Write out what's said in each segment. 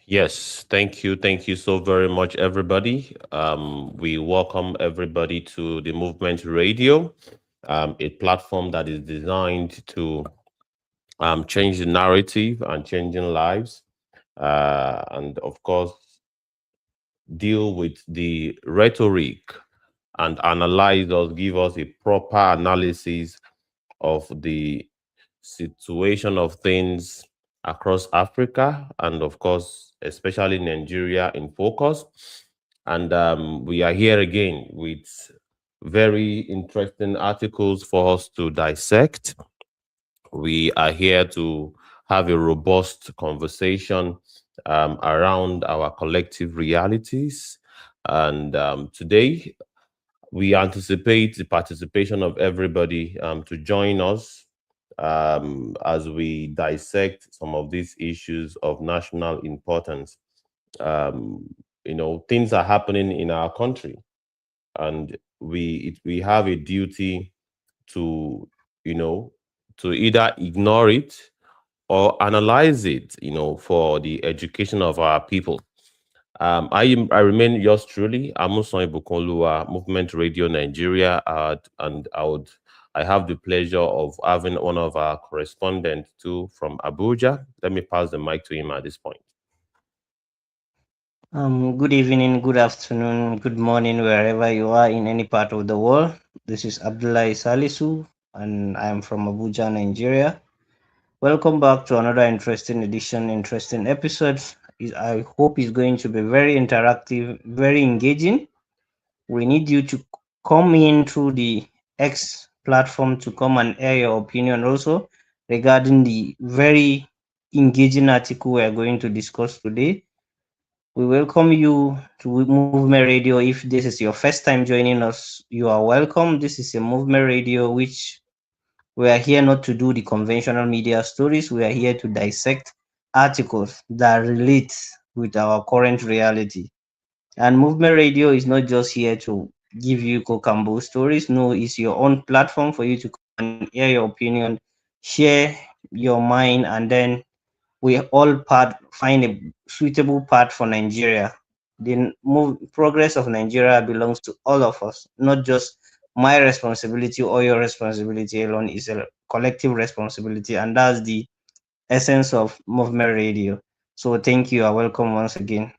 Yes, thank you. Thank you so very much, everybody. We welcome everybody to the Movement Radio, a platform that is designed to change the narrative and changing lives. And of course, deal with the rhetoric and analyze us, give us a proper analysis of the situation of things across Africa and, of course, especially Nigeria in focus. And we are here again with very interesting articles for us to dissect. We are here to have a robust conversation around our collective realities. And today, we anticipate the participation of everybody to join us as we dissect some of these issues of national importance. Um, things are happening in our country, and we have a duty to you know to either ignore it or analyze it, for the education of our people. I remain yours truly, Amuson Ibukonlua, Movement Radio Nigeria, and I have the pleasure of having one of our correspondents too from Abuja. Let me pass the mic to him at this point. Good evening, good afternoon, good morning, wherever you are in any part of the world. This is Abdullah Salisu, and I am from Abuja, Nigeria. Welcome back to another interesting edition, interesting episode. I hope it's going to be very interactive, very engaging. We need you to come in through the X platform to come and air your opinion also regarding the very engaging article we are going to discuss today. We welcome you to Movement Radio. If this is your first time joining us, you are welcome. This is a Movement Radio which we are here not to do the conventional media stories. We are here to dissect articles that relate with our current reality. And Movement Radio is not just here to give you cock and bull stories. No, it's your own platform for you to come and air your opinion, share your mind, and then we all find a suitable path for Nigeria. The progress of Nigeria belongs to all of us, not just my responsibility or your responsibility alone. It's a collective responsibility, and that's the essence of Movement Radio. So thank you. I welcome once again.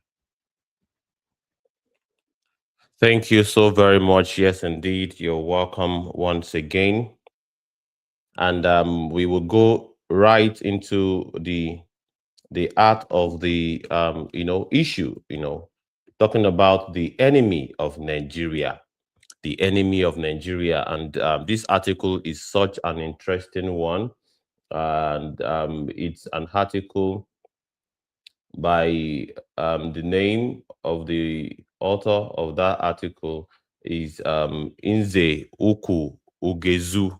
Thank you so very much. Yes, indeed, you're welcome once again, and we will go right into the art of the issue. Talking about the enemy of Nigeria, the enemy of Nigeria. And this article is such an interesting one. And it's an article by the name of the author of that article is Inze Uku Ugezu.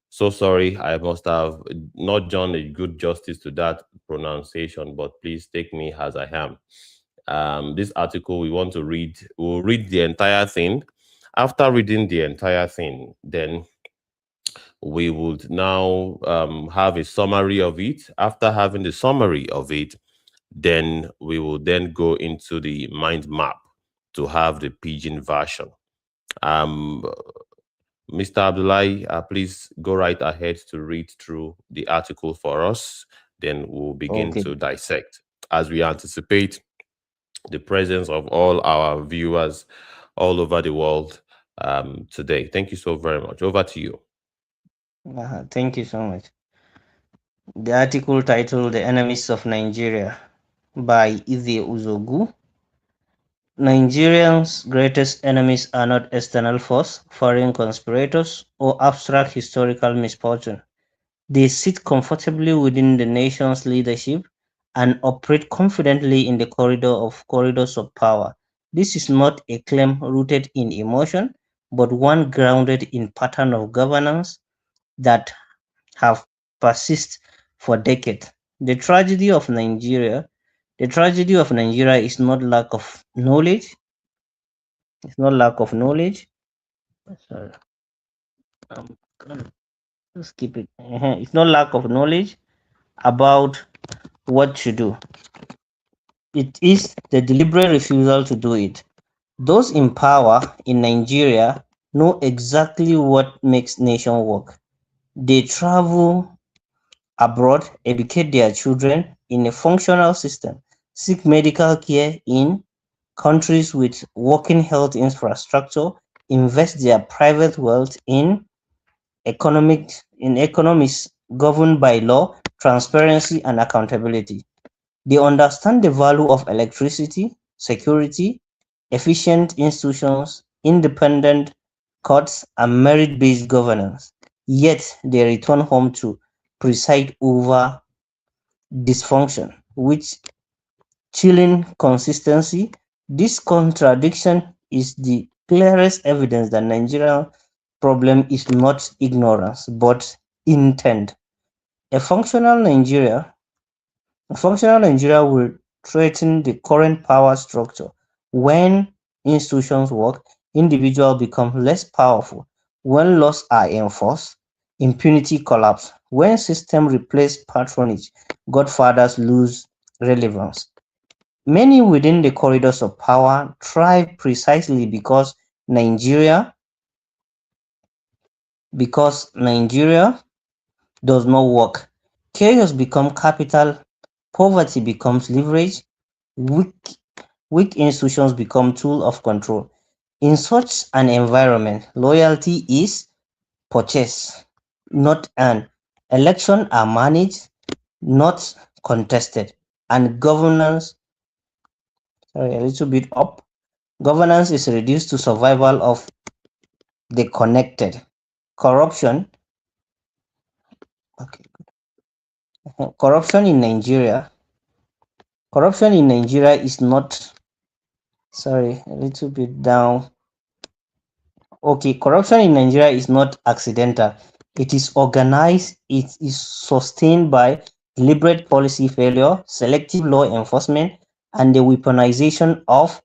So sorry, I must have not done a good justice to that pronunciation, but please take me as I am. This article we want to read, we'll read the entire thing. After reading the entire thing, then we would now have a summary of it. After having the summary of it, then we will then go into the mind map to have the pidgin version. Um, Mr. Abdullahi, please go right ahead to read through the article for us. Then we'll begin Okay. to dissect as we anticipate the presence of all our viewers all over the world today. Thank you so very much. Over to you. Thank you so much. The article titled The Enemies of Nigeria by Ize Uzogu. Nigerians' greatest enemies are not external force, foreign conspirators, or abstract historical misfortune. They sit comfortably within the nation's leadership and operate confidently in the corridors of power. This is not a claim rooted in emotion, but one grounded in pattern of governance that have persist for decades. The tragedy of Nigeria is not lack of knowledge. It's not lack of knowledge. Sorry, I'm gonna skip it. It's not lack of knowledge about what to do. It is the deliberate refusal to do it. Those in power in Nigeria know exactly what makes nation work. They travel abroad, educate their children in a functional system, seek medical care in countries with working health infrastructure, invest their private wealth in economies governed by law, transparency, and accountability. They understand the value of electricity, security, efficient institutions, independent courts, and merit based governance. Yet they return home to preside over dysfunction, which chilling consistency. This contradiction is the clearest evidence that Nigerian problem is not ignorance but intent. A functional Nigeria Functional Nigeria will threaten the current power structure. When institutions work, individuals become less powerful. When laws are enforced, impunity collapses. When systems replace patronage, godfathers lose relevance. Many within the corridors of power thrive precisely because Nigeria does not work. Chaos becomes capital, poverty becomes leverage, weak Weak institutions become tools of control. In such an environment, loyalty is purchased, not earned. Elections are managed, not contested. And a little bit up, governance is reduced to survival of the connected. Corruption, okay, corruption in Nigeria, corruption in Nigeria is not, a little bit down. Okay, corruption in Nigeria is not accidental. It is organized, it is sustained by deliberate policy failure, selective law enforcement, and the weaponization of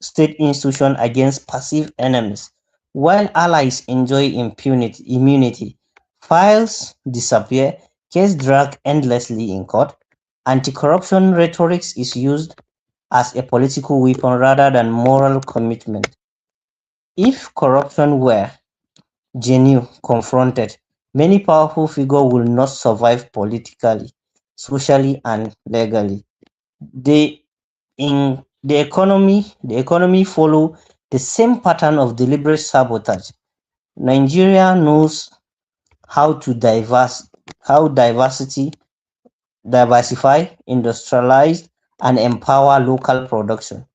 state institutions against passive enemies. While allies enjoy immunity, files disappear, cases drag endlessly in court, anti-corruption rhetoric is used as a political weapon rather than moral commitment. If corruption were genuine confronted, many powerful figures will not survive politically, socially, and legally. The the economy follow the same pattern of deliberate sabotage. Nigeria knows how to how diversify, industrialize, and empower local production.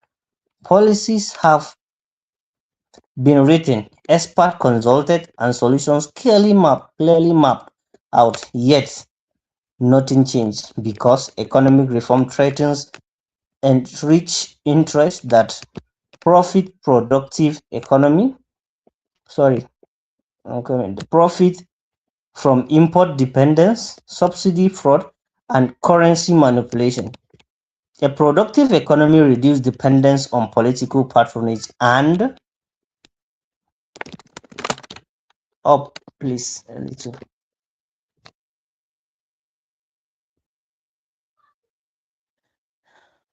Policies have been written, expert consulted, and solutions clearly mapped out. Yet nothing changed because economic reform threatens enrich interests that profit productive economy. Sorry, okay, the profit from import dependence, subsidy fraud, and currency manipulation. A productive economy reduces dependence on political patronage and up, please, a little.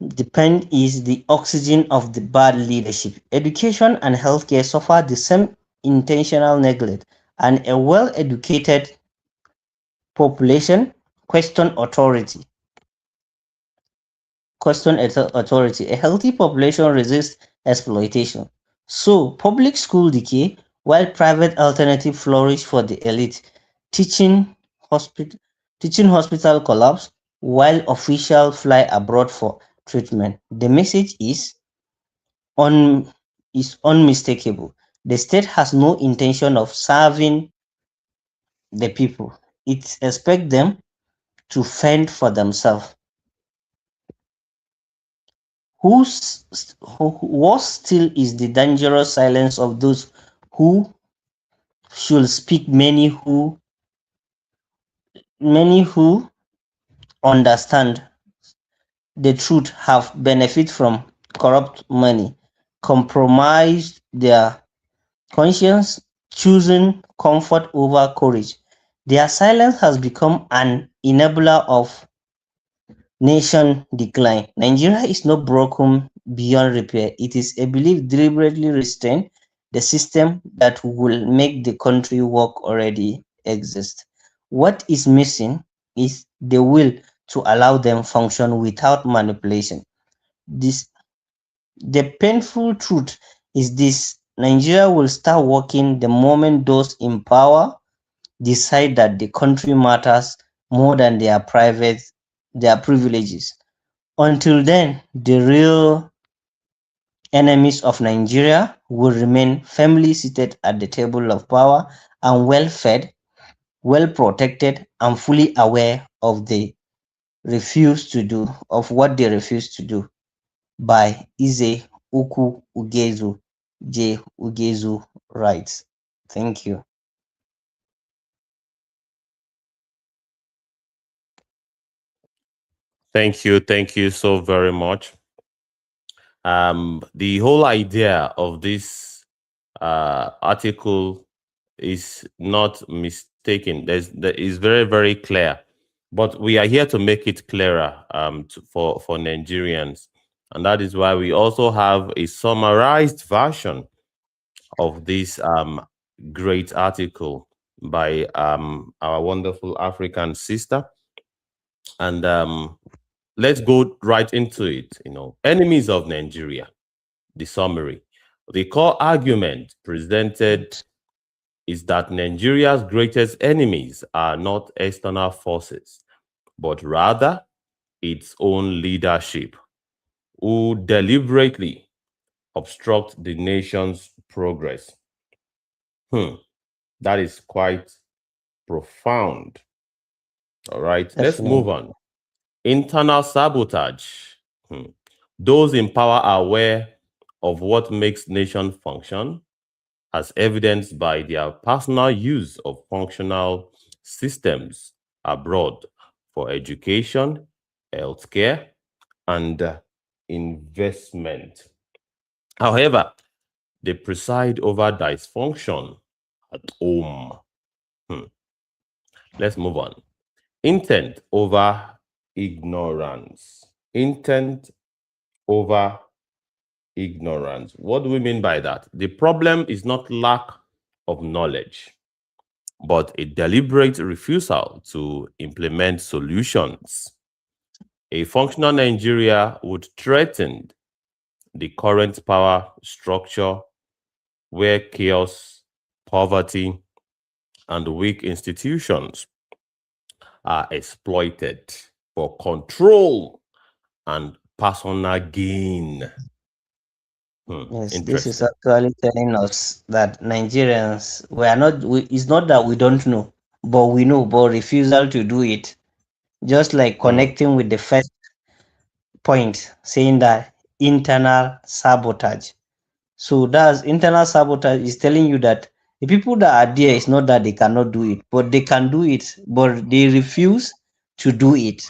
Depend is the oxygen of the bad leadership. Education and healthcare suffer the same intentional neglect, and a well educated population question authority. Authority. A healthy population resists exploitation. So, public school decay while private alternatives flourish for the elite. Teaching hospital, teaching hospital collapse while officials fly abroad for treatment. The message un, is unmistakable. The state has no intention of serving the people. It expects them to fend for themselves. Worse still is the dangerous silence of those who should speak, many who Many who understand the truth have benefit from corrupt money, compromised their conscience, choosing comfort over courage. Their silence has become an enabler of nation decline. Nigeria is not broken beyond repair. It is a belief deliberately restrained. The system that will make the country work already exists. What is missing is the will to allow them function without manipulation. This the painful truth is this: Nigeria will start working the moment those in power decide that the country matters more than their privileges. Until then, the real enemies of Nigeria will remain firmly seated at the table of power and well fed, well protected, and fully aware of what they refuse to do. By Ize Uku Ugezu J. Ugezu writes. Thank you. Thank you so very much. The whole idea of this article is not mistaken. There is very, very clear. But we are here to make it clearer for Nigerians. And that is why we also have a summarized version of this great article by our wonderful African sister. And let's go right into it. Enemies of Nigeria, the summary. The core argument presented is that Nigeria's greatest enemies are not external forces, but rather its own leadership, who deliberately obstruct the nation's progress. Hmm, that is quite profound. All right, let's move Definitely. on. Internal sabotage. Hmm. Those in power are aware of what makes nation function, as evidenced by their personal use of functional systems abroad for education, healthcare, and investment. However, they preside over dysfunction at home. Hmm. Let's move on. Intent over ignorance. Intent over ignorance. What do we mean by that? The problem is not lack of knowledge, but a deliberate refusal to implement solutions. A functional Nigeria would threaten the current power structure where chaos, poverty, and weak institutions are exploited for control and personal gain. Yes, this is Interesting. actually telling us that Nigerians, it's not that we don't know, but we know, but refusal to do it. Just like Hmm. connecting with the first point, saying that internal sabotage. So that's internal sabotage is telling you that the people that are there is not that they cannot do it, but they can do it, but they refuse to do it.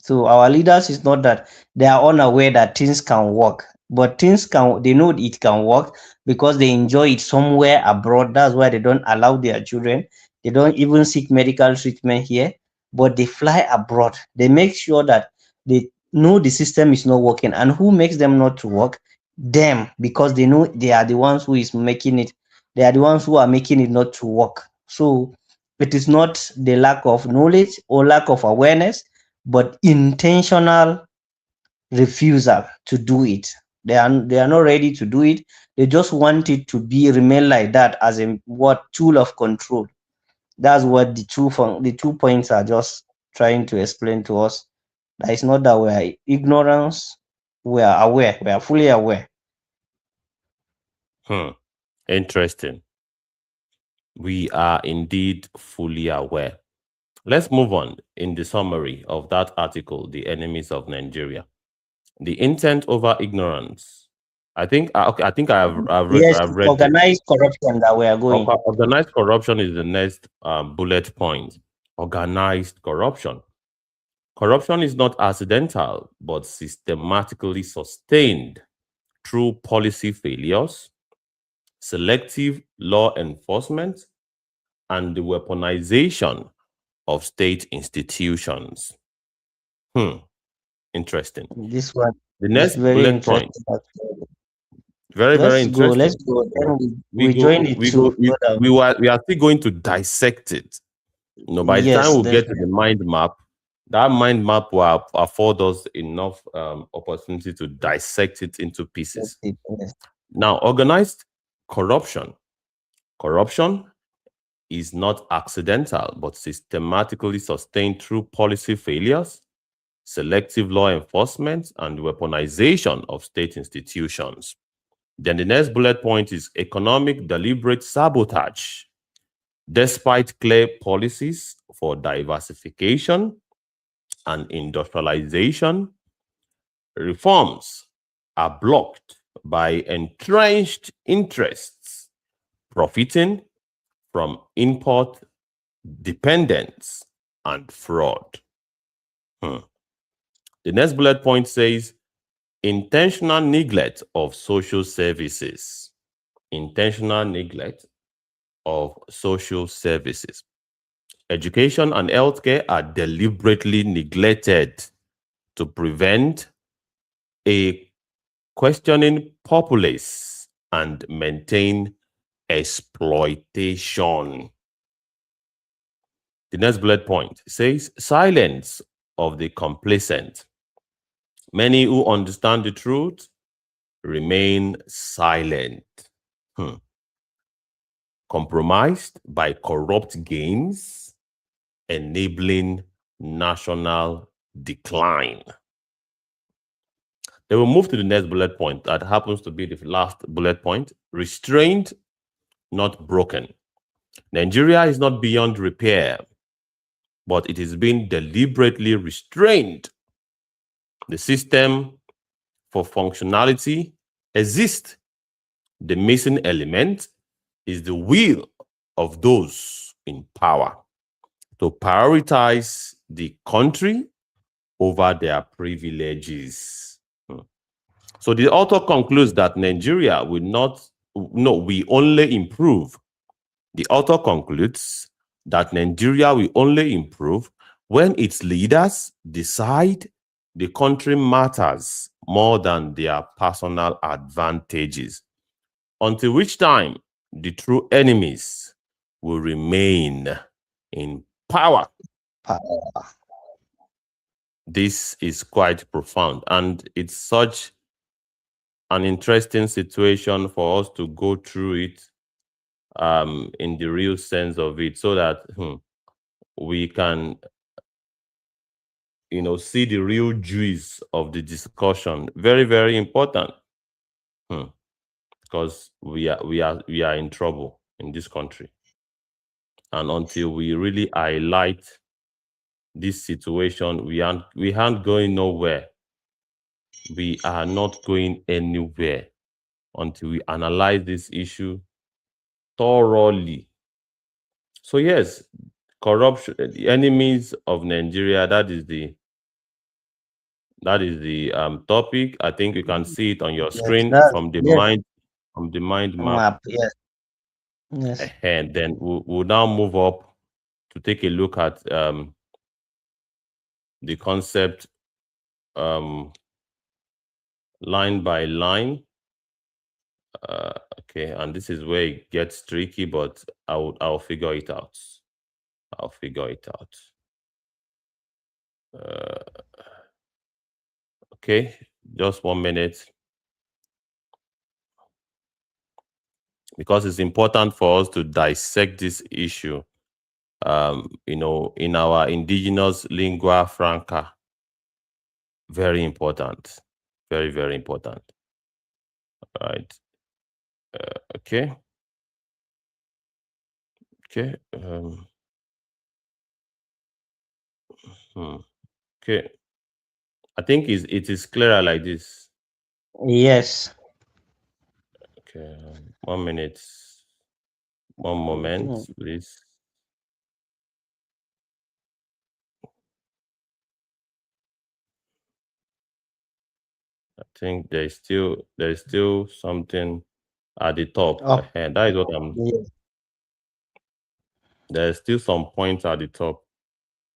So our leaders is not that they are unaware that things can work, but they know it can work because they enjoy it somewhere abroad. That's why they don't allow their children. They don't even seek medical treatment here, but they fly abroad. They make sure that they know the system is not working. And who makes them not to work? Them, because they know they are the ones who is making it. They are the ones who are making it not to work. So it is not the lack of knowledge or lack of awareness, but intentional refusal to do it. They are not ready to do it. They just want it to be remain like that as a what tool of control. That's what the 2 points are just trying to explain to us. That it's not that we are ignorance, we are aware, we are fully aware. Hmm. Interesting. We are indeed fully aware. Let's move on in the summary of that article, The Enemies of Nigeria. The intent over ignorance. Okay, I think Yes, I've it's read this. organized corruption that we are going. Organized corruption is the next bullet point. organized corruption. Corruption is not accidental, but systematically sustained through policy failures, selective law enforcement, and the weaponization of state institutions. Hmm, interesting. This one The is next very bullet point, interesting. Actually. very, very Let's go. interesting. Let's go. Then We we join go, the we two go, we, further. we are still going to dissect it. By the time Yes, we get to the definitely. mind map, that mind map will afford us enough opportunity to dissect it into pieces. Yes. Now, organized corruption. Corruption is not accidental, but systematically sustained through policy failures, selective law enforcement, and weaponization of state institutions. Then the next bullet point is economic deliberate sabotage. Despite clear policies for diversification and industrialization, reforms are blocked by entrenched interests profiting from import dependence and fraud. Hmm. The next bullet point says intentional neglect of social services. Intentional neglect of social services. Education and healthcare are deliberately neglected to prevent a questioning populace and maintain exploitation. The next bullet point says silence of the complacent. Many who understand the truth remain silent. Hmm. Compromised by corrupt gains, enabling national decline. Then we'll move to the next bullet point that happens to be the last bullet point restrained, not broken. Nigeria is not beyond repair, but it is being deliberately restrained. The system for functionality exists. The missing element is the will of those in power to prioritize the country over their privileges. So the author concludes that Nigeria will not, no, we only improve. The author concludes that Nigeria will only improve when its leaders decide the country matters more than their personal advantages, until which time the true enemies will remain in power. This is quite profound, and it's such an interesting situation for us to go through it in the real sense of it, so that we can, see the real juice of the discussion. Very, very important, because we are in trouble in this country, and until we really highlight this situation, we aren't going nowhere. We are not going anywhere until we analyze this issue thoroughly. So yes, corruption, the enemies of Nigeria. That is the topic. I think you can see it on your Yes, screen that from the yes mind map. map. Yes, yes. And then we'll now move up to take a look at the concept line by line. Okay, and this is where it gets tricky, but I'll figure it out. I'll figure it out. Okay, just 1 minute, because it's important for us to dissect this issue. In our indigenous lingua franca. Very important. Very, very important. All right. Okay. Okay. Okay. I think it is clearer like this. Yes. Okay. 1 minute. One moment, please. I think there's still something at the top. Up. And that is what I'm. Yes. There's still some points at the top,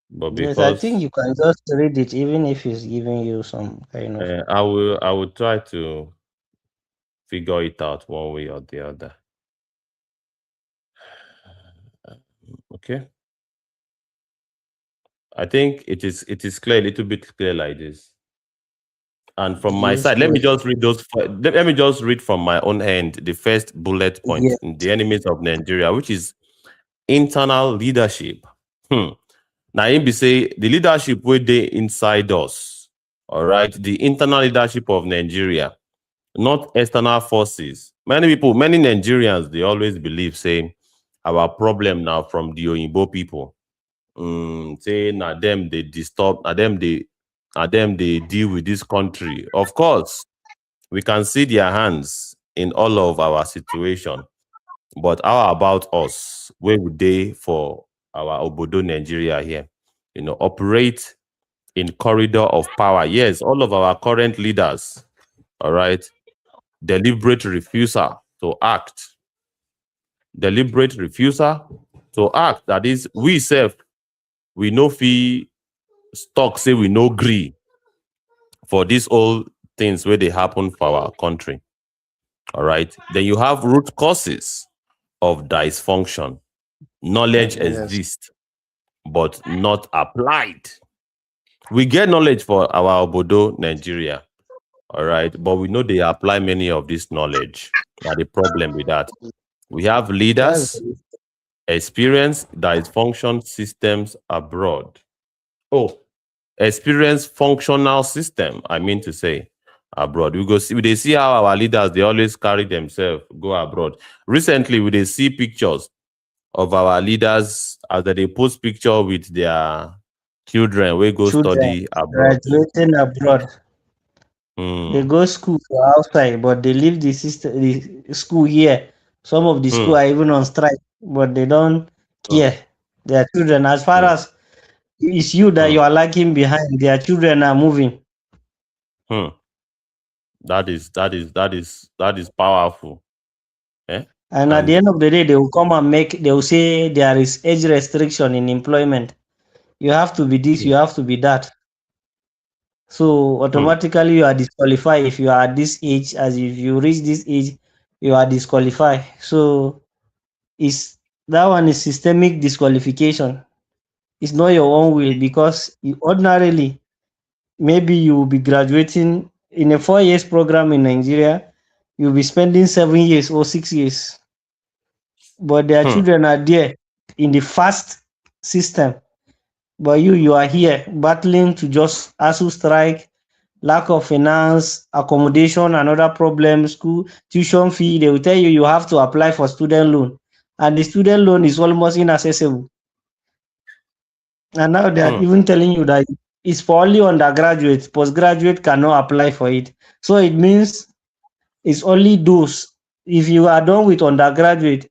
but Yes, I think because you can just read it even if it's giving you some kind of. I will try to figure it out one way or the other. Okay, I think it is clear, a little bit clear like this. And from my Yes, side, let go me ahead. just read let me just read from my own end the first bullet point: Yeah. the enemies of Nigeria, which is internal leadership. Hmm. Now, him be say the leadership where they inside us. All right, the internal leadership of Nigeria, not external forces. Many Nigerians, they always believe say our problem now from the Oyinbo people. Say na them they disturb, na them they deal with this country. Of course, we can see their hands in all of our situation. But how about us? Where would they for our Obodo Nigeria here? Operate in corridor of power. Yes, all of our current leaders, all right, deliberate refusal to act. Deliberate refusal to act. That is, we self, we no fee talk, say we no agree for these all things where they happen for our country. All right. Then you have root causes of dysfunction. Knowledge Yes. exists, but not applied. We get knowledge for our Obodo, Nigeria. All right. But we know they apply many of this knowledge. Now, the problem with that, we have That's leaders, experience dysfunction systems abroad. Oh, experience functional system, I mean to say, abroad. They see how our leaders, they always carry themselves, go abroad. Recently, we they see pictures of our leaders as they post picture with their children we go children study abroad. graduating abroad. They Hmm. go school for outside, but they leave the school here. Some of the school Hmm. are even on strike, but they don't Hmm. care. Their children, as far Hmm. as it's you that Hmm. you are lagging behind, their children are moving. Hmm. That is powerful. Eh? And at the And end of the day, they will say there is age restriction in employment. You have to be this, you hmm. have to be that. So Hmm. automatically you are disqualified if you are at this age, as if you reach this age, you are disqualified. So is that one is systemic disqualification. It's not your own will because ordinarily maybe you will be graduating in a 4 years program in Nigeria, you'll be spending 7 years or 6 years, but their Hmm. children are there in the fast system. But you are here battling to just ASU strike, lack of finance, accommodation, and other problems, school tuition fee. They will tell you you have to apply for student loan, and the student loan is almost inaccessible. And now they are Hmm. even telling you that it's for only undergraduates, postgraduate cannot apply for it. So it means it's only those. If you are done with undergraduate,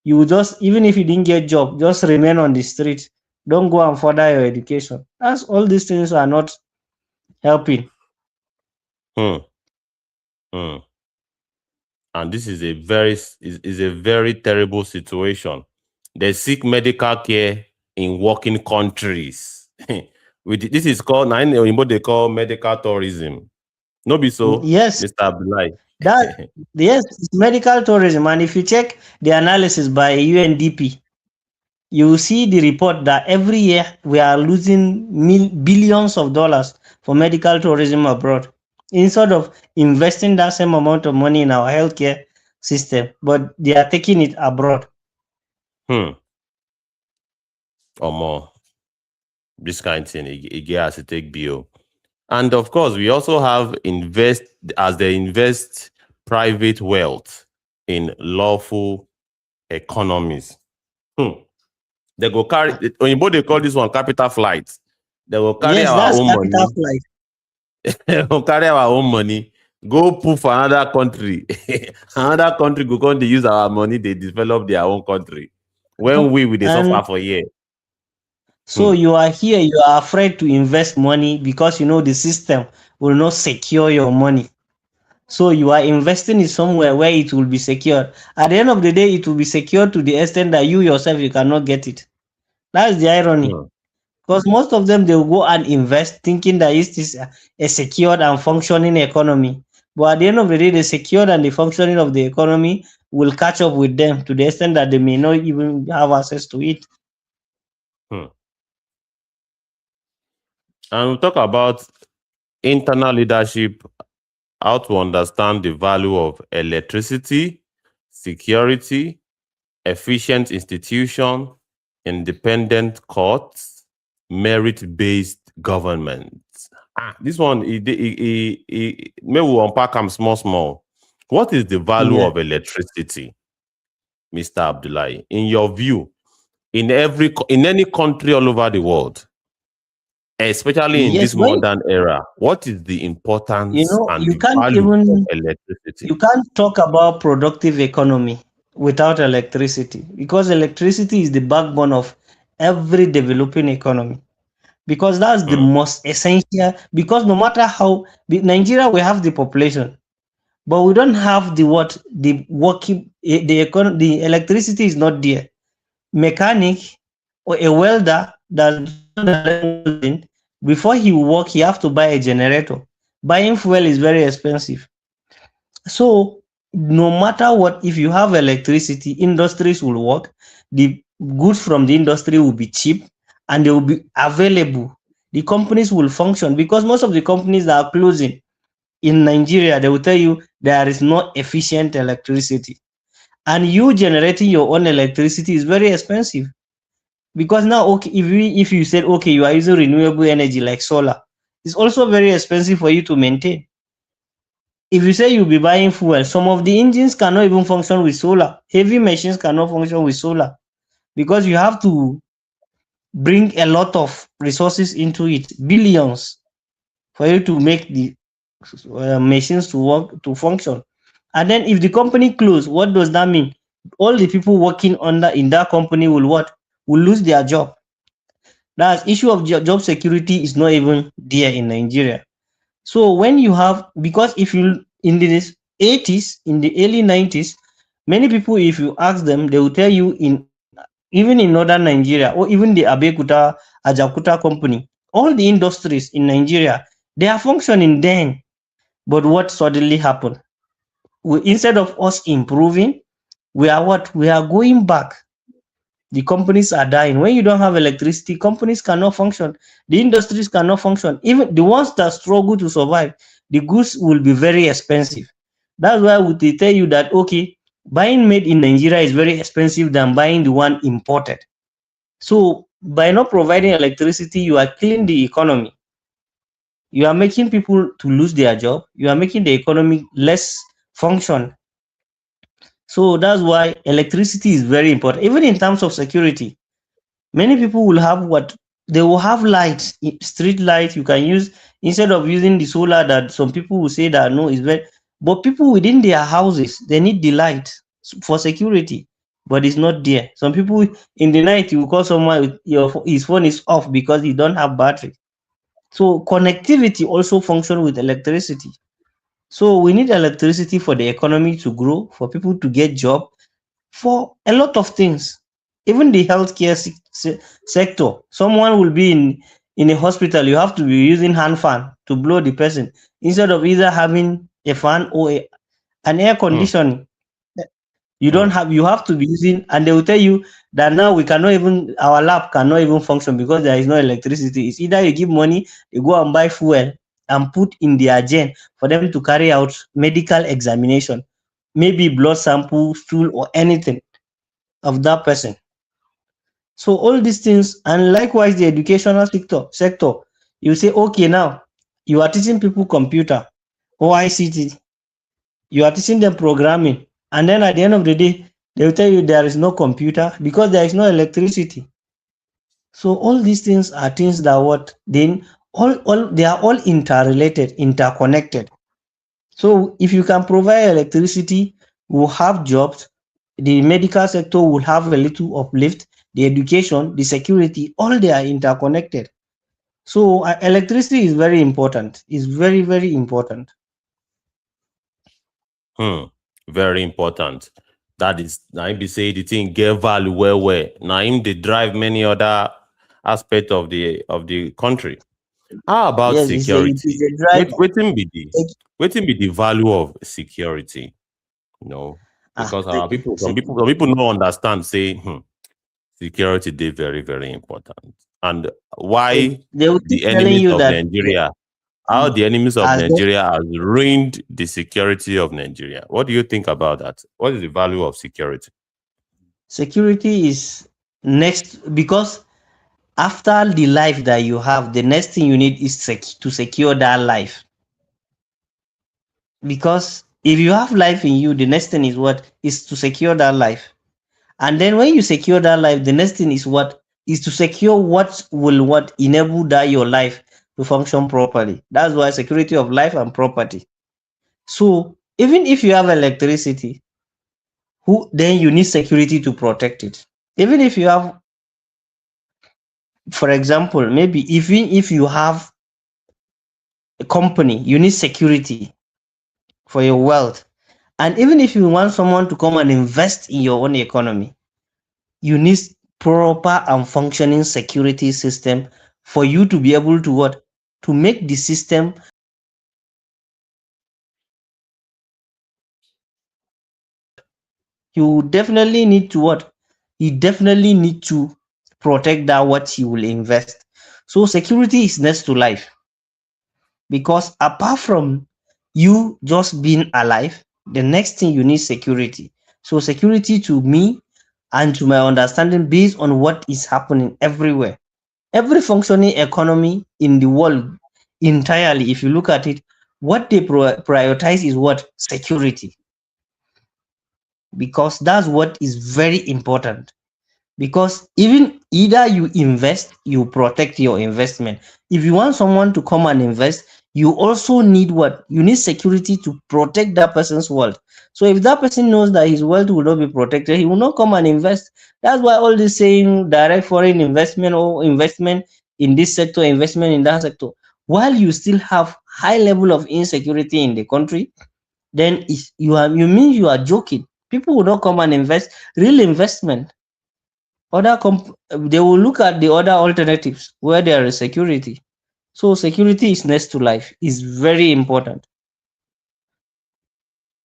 you just, even if you didn't get job, just remain on the street. Don't go and further your education. That's all these things are not helping. Hmm. Hmm. And this is a very terrible situation. They seek medical care in working countries. This is called now in what they call medical tourism. No be so, Yes, Mr. Abdullahi. that yes, it's medical tourism. And if you check the analysis by UNDP, you will see the report that every year we are losing billions of dollars for medical tourism abroad instead of investing that same amount of money in our healthcare system, but they are taking it abroad. Hmm. Or more. This kind of thing, it has to take bill. And of course, we also have invest as they invest private wealth in lawful economies. Hmm. They go carry Oyinbo they call this one capital flight. They will carry Yes, our that's own capital money. flight. They will carry our own money. Go put for another country. Another country go come dey use our money. They develop their own country. When we dey suffer And for here. so Hmm. you are here, you are afraid to invest money because you know the system will not secure your money. So you are investing it somewhere where it will be secured. At the end of the day, it will be secured to the extent that you yourself you cannot get it. That's the irony. Hmm. Because most of them they will go and invest thinking that it is a secured and functioning economy. But at the end of the day, the secured and the functioning of the economy will catch up with them to the extent that they may not even have access to it. Hmm. And we talk about internal leadership, how to understand the value of electricity, security, efficient institution, independent courts, merit-based government. This one, may we unpack them small, small. What is the value Yeah. of electricity, Mr. Abdullahi, in your view, in any country all over the world, especially in Yes, this when modern era? What is the you importance know and the value of electricity? you can't talk about productive economy without electricity because electricity is the backbone of every developing economy. Because that's the Hmm. most essential. Because no matter how Nigeria, we have the population, but we don't have the what the working the electricity is not there. Mechanic or a welder that does not learn welding, before he work, he have to buy a generator. Buying fuel is very expensive. So no matter what, if you have electricity, industries will work. The goods from the industry will be cheap and they will be available. The companies will function because most of the companies that are closing in Nigeria, they will tell you there is no efficient electricity. And you generating your own electricity is very expensive. Because now, okay, if you said okay, you are using renewable energy like solar, it's also very expensive for you to maintain. If you say you'll be buying fuel, some of the engines cannot even function with solar. Heavy machines cannot function with solar because you have to bring a lot of resources into it, billions, for you to make the machines to work to function. And then if the company close, what does that mean? All the people working under in that company will what? Will lose their job. That issue of job security is not even there in Nigeria. So when you have, because if you in the 80s, in the early 90s, many people, if you ask them, they will tell you in even in northern Nigeria or even the Abekuta, Ajakuta company, all the industries in Nigeria, they are functioning then. But what suddenly happened? Instead of us improving, we are what? We are going back. The companies are dying. When you don't have electricity, companies cannot function. The industries cannot function. Even the ones that struggle to survive, the goods will be very expensive. That's why they tell you that okay, buying made in Nigeria is very expensive than buying the one imported. So by not providing electricity, you are killing the economy. You are making people to lose their job. You are making the economy less function. So that's why electricity is very important. Even in terms of security, many people will have what they will have lights, street light. You can use instead of using the solar that some people will say that no is very. But people within their houses they need the light for security, but it's not there. Some people in the night you will call someone with his phone is off because he don't have battery. So connectivity also function with electricity. So we need electricity for the economy to grow, for people to get job, for a lot of things. Even the healthcare sector, someone will be in a hospital, you have to be using hand fan to blow the person instead of either having a fan or an air Hmm. conditioning. You don't Hmm. have, you have to be using, and they will tell you that now we cannot even, our lab cannot even function because there is no electricity. It's either you give money, you go and buy fuel and put in their gen for them to carry out medical examination, maybe blood sample, stool, or anything of that person. So all these things, and likewise the educational sector, you say, okay, now you are teaching people computer or ICT, you are teaching them programming, and then at the end of the day, they will tell you there is no computer because there is no electricity. So all these things are things that what then all they are all interrelated, interconnected. So if you can provide electricity, we'll have jobs, the medical sector will have a little uplift, the education, the security, all they are interconnected. So electricity is very important. It's very, very important. Hmm. Very important. That is now be say the thing get value well well. Now him they drive many other aspect of the country. How about Yes, it is security? a drive. Waiting be the value of security, you know, Ah, because our people, some security. people don't understand, say, security they very, very important. And why They will keep the telling enemies you of that Nigeria, how the enemies of as Nigeria has ruined the security of Nigeria. What do you think about that? What is the value of security? security is next, because after the life that you have, the next thing you need is to secure that life. Because if you have life in you, the next thing is what is to secure that life. And then when you secure that life, the next thing is what is to secure what will what enable that your life to function properly. That's why security of life and property. So even if you have electricity, who then you need security to protect it. Even if you have, for example, maybe even if you have a company, you need security for your wealth. And even if you want someone to come and invest in your own economy, you need proper and functioning security system for you to be able to what, to make the system. You definitely need to what, you definitely need to protect that what you will invest. So security is next to life, because apart from you just being alive, the next thing you need security. So security to me and to my understanding, based on what is happening everywhere, every functioning economy in the world entirely, if you look at it, what they prioritize is what, security, because that's what is very important. Because even either you invest, you protect your investment. If you want someone to come and invest, you also need what, you need security to protect that person's wealth. So if that person knows that his wealth will not be protected, he will not come and invest. That's why all this saying direct foreign investment, or investment in this sector, investment in that sector, while you still have high level of insecurity in the country, then you are, you mean you are joking. People will not come and invest real investment. They will look at the other alternatives where there is security. So security is next to life, is very important.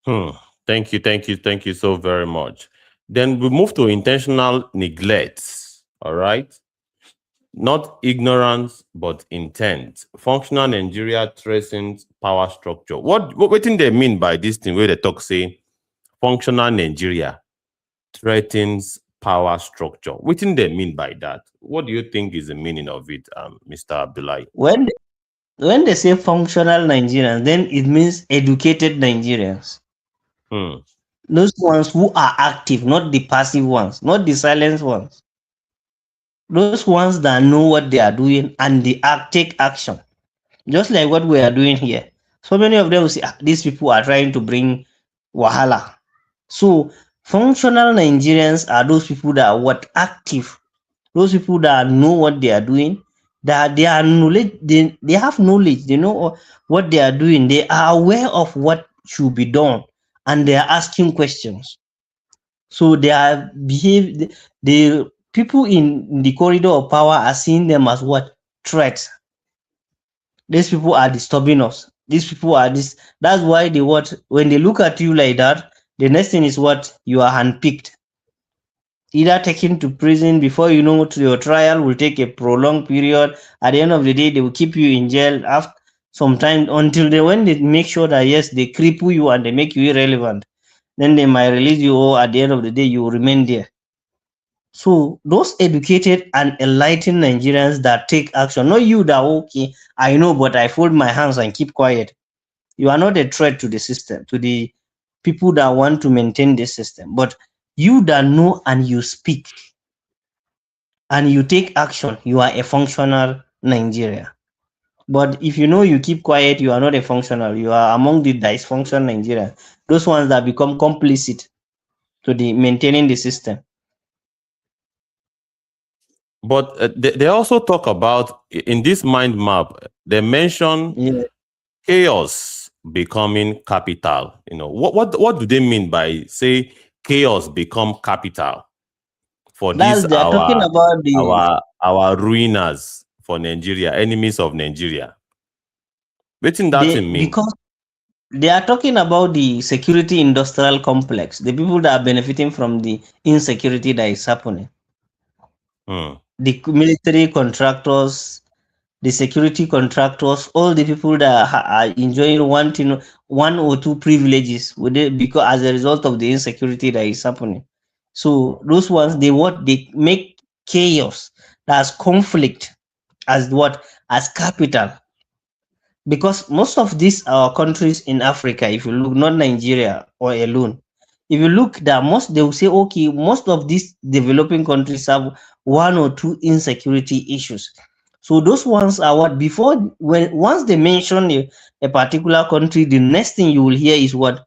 Hmm. Thank you so very much. Then we move to intentional neglect. All right. Not ignorance, but intent. Functional Nigeria threatens power structure. What thing they mean by this thing where they talk say functional Nigeria threatens power structure? What thing they mean by that? What do you think is the meaning of it, Mr. Abdullahi? When they say functional Nigerians, then it means educated Nigerians. Hmm. Those ones who are active, not the passive ones, not the silent ones. Those ones that know what they are doing and they take action. Just like what we are doing here. So many of them will say, "Ah, these people are trying to bring wahala." So functional Nigerians are those people that are what, active, those people that know what they are doing, that they are knowledge, they have knowledge, they know what they are doing, they are aware of what should be done, and they are asking questions. So they are the people in the corridor of power are seeing them as what, threats. These people are disturbing us. These people are this. That's why they what, when they look at you like that, the next thing is what, you are handpicked, either taken to prison. Before you know, to your trial will take a prolonged period. At the end of the day, they will keep you in jail after some time, until they, when they make sure that yes, they cripple you and they make you irrelevant, then they might release you, or at the end of the day you will remain there. So those educated and enlightened Nigerians that take action, not you that, okay, I know, but I fold my hands and keep quiet. You are not a threat to the system, to the people that want to maintain this system. But you that know and you speak and you take action, you are a functional Nigeria. But if you know you keep quiet, you are not a functional. You are among the dysfunctional Nigeria. Those ones that become complicit to the maintaining the system. But they also talk about in this mind map, they mention Yeah. chaos becoming capital. What do they mean by say chaos become capital for this That's they are talking about the our ruiners for Nigeria, enemies of Nigeria? Wetin that they thing mean? because they are talking about the security industrial complex, the people that are benefiting from the insecurity that is happening, Hmm. the military contractors, the security contractors, all the people that are enjoying one or two privileges with it because as a result of the insecurity that is happening. So those ones, they make chaos, that's conflict, as what, as capital, because most of these countries in Africa, if you look, not Nigeria or alone, if you look, that most, they will say, okay, most of these developing countries have one or two insecurity issues. So those ones are what, before, when once they mention a particular country, the next thing you will hear is what,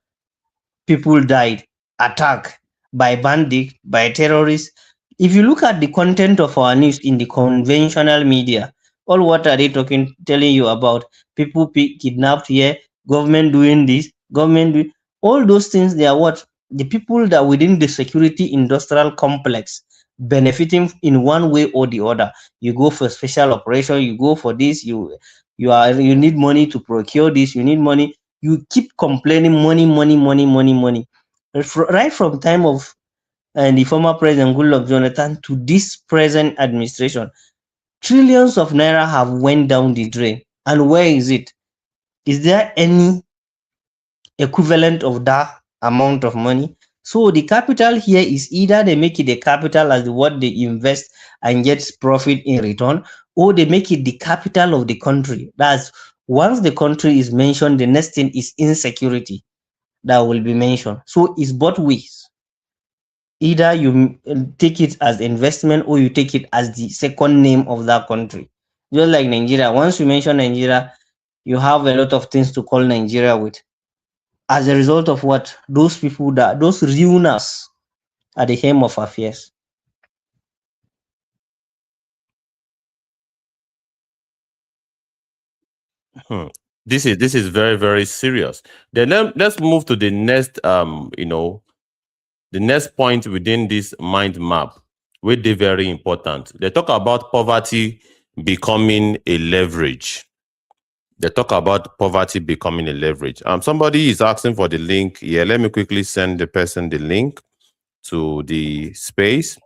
people died, attack by bandit, by terrorists. If you look at the content of our news in the conventional media, all what are they telling you about? People kidnapped here, government doing this, government doing all those things. They are what, the people that within the security industrial complex benefiting in one way or the other. You go for special operation, you go for this, you need money to procure this, you need money, you keep complaining, money, money, money, money, money. Right from time of the former president Goodluck Jonathan to this present administration, trillions of naira have went down the drain. And where is it? Is there any equivalent of that amount of money? So the capital here is either they make it a capital as what they invest and gets profit in return, or they make it the capital of the country. That's once the country is mentioned, the next thing is insecurity that will be mentioned. So it's both ways. Either you take it as investment or you take it as the second name of that country. Just like Nigeria. Once you mention Nigeria, you have a lot of things to call Nigeria with. As a result of what? Those people, that those ruiners at the helm of affairs. Hmm. This is very, very serious. Then let's move to the next the next point within this mind map, which they very important. They talk about poverty becoming a leverage. They talk about poverty becoming a leverage. Somebody is asking for the link. Yeah, let me quickly send the person the link to the space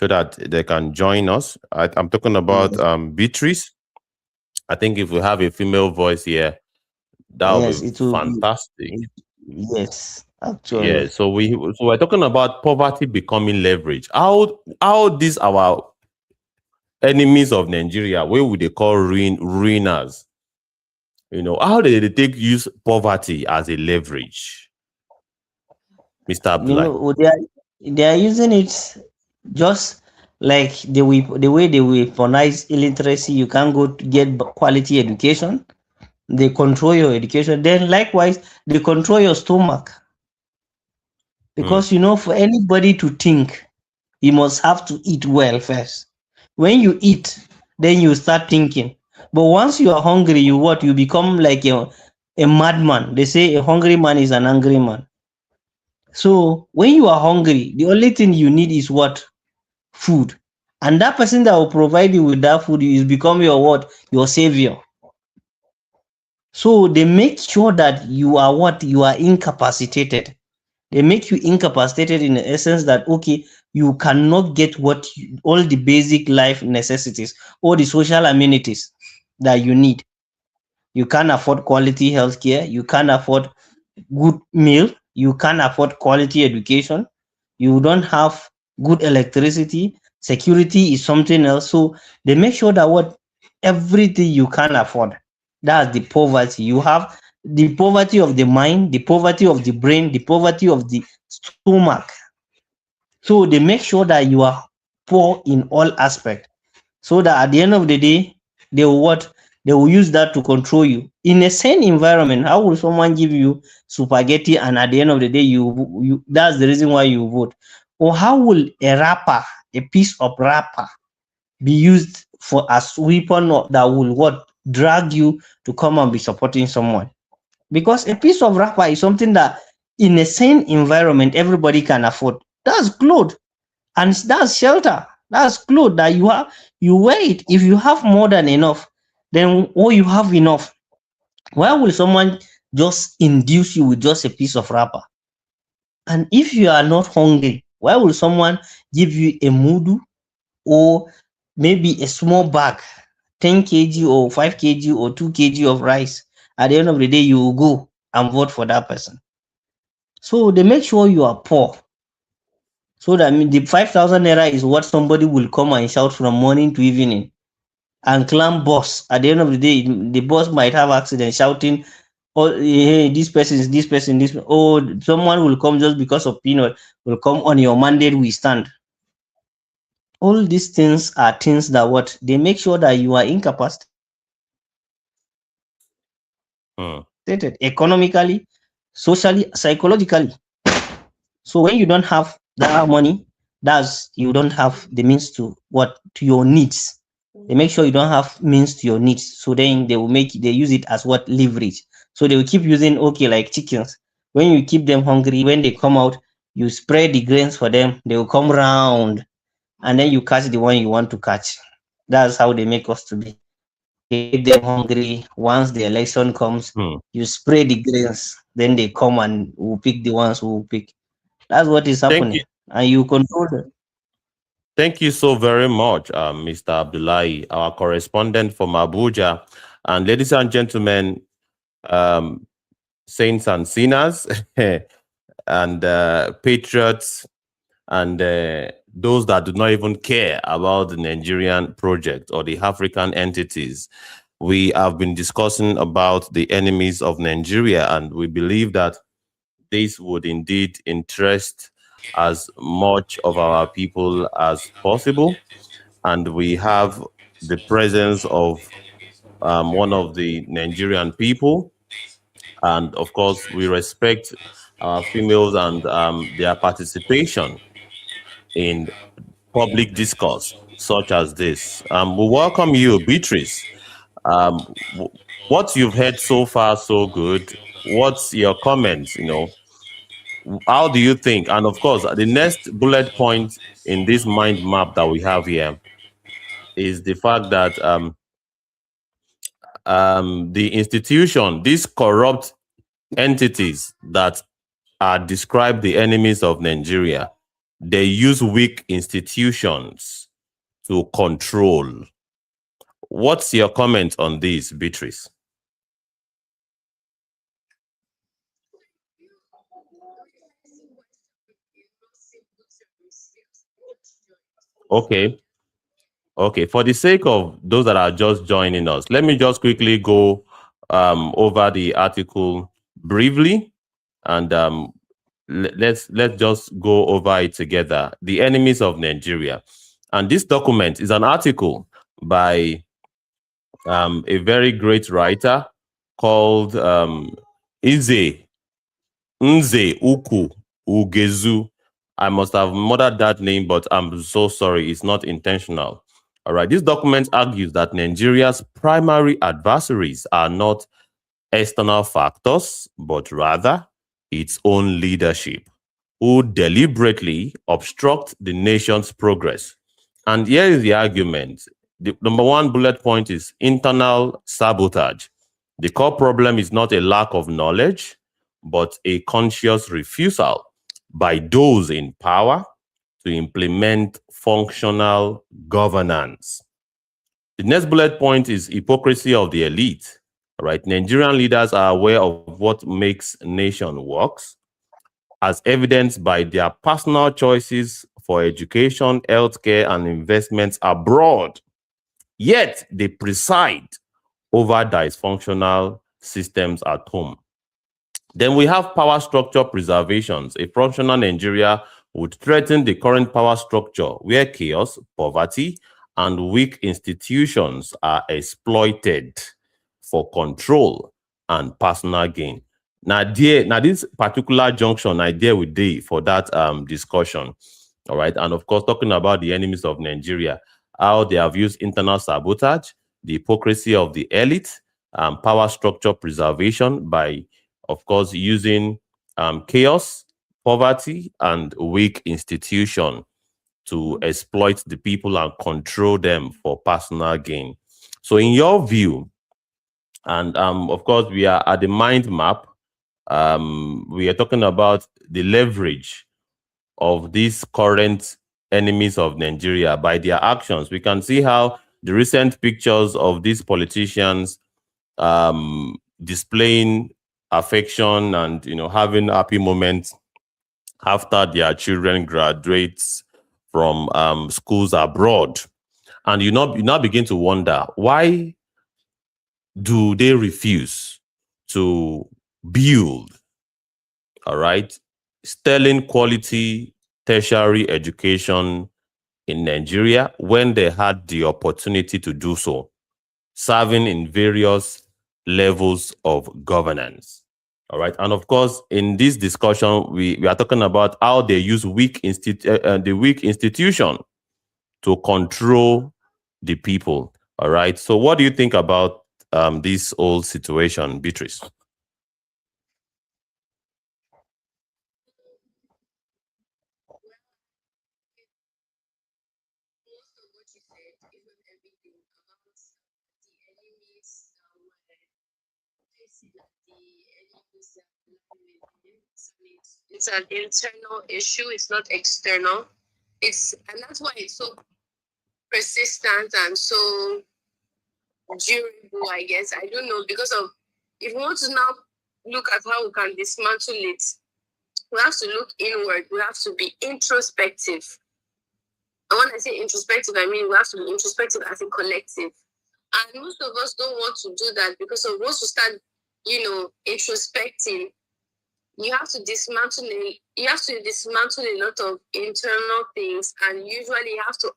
so that they can join us. I'm talking about Yes, Beatrice. I think if we have a female voice here, that would yes, be it will be. fantastic. Yes, actually. Yeah, so we're talking about poverty becoming leverage. How these our enemies of Nigeria, where would they call ruiners? How did they take use poverty as a leverage, Mr. Abdullah? They are using it just like the way they weaponize illiteracy. You can't go to get quality education. They control your education. Then likewise, they control your stomach. Hmm. Because for anybody to think, you must have to eat well first. When you eat, then you start thinking. But once you are hungry, you become like a madman. They say a hungry man is an angry man. So when you are hungry, the only thing you need is what? Food. And that person that will provide you with that food is become your what? Your savior. So they make sure that you are what? You are incapacitated. They make you incapacitated in the essence that, okay, you cannot get all the basic life necessities, all the social amenities that you need. You can't afford quality healthcare. You can't afford good meal. You can't afford quality education. You don't have good electricity. Security is something else. So they make sure that what, everything you can afford. That's the poverty. You have the poverty of the mind, the poverty of the brain, the poverty of the stomach. So they make sure that you are poor in all aspects. So that at the end of the day, they will what? They will use that to control you. In a sane environment, how will someone give you spaghetti and at the end of the day you that's the reason why you vote? Or how will a wrapper, a piece of wrapper, be used for as weapon that will what? Drag you to come and be supporting someone? because a piece of wrapper is something that in a sane environment everybody can afford. That's clothes and that's shelter. That's clothes that you wear it. If you have more than enough, then or you have enough. Why will someone just induce you with just a piece of wrapper? And if you are not hungry, why will someone give you a mudu or maybe a small bag, 10 kg or 5 kg or 2 kg of rice? At the end of the day, you will go and vote for that person. So they make sure you are poor. So that means the 5,000 naira is what somebody will come and shout from morning to evening and claim boss. At the end of the day, the boss might have accident shouting, "Oh, hey, this person is this person, this." Oh, someone will come just because of peanut will come on your mandate. We stand. All these things are things that what they make sure that you are incapacitated economically, Hmm. socially, psychologically. So when you don't have that money, that's you don't have the means to what to your needs. They make sure you don't have means to your needs. So then they use it as what leverage. So they will keep using okay like chickens. When you keep them hungry, when they come out, you spread the grains for them. They will come round, and then you catch the one you want to catch. That's how they make us to be. Okay, you keep them hungry. Once the election comes, Hmm. you spray the grains. Then they come and will pick the ones who will pick. That's what is Thank you. happening, and you control them. Thank you so very much, Mr. Abdullahi, our correspondent from Abuja. And ladies and gentlemen, um, saints and sinners, and patriots, and those that do not even care about the Nigerian project or the African entities. We have been discussing about the enemies of Nigeria, and we believe that this would indeed interest as much of our people as possible. And we have the presence of one of the Nigerian people. And of course, we respect our females and their participation in public discourse such as this. We welcome you, Beatrice. What you've heard so far, so good. What's your comments? How do you think? And of course, the next bullet point in this mind map that we have here is the fact that the institution, these corrupt entities that are described the enemies of Nigeria, they use weak institutions to control. What's your comment on this, Beatrice? Okay. Okay. For the sake of those that are just joining us, let me just quickly go over the article briefly, and let's just go over it together. The enemies of Nigeria, and this document is an article by a very great writer called Ize Nze Uku Ugezu. I must have murdered that name, but I'm so sorry. It's not intentional. All right. This document argues that Nigeria's primary adversaries are not external factors, but rather its own leadership, who deliberately obstruct the nation's progress. And here is the argument. The number one bullet point is internal sabotage. The core problem is not a lack of knowledge, but a conscious refusal by those in power to implement functional governance. The next bullet point is hypocrisy of the elite. Right? Nigerian leaders are aware of what makes nation works, as evidenced by their personal choices for education, healthcare, and investments abroad. Yet they preside over dysfunctional systems at home. Then we have power structure preservations. A functional Nigeria would threaten the current power structure where chaos, poverty, and weak institutions are exploited for control and personal gain. Now this particular junction, I dare with day for that discussion. All right. And of course, talking about the enemies of Nigeria, how they have used internal sabotage, the hypocrisy of the elite, power structure preservation by, of course, using chaos, poverty, and weak institution to exploit the people and control them for personal gain. So, in your view, and of course, we are at the mind map. We are talking about the leverage of these current enemies of Nigeria by their actions. We can see how the recent pictures of these politicians displaying affection and having happy moments after their children graduates from schools abroad, and you now begin to wonder, why do they refuse to build, all right, sterling quality tertiary education in Nigeria when they had the opportunity to do so, serving in various levels of governance? All right. And of course, in this discussion, we are talking about how they use the weak institution to control the people. All right. So, what do you think about this whole situation, Beatrice? It's an internal issue, it's not external. And that's why it's so persistent and so durable, I guess. I don't know, because of, if we want to now look at how we can dismantle it, we have to look inward, we have to be introspective. And when I say introspective, I mean we have to be introspective as a collective. And most of us don't want to do that, because of once you start, introspecting, you have to dismantle a lot of internal things, and usually it has to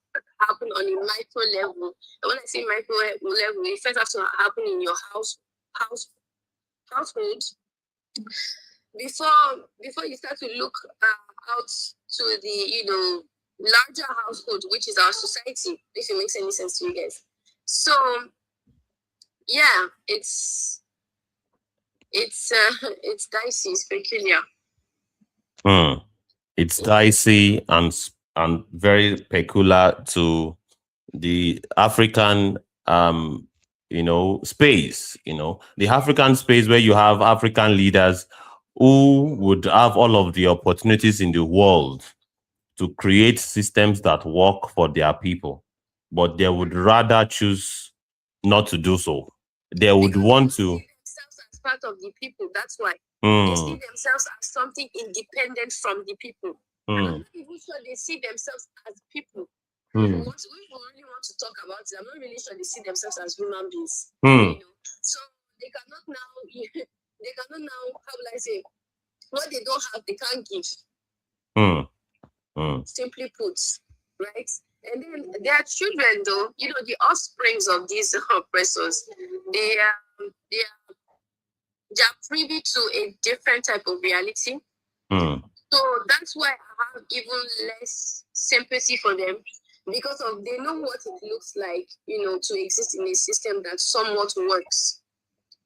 happen on a micro level. And when I say micro level, it first has to happen in your household before you start to look out to the larger household, which is our society, if it makes any sense to you guys. So yeah, it's it's dicey, it's peculiar. It's dicey and very peculiar to the African space, the African space where you have African leaders who would have all of the opportunities in the world to create systems that work for their people, but they would rather choose not to do so. They would want to see themselves as part of the people. That's why they see themselves as something independent from the people. I'm not even sure they see themselves as people. If we really want to talk about it, I'm not really sure they see themselves as human beings. So they cannot now how will I say, what they don't have, they can't give. Simply put, right? And then their children, though, the offsprings of these oppressors, they are privy to a different type of reality. So that's why I have even less sympathy for them, because of they know what it looks like, to exist in a system that somewhat works.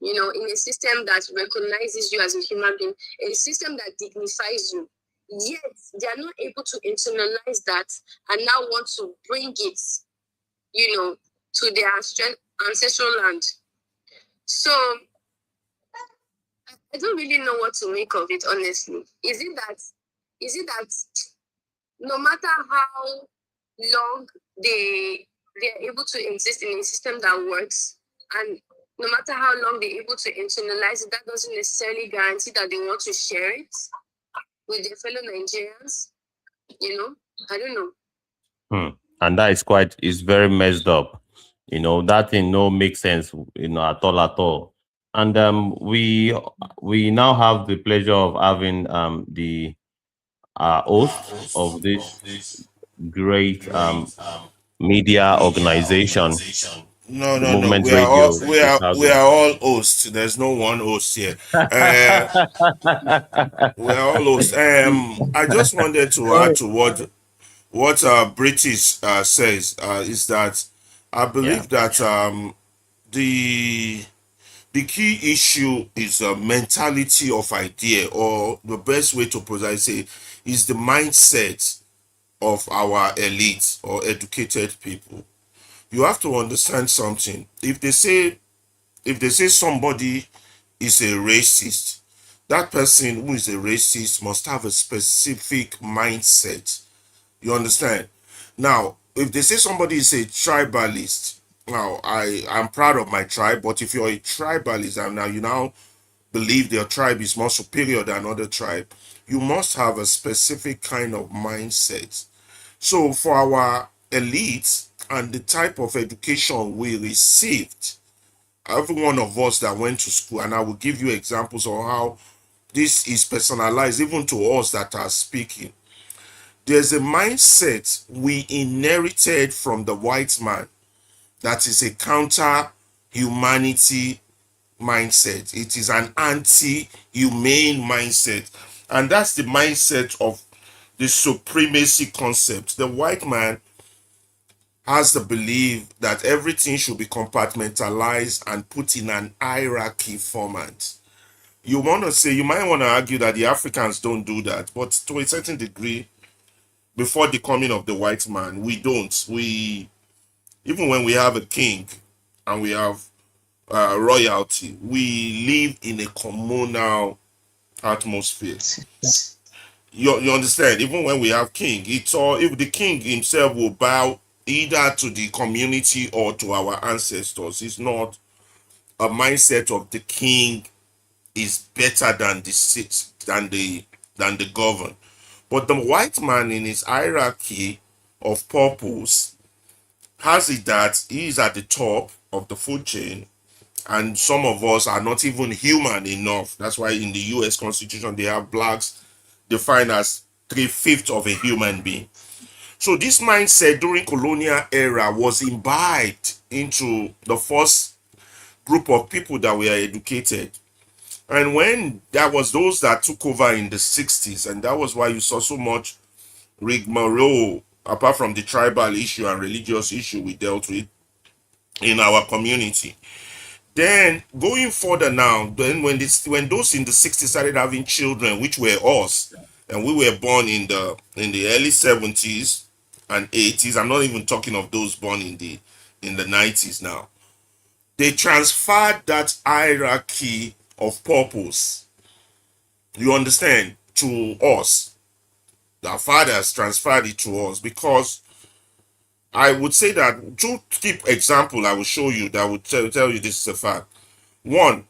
In a system that recognizes you as a human being, a system that dignifies you. Yet they are not able to internalize that and now want to bring it, to their ancestral land. So I don't really know what to make of it, honestly. Is it that no matter how long they're able to exist in a system that works, and no matter how long they're able to internalize it, that doesn't necessarily guarantee that they want to share it with their fellow Nigerians? I don't know. And that is very messed up. That thing no makes sense, at all. And we now have the pleasure of having the host of this great media organization, No, the no, no. Movement We are all Radio we Chicago. are all hosts. There's no one host here. We are all hosts. I just wanted to add to what British says is that I Yeah. believe that the The key issue is a mentality of idea, or the best way to precise say is the mindset of our elite or educated people. You have to understand something. If they say somebody is a racist, that person who is a racist must have a specific mindset. You understand? Now, if they say somebody is a tribalist, now I'm proud of my tribe, but if you're a tribalist and now you now believe their tribe is more superior than other tribe, you must have a specific kind of mindset. So for our elites and the type of education we received, every one of us that went to school, and I will give you examples of how this is personalized even to us that are speaking. There's a mindset we inherited from the white man that is a counter humanity mindset. It is an anti-humane mindset. And that's the mindset of the supremacy concept. The white man has the belief that everything should be compartmentalized and put in an hierarchy format. You might want to argue that the Africans don't do that, but to a certain degree, before the coming of the white man, we don't. Even when we have a king and we have royalty, we live in a communal atmosphere. You understand? Even when we have king, it's all if the king himself will bow either to the community or to our ancestors. It's not a mindset of the king is better than the sit than the governed. But the white man in his hierarchy of purpose has it that he is at the top of the food chain, and some of us are not even human enough. That's why in the US Constitution they have blacks defined as 3/5 of a human being. So this mindset during colonial era was imbibed into the first group of people that were educated. And when that was those that took over in the 60s, and that was why you saw so much rigmarole, apart from the tribal issue and religious issue we dealt with in our community. Then going further now, then when those in the 60s started having children, which were us, and we were born in the early 70s and 80s. I'm not even talking of those born in the 90s now. They transferred that hierarchy of purpose, you understand, to us. Our fathers transferred it to us because I would say that two keep example I will show you that would tell you this is a fact. One,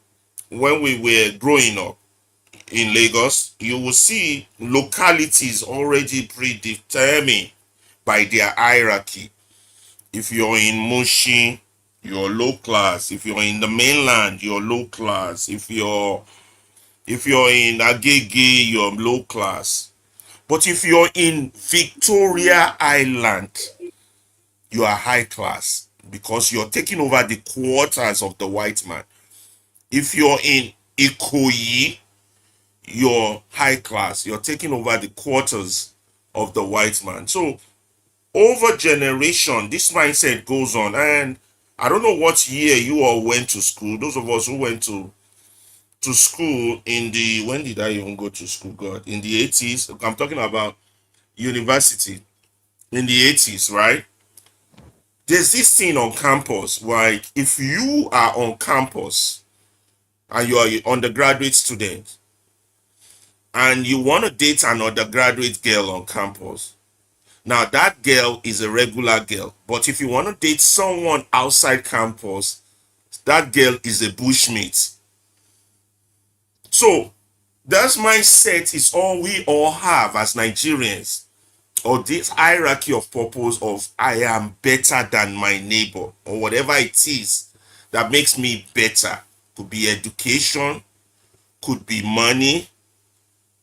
when we were growing up in Lagos, you will see localities already predetermined by their hierarchy. If you're in Mushin, you're low class. If you're in the mainland, you're low class. If you're in Agege, you're low class. But if you're in Victoria Island, you are high class because you're taking over the quarters of the white man. If you're in Ikoyi, you're high class. You're taking over the quarters of the white man. So over generation, this mindset goes on. And I don't know what year you all went to school. Those of us who went to school in the when did I even go to school? God, in the 80s. I'm talking about university in the 80s, right? There's this thing on campus, like if you are on campus and you are an undergraduate student and you want to date an undergraduate girl on campus, now that girl is a regular girl. But if you want to date someone outside campus, that girl is a bushmate. So that mindset is all we all have as Nigerians, or this hierarchy of purpose of I am better than my neighbor, or whatever it is that makes me better. Could be education, could be money,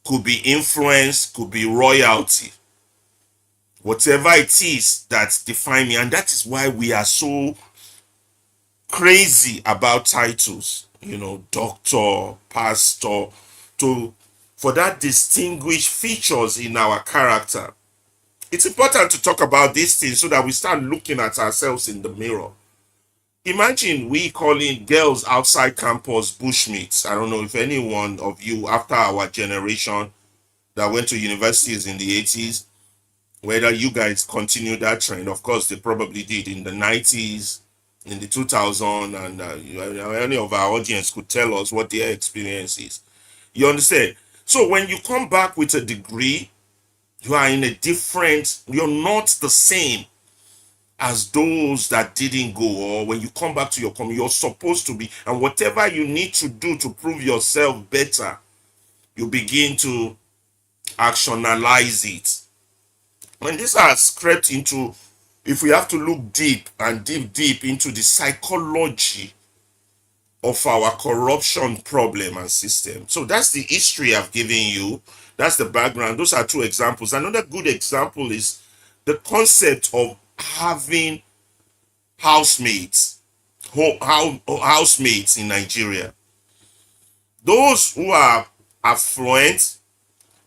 could be influence, could be royalty. Whatever it is that define me, and that is why we are so crazy about titles, doctor, pastor, to for that distinguished features in our character. It's important to talk about these things so that we start looking at ourselves in the mirror. Imagine we calling girls outside campus bushmeats. I don't know if any one of you after our generation that went to universities in the 80s, whether you guys continue that trend. Of course, they probably did in the 90s, in the 2000s, and any of our audience could tell us what their experience is. You understand? So when you come back with a degree, you are in a different, you're not the same as those that didn't go, or when you come back to your community, you're supposed to be, and whatever you need to do to prove yourself better, you begin to actionalize it. And this has crept into, if we have to look deep and deep into the psychology of our corruption problem and system. So that's the history I've given you. That's the background. Those are two examples. Another good example is the concept of having housemates, housemates in Nigeria. Those who are affluent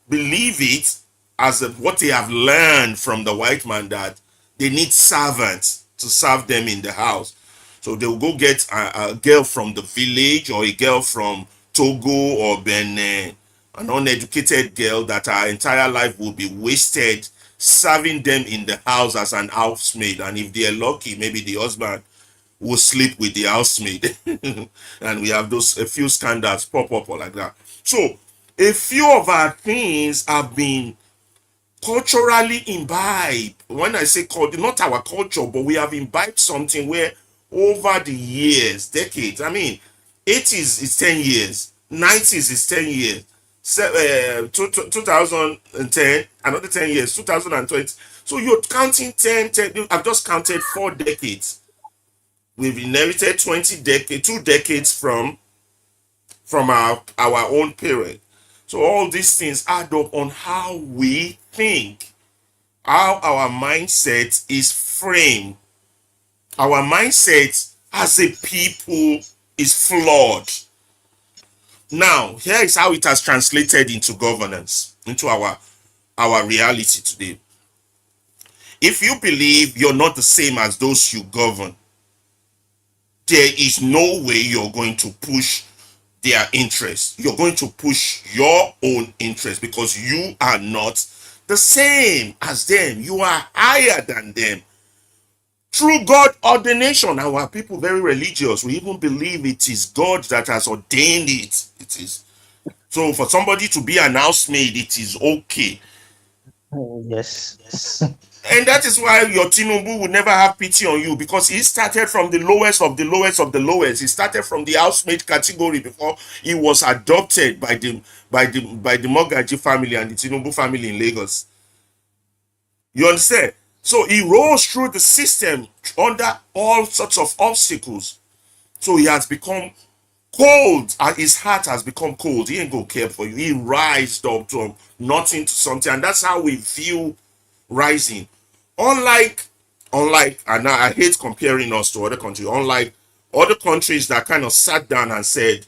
believe it as what they have learned from the white man, that they need servants to serve them in the house. So they'll go get a girl from the village or a girl from Togo or Benin, an uneducated girl that her entire life will be wasted serving them in the house as an housemaid. And if they're lucky, maybe the husband will sleep with the housemaid. And we have those a few scandals pop up or like that. So a few of our things have been culturally imbibed. When I say culture, not our culture, but we have imbibed something where over the years, decades, I mean, 80s is 10 years, 90s is 10 years, 2010, another 10 years, 2020. So you're counting 10. I've just counted 4 decades. We've inherited 20 decades, 2 decades from our own parent. So all these things add up on how we think, how our mindset is framed. Our mindset as a people is flawed. Now, here is how it has translated into governance, into our reality today. If you believe you're not the same as those you govern, there is no way you're going to push their interest. You're going to push your own interest because you are not the same as them. You are higher than them. Through God ordination, our people very religious. We even believe it is God that has ordained it. It is. So for somebody to be an housemaid, it is okay. Yes. And that is why your Tinubu will never have pity on you, because he started from the lowest of the lowest of the lowest. He started from the housemaid category before he was adopted by the Mogaji family and the Tinubu family in Lagos. You understand? So he rose through the system under all sorts of obstacles. So he has become cold, and his heart has become cold. He ain't gonna care for you. He rised up to nothing to something, and that's how we view rising. Unlike, and I hate comparing us to other countries. Unlike other countries that kind of sat down and said,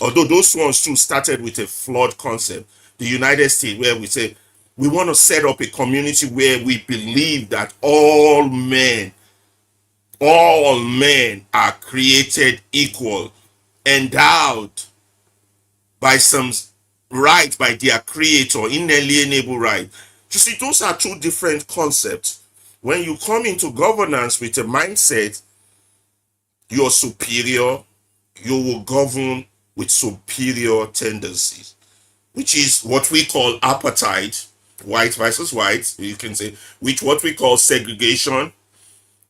although those ones too started with a flawed concept, the United States, where we say we want to set up a community where we believe that all men are created equal, endowed by some right, by their creator, inalienable right. You see, those are two different concepts. When you come into governance with a mindset, you're superior, you will govern with superior tendencies, which is what we call apartheid, white versus white, you can say, which what we call segregation,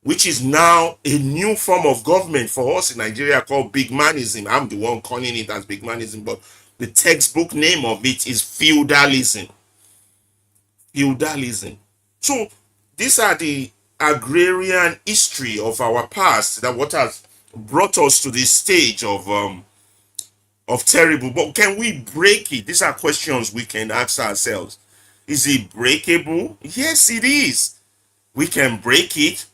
which is now a new form of government for us in Nigeria called big manism. I'm the one calling it as big manism, but the textbook name of it is feudalism. Feudalism. So these are the agrarian history of our past, that what has brought us to this stage of terrible. But can we break it? These are questions we can ask ourselves. Is it breakable? Yes, it is. We can break it.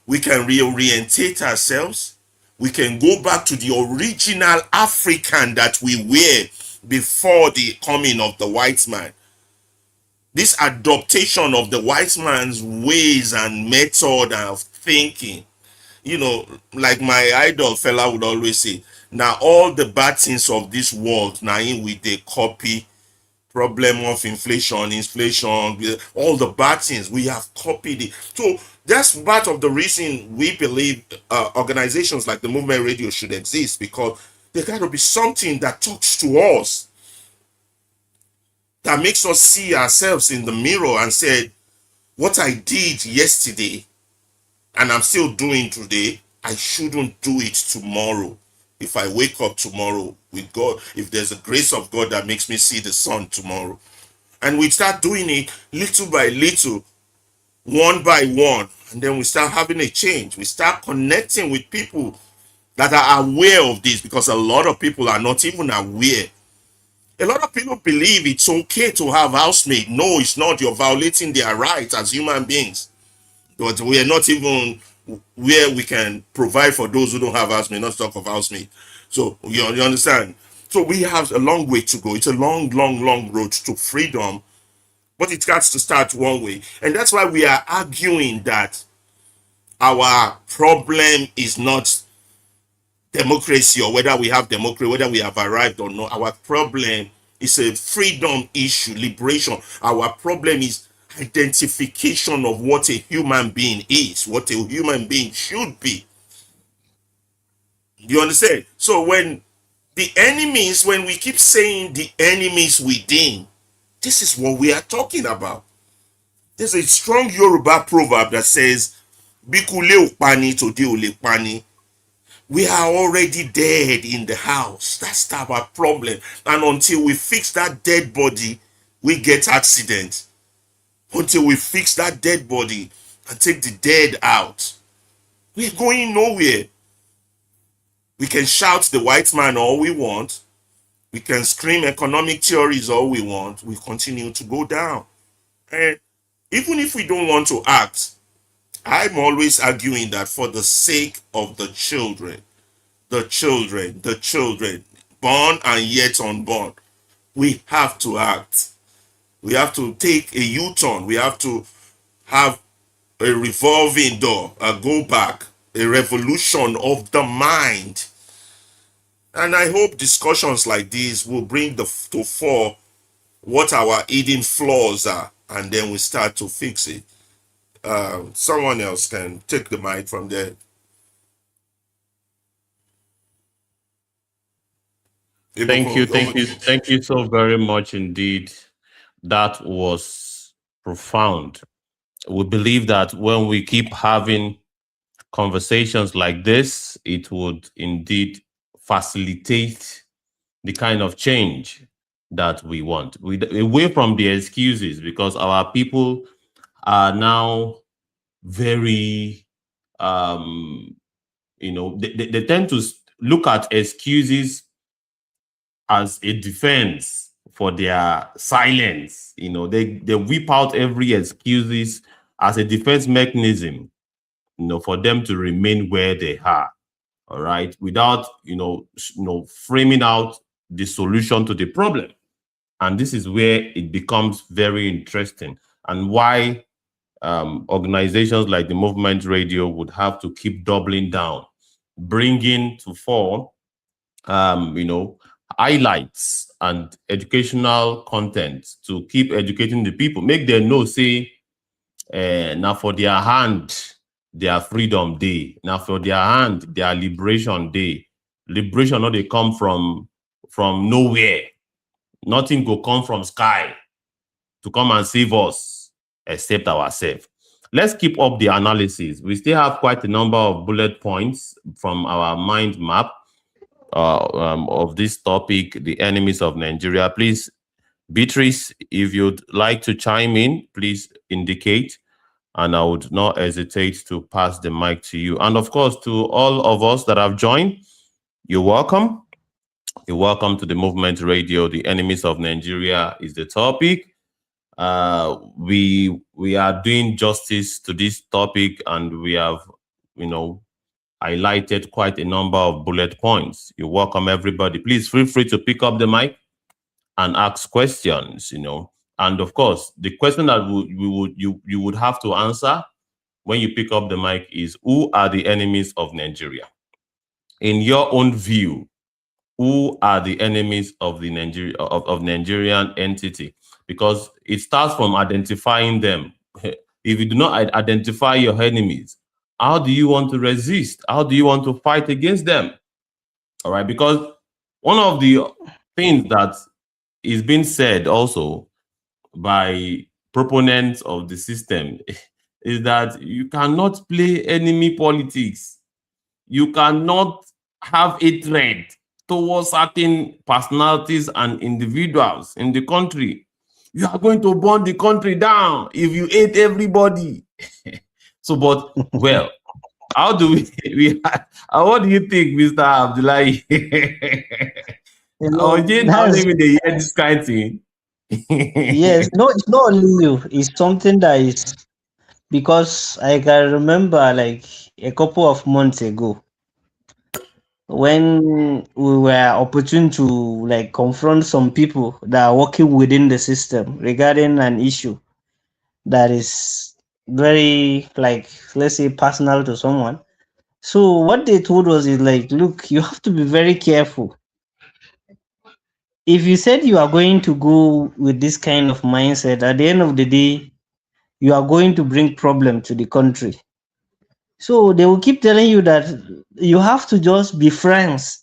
We can reorientate ourselves. We can go back to the original African that we were before the coming of the white man. This adaptation of the white man's ways and method of thinking like my idol fella would always say, now all the bad things of this world, now in with the copy problem of inflation, all the bad things we have copied it. So that's part of the reason we believe organizations like the Movement Radio should exist, because there got to be something that talks to us, that makes us see ourselves in the mirror and say, what I did yesterday and I'm still doing today, I shouldn't do it tomorrow. If I wake up tomorrow with God, if there's a grace of God that makes me see the sun tomorrow, and we start doing it little by little, one by one, and then we start having a change. We start connecting with people that are aware of this, because a lot of people are not even aware. A lot of people believe it's okay to have housemaid. No, it's not. You're violating their rights as human beings. But we are not even where we can provide for those who don't have housemaid, not talk of housemaid. So you understand? So we have a long way to go. It's a long, long, long road to freedom, but it got to start one way. And that's why we are arguing that our problem is not democracy, or whether we have democracy, whether we have arrived or not. Our problem is a freedom issue, liberation. Our problem is identification of what a human being is, what a human being should be. You understand? So when the enemies, when we keep saying the enemies within, this is what we are talking about. There's a strong Yoruba proverb that says, Bikule upani today ole pani. We are already dead in the house. That's our problem. And until we fix that dead body, we get accidents. Until we fix that dead body and take the dead out, we're going nowhere. We can shout the white man all we want. We can scream economic theories all we want. We continue to go down. And even if we don't want to act, I'm always arguing that for the sake of the children, born and yet unborn, we have to act. We have to take a U-turn. We have to have a revolving door, a go back, a revolution of the mind. And I hope discussions like these will bring to fore what our hidden flaws are, and then we start to fix it. Someone else can take the mic from there. Thank you so very much indeed. That was profound. We believe that when we keep having conversations like this, it would indeed facilitate the kind of change that we want. Away from the excuses, because our people are now very, they tend to look at excuses as a defense for their silence. They whip out every excuses as a defense mechanism, for them to remain where they are. All right, without framing out the solution to the problem. And this is where it becomes very interesting, and why organizations like the Movement Radio would have to keep doubling down, bringing to fore highlights and educational content to keep educating the people, make them know, say, now for their hand, their freedom day. Now for their hand, their liberation day. Liberation not they come from nowhere. Nothing will come from sky to come and save us except ourselves. Let's keep up the analysis. We still have quite a number of bullet points from our mind map of this topic, the enemies of Nigeria. Please, Beatrice, if you'd like to chime in, please indicate, and I would not hesitate to pass the mic to you. And of course, to all of us that have joined, you're welcome. You're welcome to the Movement Radio. The enemies of Nigeria is the topic. We are doing justice to this topic, and we have, highlighted quite a number of bullet points. You're welcome, everybody. Please feel free to pick up the mic and ask questions. And of course, the question that you would have to answer when you pick up the mic is, who are the enemies of Nigeria? In your own view, who are the enemies of the of Nigerian entity? Because it starts from identifying them. If you do not identify your enemies, how do you want to resist? How do you want to fight against them? All right, because one of the things that is being said also by proponents of the system is that you cannot play enemy politics. You cannot have hatred towards certain personalities and individuals in the country. You are going to burn the country down if you hate everybody. So, but well, how do we what do you think, Mr. Abdullahi? Oh, Jane, I don't That's even hear this kind of thing. yes. No, it's not only you. It's something that is because I can remember like a couple of months ago when we were opportune to like confront some people that are working within the system regarding an issue that is very like let's say personal to someone. So what they told us is like, look, you have to be very careful. If you said you are going to go with this kind of mindset, at the end of the day, you are going to bring problem to the country. So they will keep telling you that you have to just be friends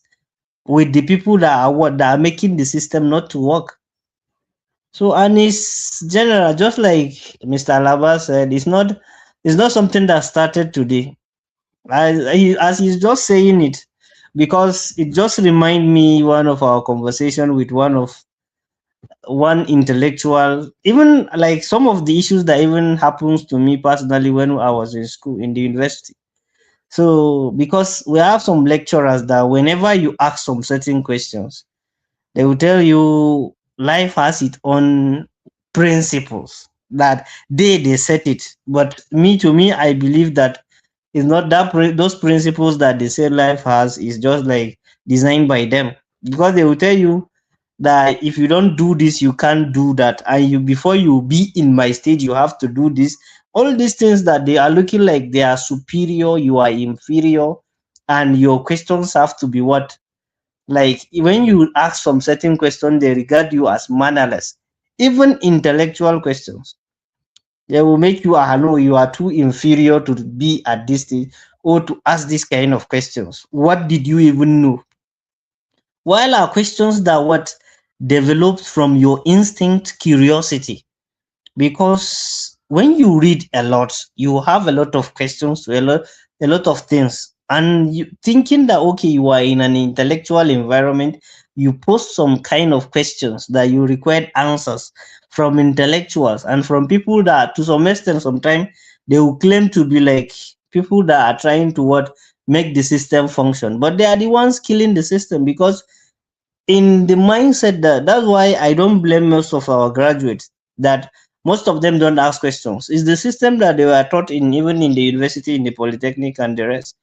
with the people that are what that are making the system not to work. So and it's general, just like Mr. Alaba said, it's not something that started today. As he's just saying it, because it just remind me one of our conversation with one intellectual, even like some of the issues that even happens to me personally when I was in school in the university. So because we have some lecturers that whenever you ask some certain questions, they will tell you life has its own principles that they set it. But me to me, I believe that it's not those principles that they say life has is just like designed by them, because they will tell you that if you don't do this, you can't do that, and you before you be in my stage, you have to do this. All these things that they are looking like they are superior, you are inferior, and your questions have to be what, like when you ask some certain question, they regard you as mannerless. Even intellectual questions, they will make you, ah no, you are too inferior to be at this stage or to ask this kind of questions. What did you even know? While our questions that what developed from your instinct curiosity, because when you read a lot, you have a lot of questions to a lot of things, and you thinking that okay, you are in an intellectual environment, you post some kind of questions that you require answers from intellectuals and from people that to some extent sometimes they will claim to be like people that are trying to what make the system function, but they are the ones killing the system. Because in the mindset that's why I don't blame most of our graduates, that most of them don't ask questions. It's the system that they were taught in, even in the university, in the polytechnic and the rest.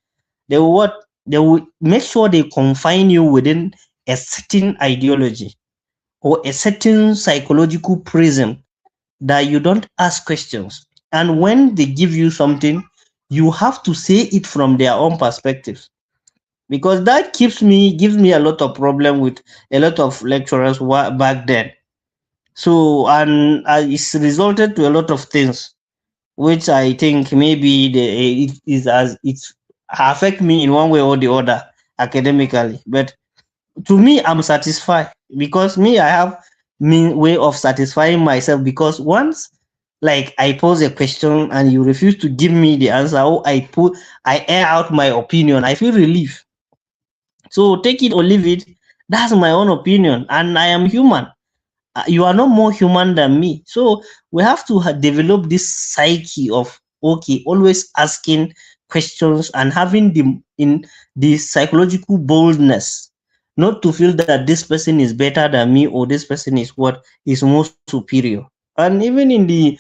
They will what, they will make sure they confine you within a certain ideology or a certain psychological prism, that you don't ask questions, and when they give you something, you have to say it from their own perspective. Because that gives me a lot of problem with a lot of lecturers back then. So and it's resulted to a lot of things, which I think maybe it is as it's affect me in one way or the other academically. But to me, I'm satisfied, because me, I have mean way of satisfying myself, because once like I pose a question and you refuse to give me the answer, or I air out my opinion, I feel relief. So take it or leave it. That's my own opinion, and I am human. You are not more human than me. So we have to develop this psyche of okay, always asking questions and having the psychological boldness, not to feel that this person is better than me or this person is what is more superior. And even in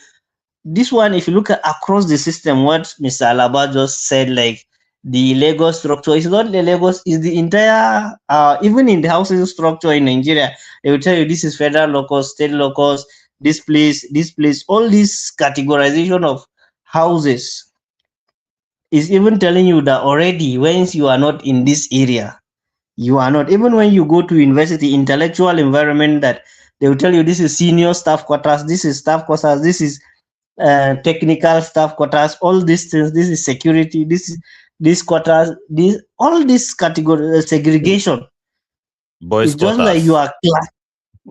this one, if you look at across the system, what Mr. Alaba just said, like the Lagos structure, is not the Lagos, is the entire, even in the housing structure in Nigeria, they will tell you this is federal locus, state locus, this place, all this categorization of houses. is even telling you that already once you are not in this area, you are not. Even when you go to university, intellectual environment, that they will tell you this is senior staff quarters, this is staff quarters, this is technical staff quarters, all these things, this is security, this quarters, this all this category segregation. Boys It's just like you quarters. are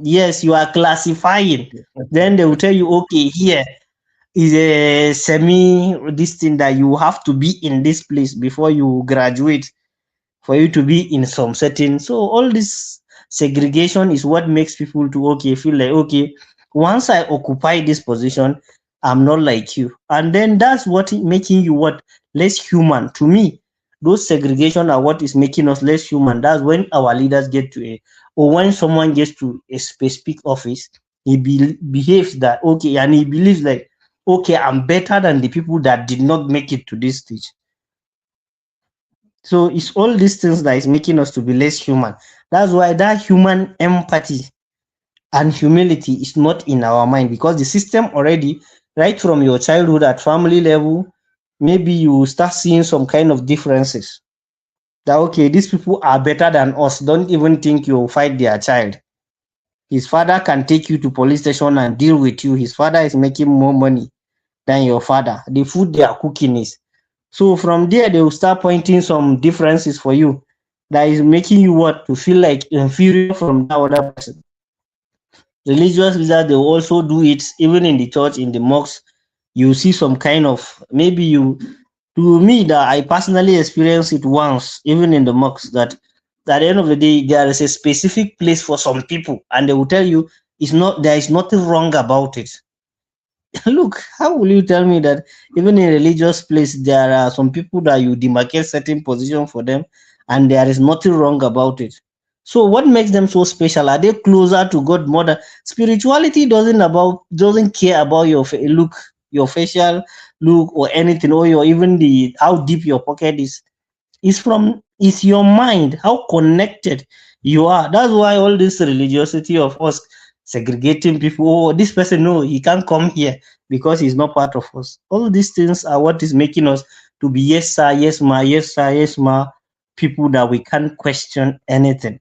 yes, you are classifying. Then they will tell you, okay, here is a semi this thing that you have to be in this place before you graduate, for you to be in some setting. So all this segregation is what makes people to okay feel like okay, once I occupy this position, I'm not like you, and then that's what making you what less human. To me, those segregation are what is making us less human. That's when our leaders get to a, or when someone gets to a specific office, he behaves that okay, and he believes like okay, I'm better than the people that did not make it to this stage. So it's all these things that is making us to be less human. That's why that human empathy and humility is not in our mind, because the system already, right from your childhood at family level, maybe you start seeing some kind of differences. That okay, these people are better than us. Don't even think you'll fight their child. His father can take you to police station and deal with you. His father is making more money than your father. The food they are cooking is. So from there, they will start pointing some differences for you that is making you what to feel like inferior from that other person. Religious leaders, they will also do it even in the church, in the mosque. You see some kind of maybe you, to me that I personally experienced it once, even in the mosque, that at the end of the day there is a specific place for some people, and they will tell you it's not, there is nothing wrong about it. Look, how will you tell me that even in religious place there are some people that you demarcate certain position for them and there is nothing wrong about it? So what makes them so special? Are they closer to God more than spirituality? Doesn't care about your look, your facial look or anything, or your even the how deep your pocket is. It's your mind, how connected you are. That's why all this religiosity of us segregating people, oh, this person, no, he can't come here because he's not part of us. All these things are what is making us to be yes sir, yes ma, yes sir, yes ma, people that we can't question anything.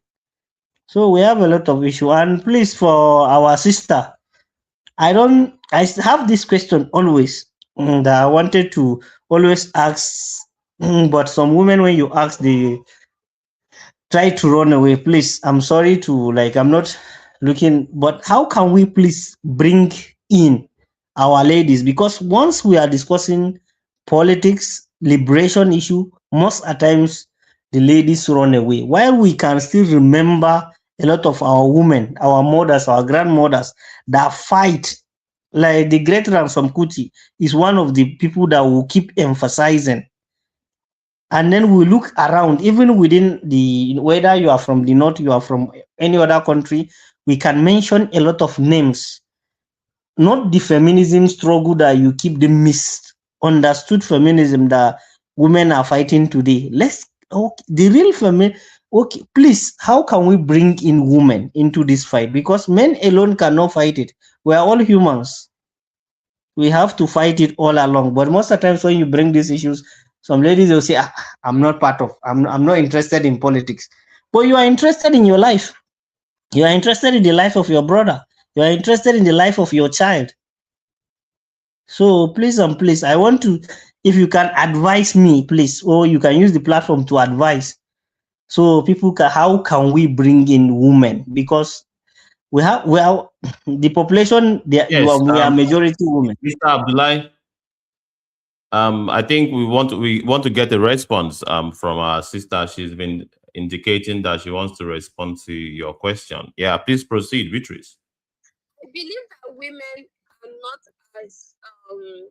So we have a lot of issue. And please, for our sister, I have this question always, that I wanted to always ask, but some women, when you ask, they try to run away. Please, I'm sorry to like, I'm not looking, but how can we please bring in our ladies? Because once we are discussing politics, liberation issue, most at times the ladies run away. While we can still remember a lot of our women, our mothers, our grandmothers that fight, like the great Ransom Kuti is one of the people that will keep emphasizing. And then we look around, even within the, whether you are from the north, you are from any other country, we can mention a lot of names. Not the feminism struggle that you keep the misunderstood feminism that women are fighting today. Let's, okay, the real okay, please, how can we bring in women into this fight? Because men alone cannot fight it. We are all humans. We have to fight it all along. But most of the times when you bring these issues, some ladies will say, ah, I'm not interested in politics. But you are interested in your life. You are interested in the life of your brother. You are interested in the life of your child. So please and please, I want to, if you can advise me, please, or you can use the platform to advise. So people can, how can we bring in women? Because the population, Yes, we are majority women. Mr. Abdullah, I think we want to get a response from our sister. She's been indicating that she wants to respond to your question. Yeah, please proceed, Beatrice. I believe that women are as um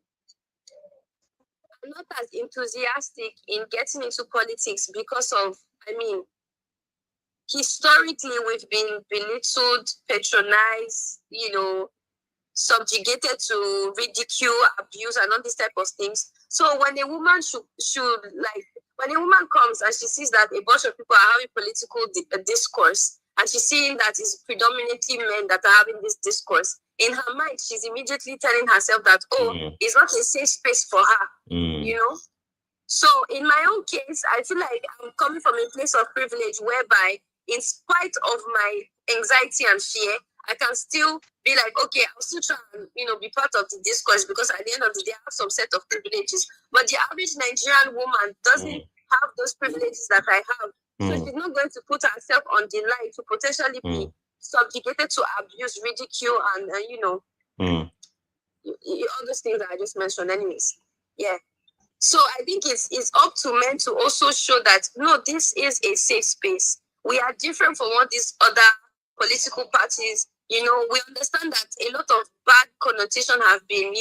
not as enthusiastic in getting into politics because of, I mean, historically we've been belittled, patronized, subjugated to ridicule, abuse, and all these type of things. So when a woman should like, when a woman comes and she sees that a bunch of people are having political discourse, and she's seeing that it's predominantly men that are having this discourse, in her mind, she's immediately telling herself that, oh, Mm, it's not a safe space for her, mm. you know? So in my own case, I feel like I'm coming from a place of privilege whereby, in spite of my anxiety and fear, I can still be like, okay, I'll still try and be part of the discourse, because at the end of the day, I have some set of privileges. But the average Nigerian woman doesn't have those privileges that I have. So she's not going to put herself on the line to potentially be subjugated to abuse, ridicule, and all those things that I just mentioned. Anyways, yeah. So I think it's up to men to also show that, no, this is a safe space. We are different from what these other political parties, we understand that a lot of bad connotation have been,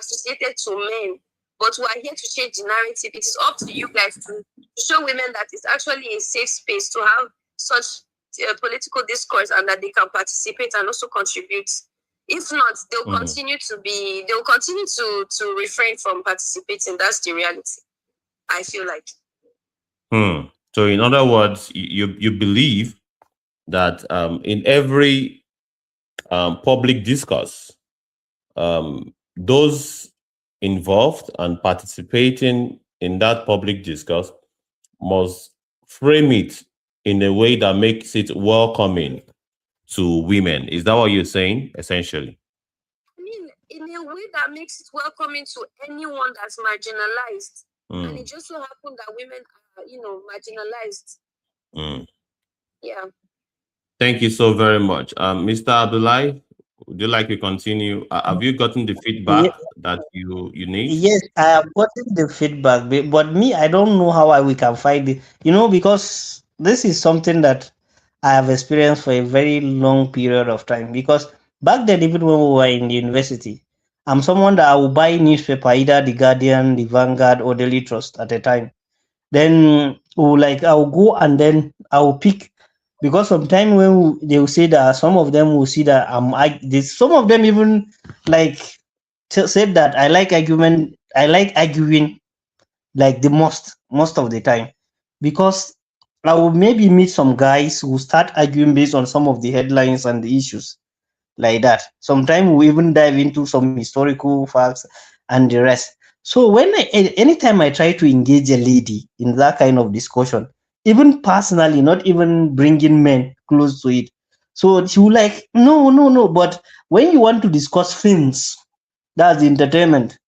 associated to men. But we are here to change the narrative. It is up to you guys to show women that it's actually a safe space to have such political discourse, and that they can participate and also contribute. If not, they'll continue to refrain from participating. That's the reality, I feel like. So in other words, you believe that in every public discourse, those involved and participating in that public discourse must frame it in a way that makes it welcoming to women. Is that what you're saying, essentially? I mean, in a way that makes it welcoming to anyone that's marginalized. And it just so happened that women are, marginalized. Yeah. Thank you so very much. Mr. Abdullahi, would you like to continue? Have you gotten the feedback that you need? Yes, I have gotten the feedback, but me, I don't know how we can find it. Because this is something that I have experienced for a very long period of time. Because back then, even when we were in the university, I'm someone that I will buy newspaper, either the Guardian, the Vanguard, or Daily Trust at a time. Then I'll go and then I'll pick, because sometimes when they will say that, some of them will see that some of them even like said that I like arguing like the most of the time, because I will maybe meet some guys who start arguing based on some of the headlines and the issues like that. Sometimes we even dive into some historical facts and the rest. So anytime I try to engage a lady in that kind of discussion, even personally, not even bringing men close to it, so she will like, no, no, no. But when you want to discuss films, that's entertainment,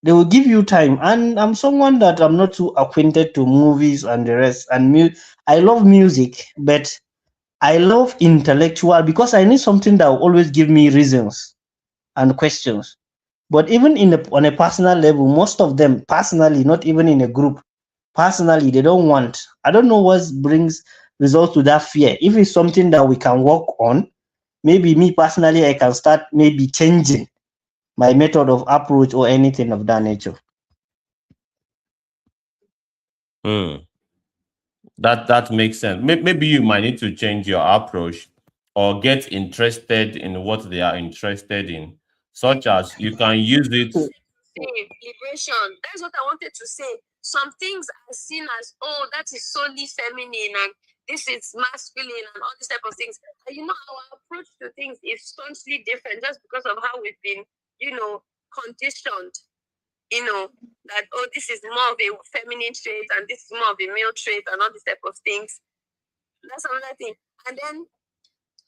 they will give you time. And I'm someone that I'm not too acquainted to movies and the rest. And I love music, but I love intellectual, because I need something that will always give me reasons and questions. But even on a personal level, most of them personally, not even in a group, personally, they don't want. I don't know what brings results to that fear. If it's something that we can work on, maybe me personally, I can start maybe changing my method of approach or anything of that nature. That makes sense. Maybe you might need to change your approach or get interested in what they are interested in, such as you can use it. Liberation. That's what I wanted to say. Some things are seen as, oh, that is solely feminine, and this is masculine, and all these type of things. And our approach to things is staunchly different, just because of how we've been, conditioned. That, oh, this is more of a feminine trait, and this is more of a male trait, and all these type of things. That's another thing. And then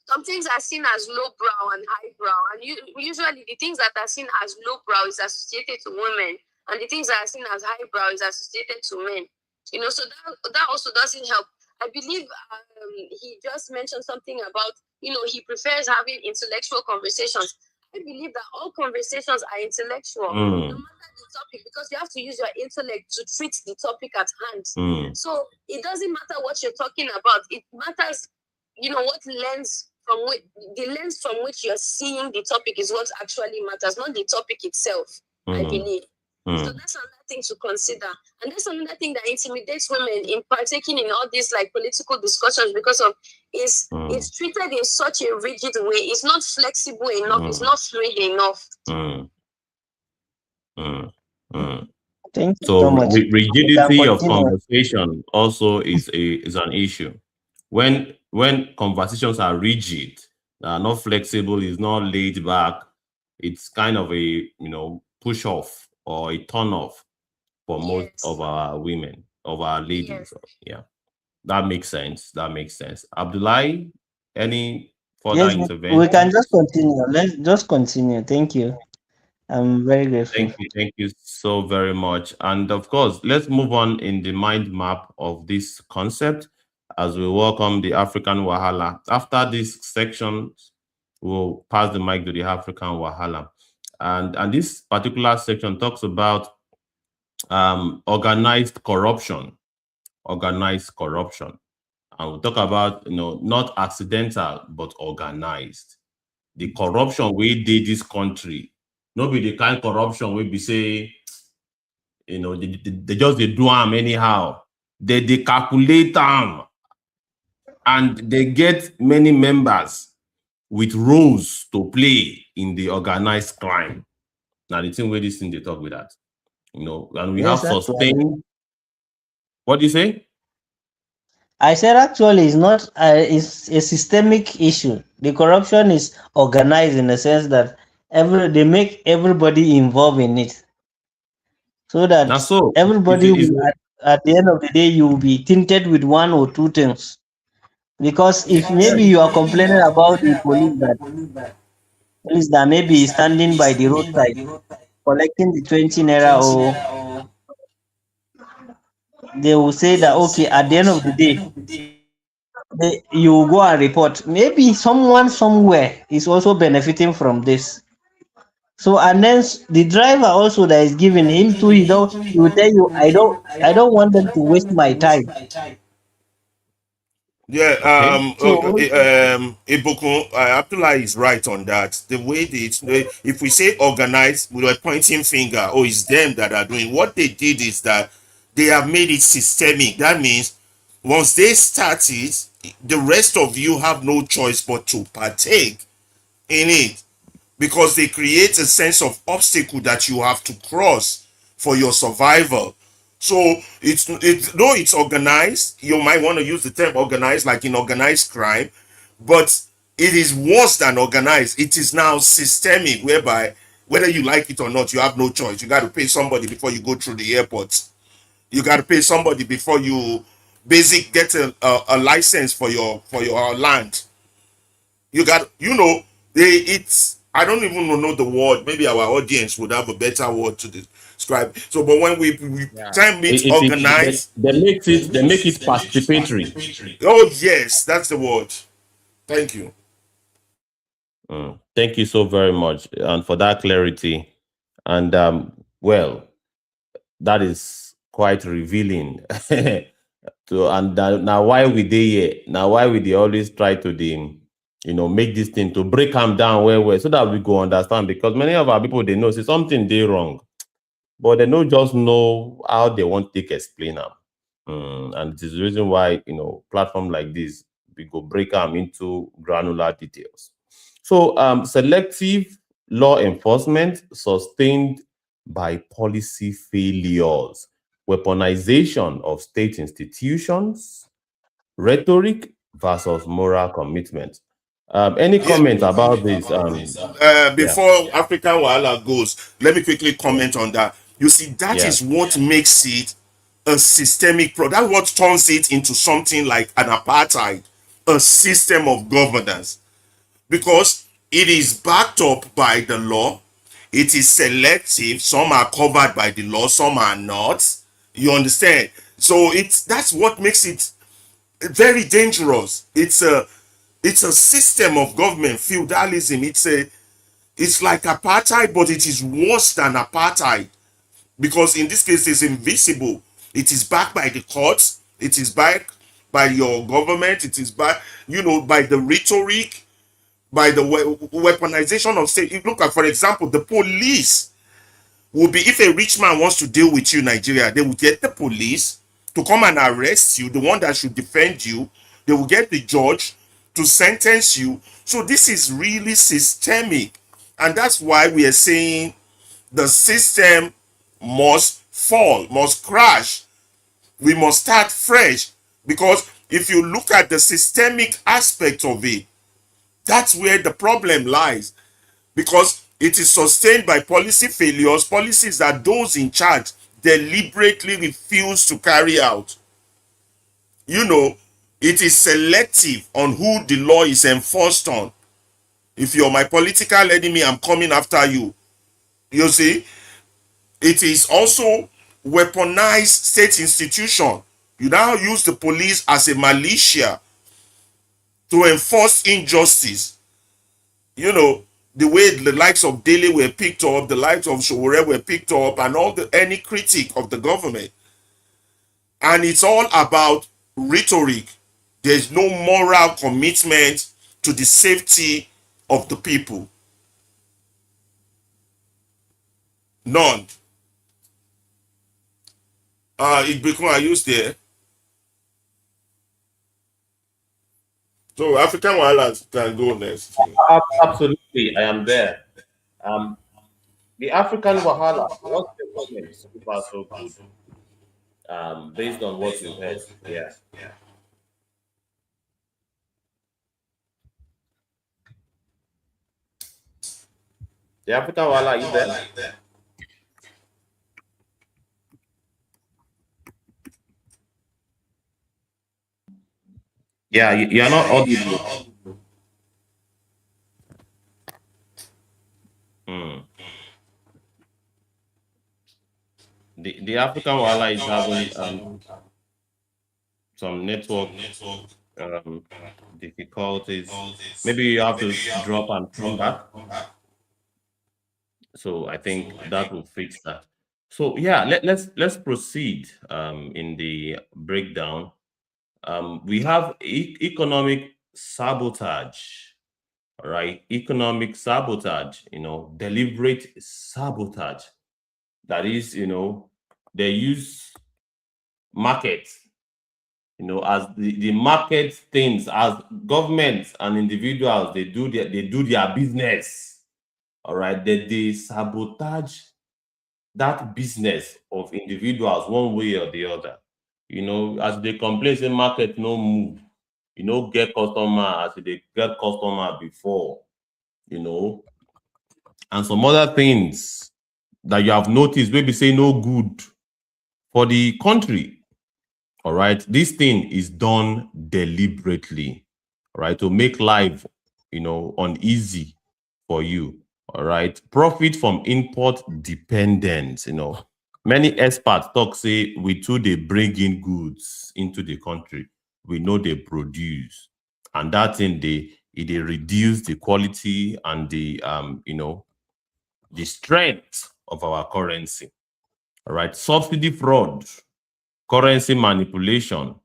some things are seen as lowbrow and highbrow, and usually the things that are seen as lowbrow is associated to women, and the things that are seen as highbrow is associated to men. So that also doesn't help. I believe he just mentioned something about, he prefers having intellectual conversations. I believe that all conversations are intellectual, no matter the topic, because you have to use your intellect to treat the topic at hand. So it doesn't matter what you're talking about. It matters, what lens the lens from which you're seeing the topic is what actually matters, not the topic itself, I believe. So that's another thing to consider. And that's another thing that intimidates women in partaking in all these like political discussions, because of it's treated in such a rigid way. It's not flexible enough. It's not fluid enough. Thank you So so much. rigidity of conversation also is an issue. When conversations are rigid, not flexible, is not laid back, it's kind of a push off or a turn off for most of Yes. our women, of our Yes. ladies. Yeah, that makes sense. That makes sense. Abdullah, any further Yes, we can intervention? just continue. Let's just continue. Thank you. I'm very grateful. Thank you so very much. And of course, let's move on in the mind map of this concept as we welcome the African Wahala. After this section, we'll pass the mic to the African Wahala. And this particular section talks about organized corruption. Organized corruption. And we'll talk about, not accidental, but organized. The corruption we did this country, no be the kind corruption we be say, they just they do them anyhow. They calculate them and they get many members with roles to play in the organized crime. Now the thing where this thing they talk with that, and we have Yes, actually. sustained. What do you say? I said actually it's not it's a systemic issue. The corruption is organized in the sense that they make everybody involved in it, so Now that so everybody will at the end of the day you will be tinted with one or two things. Because if maybe you are complaining about the police that maybe is standing by the roadside collecting the 20 naira, or they will say that okay, at the end of the day you will go and report. Maybe someone somewhere is also benefiting from this. So and then the driver also that is giving him to, he will tell you, I don't want them to waste my time. Yeah, Okay. So Ibukun, Abdullah is right on that. The way if we say organized, we are pointing finger, oh, it's them that are doing. What they did is that they have made it systemic. That means once they start it, the rest of you have no choice but to partake in it, because they create a sense of obstacle that you have to cross for your survival. So though it's organized, you might want to use the term organized, like in organized crime, but it is worse than organized. It is now systemic, whereby whether you like it or not, you have no choice. You got to pay somebody before you go through the airport. You got to pay somebody before you get a license for your land. You got, it's, I don't even know the word. Maybe our audience would have a better word to describe. So, but when we Yeah. time meets They, organized, they make it participatory. oh yes, that's the word. Thank you. Thank you so very much, and for that clarity. And well, that is quite revealing. So, and now why we dey here? Now why we dey always try to make this thing to break them down well, so that we go understand, because many of our people they know say something they wrong, but they don't just know how they want to take explain them. And it is the reason why platform like this we go break them into granular details. So selective law enforcement sustained by policy failures, weaponization of state institutions, rhetoric versus moral commitment. Any Yeah. comment about this? Yeah, Before African Wahala goes, let me quickly comment on that. You see, that yeah. is what makes it a systemic That's what turns it into something like an apartheid, a system of governance, because it is backed up by the law. It is selective. Some are covered by the law, some are not. You understand? So that's what makes it very dangerous. It's a system of government feudalism. It's like apartheid, but it is worse than apartheid, because in this case it's invisible. It is backed by the courts. It is backed by your government. It is backed, by the rhetoric, by the weaponization of state. You look at, for example, the police will be, if a rich man wants to deal with you in Nigeria, they will get the police to come and arrest you, the one that should defend you. They will get the judge to sentence you. So this is really systemic. And that's why we are saying the system must fall, must crash. We must start fresh. Because if you look at the systemic aspect of it, that's where the problem lies, because it is sustained by policy failures, policies that those in charge deliberately refuse to carry out. You know, it is selective on who the law is enforced on. If you're my political enemy, I'm coming after you. You see, it is also weaponized state institution. You now use the police as a militia to enforce injustice. You know, the way the likes of Daly were picked up, the likes of Showore were picked up, and all the any critic of the government. And it's all about rhetoric. There's no moral commitment to the safety of the people. None. It become I use there. So African wildlife can go next. Absolutely, I am there. Um, the African Wahala, what's your comment so far so good? Based on what you've heard, yeah. The African Wahala, are you there? Yeah, you're not audible. Hmm. The African Wahala is having some network um, difficulties. Maybe you have to drop and come back. So I think that will fix that. So yeah, let's proceed in the breakdown. We have economic sabotage, all right? Economic sabotage, deliberate sabotage. That is, they use market, as the market things, as governments and individuals, they do their business, all right? They sabotage that business of individuals one way or the other. As they complain, say market no move, get customer as they get customer before, you know, and some other things that you have noticed, maybe say no good for the country. All right. This thing is done deliberately, all right, to make life, uneasy for you. All right. Profit from import dependence, Many experts talk say we too they bring in goods into the country. We know they produce. And that thing they reduce the quality and the strength of our currency. All right. Subsidy fraud, currency manipulation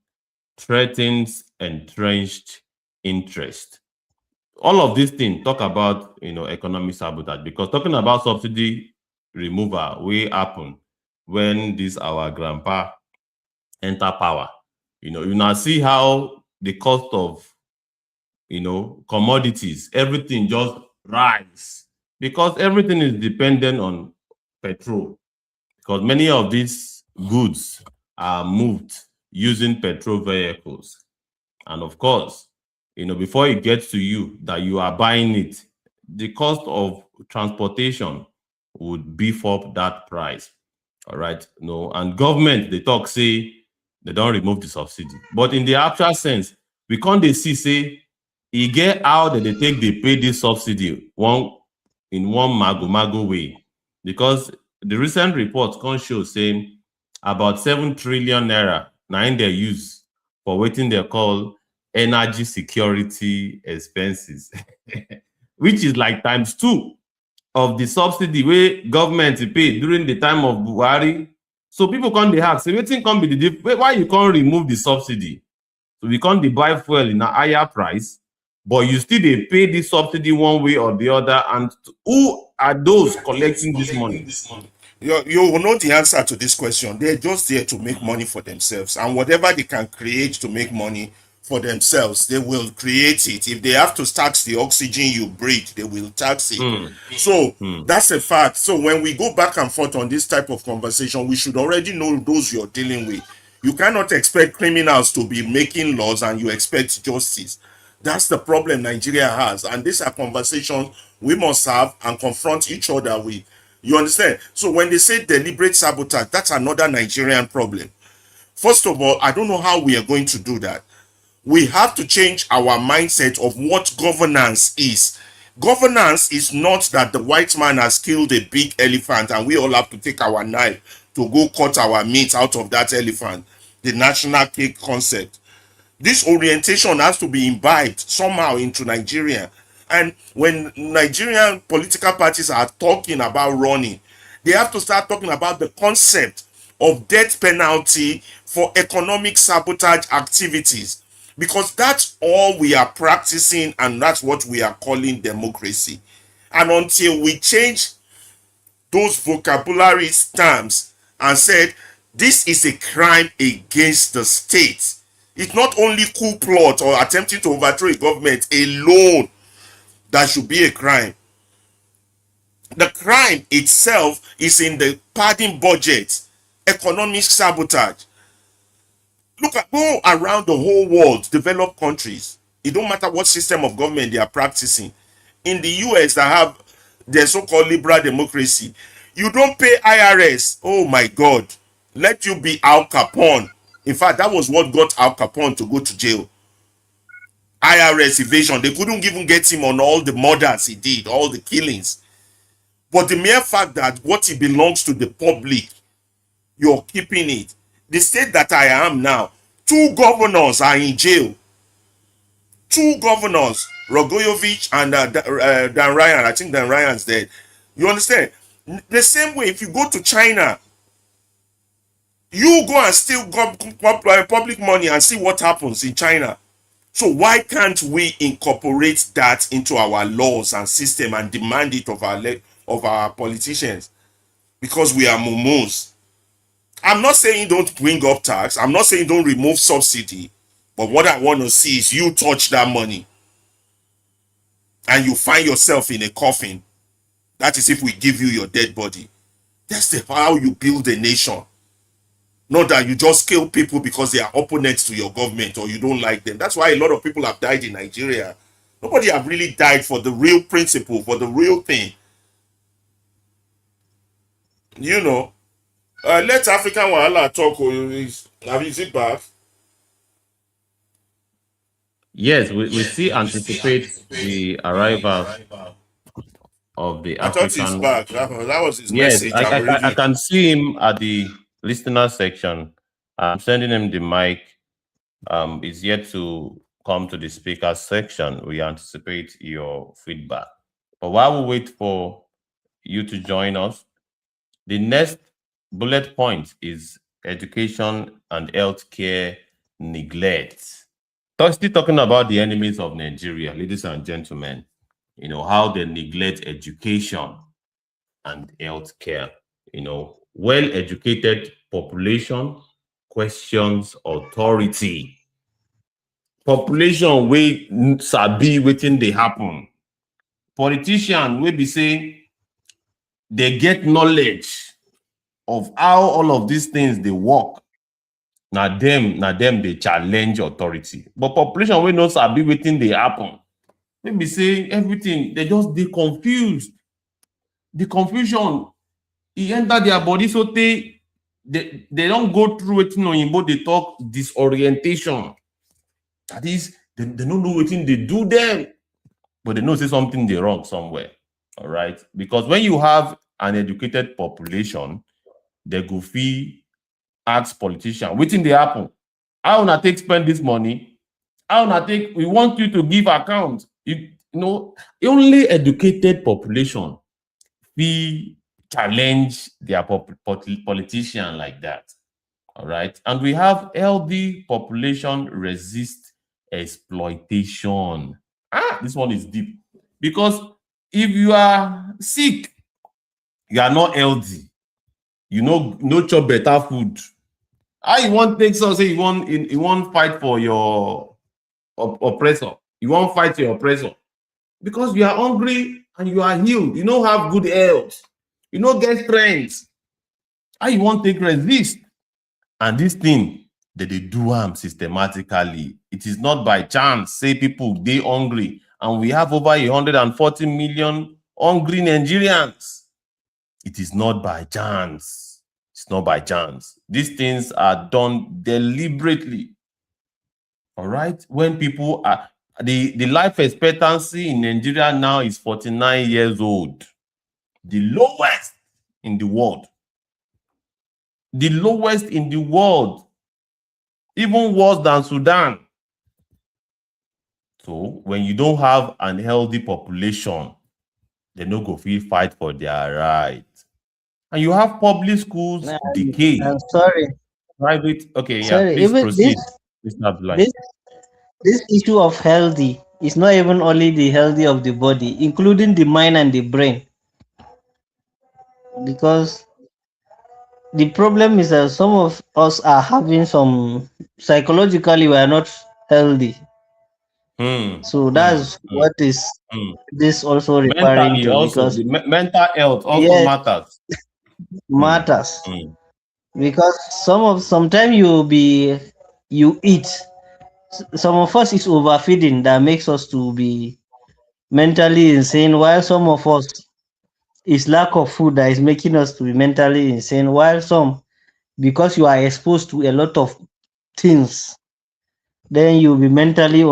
threatens entrenched interest. All of these things talk about economic sabotage, because talking about subsidy removal will happen when this our grandpa enter power. You now see how the cost of commodities, everything just rise, because everything is dependent on petrol, because many of these goods are moved using petrol vehicles. And of course, before it gets to you that you are buying it, the cost of transportation would beef up that price. All right. No, and government they talk say they don't remove the subsidy. But in the actual sense, we can't they see say e get how that they take they pay this subsidy one mago way. Because the recent report can show saying about 7 trillion naira nine they use for waiting they call energy security expenses, which is like times two of the subsidy where government pay during the time of Buhari. So people can't they ask, say, wetin come be the why you can't remove the subsidy? So we can't buy fuel in a higher price, but you still they pay this subsidy one way or the other. And who are those collecting this money? You will know the answer to this question. They're just there to make money for themselves, and whatever they can create to make money for themselves, they will create it. If they have to tax the oxygen you breathe, they will tax it. So that's a fact. So when we go back and forth on this type of conversation, we should already know those you're dealing with. You cannot expect criminals to be making laws and you expect justice. That's the problem Nigeria has, and these are conversations we must have and confront each other with. You understand? So when they say deliberate sabotage, that's another Nigerian problem. First of all, I don't know how we are going to do that. We have to change our mindset of what governance is. Governance is not that the white man has killed a big elephant and we all have to take our knife to go cut our meat out of that elephant. The national cake concept. This orientation has to be imbibed somehow into Nigeria. And when Nigerian political parties are talking about running, they have to start talking about the concept of death penalty for economic sabotage activities, because that's all we are practicing and that's what we are calling democracy. And until we change those vocabulary terms and said this is a crime against the state, it's not only coup plot or attempting to overthrow a government alone that should be a crime. The crime itself is in the padding budget, economic sabotage. Look at, go around the whole world, developed countries. It don't matter what system of government they are practicing. In the US that have their so-called liberal democracy, you don't pay IRS. Oh my God. Let you be Al Capone. In fact, that was what got Al Capone to go to jail. IRS evasion. They couldn't even get him on all the murders he did, all the killings. But the mere fact that what he belongs to the public, you're keeping it. The state that I am now, 2 governors are in jail. 2 governors, Rogoyovich and Dan Ryan. I think Dan Ryan's dead. You understand? The same way, if you go to China, you go and steal public money and see what happens in China. So why can't we incorporate that into our laws and system and demand it of our politicians? Because we are mumus. I'm not saying don't bring up tax. I'm not saying don't remove subsidy. But what I want to see is you touch that money and you find yourself in a coffin. That is if we give you your dead body. That's how you build a nation. Not that you just kill people because they are opponents to your government or you don't like them. That's why a lot of people have died in Nigeria. Nobody have really died for the real principle, for the real thing. You know, let African Wahala talk. Have you sit back? Yes, we still anticipate the arrival of the I thought he's African. back. That was his Yes, message. I can see him at the listener section. I'm sending him the mic. He's yet to come to the speaker section. We anticipate your feedback. But while we wait for you to join us, the next bullet point is education and healthcare neglect. Still talking about the enemies of Nigeria, ladies and gentlemen, you know, how they neglect education and healthcare. You know, well-educated population questions authority. Population wey sabi wetin dey happen. Politician wey be say they get knowledge of how all of these things dey work. Na them dey challenge authority. But population wey no sabi wetin dey happen, wey be say everything they just dey confused. The confusion e enter their body so they don't go through wetin oyinbo dey talk disorientation. That is, they don't know wetin dey do them, but they know say something dey wrong somewhere. All right, because when you have an educated population, they go fit ask politician wetin dey happen, how una take spend this money, how una take, we want you to give account. You know, only educated population fit challenge their politician like that. All right, and we have healthy population resist exploitation. This one is deep, because if you are sick, you are not healthy, you know, no chop better food, how you want take so say you want fight for your oppressor, you want fight your oppressor because you are hungry and you are healed, you don't have good health, you no get strength, how you want take resist? And this thing that they do systematically. It is not by chance say people dey hungry, and we have over 140 million hungry Nigerians. It is not by chance. It's not by chance. These things are done deliberately. All right. When people are the life expectancy in Nigeria now is 49 years old, the lowest in the world. The lowest in the world, even worse than Sudan. So when you don't have an healthy population, they no go fit fight for their right. And you have public schools decay, I'm sorry, private. Okay, yeah, sorry. please Even proceed, Mr. Abdullahi. this this issue of healthy is not even only the healthy of the body, including the mind and the brain. Because the problem is that some of us are having some psychologically we are not healthy. Hmm, So hmm, that's hmm, what is hmm. this also referring Mentally to, also, because the mental health also yes, matters. Hmm, matters. hmm. Because sometimes you eat. Some of us is overfeeding that makes us to be mentally insane, while some of us is lack of food that is making us to be mentally insane, while some, because you are exposed to a lot of things, then you'll be mentally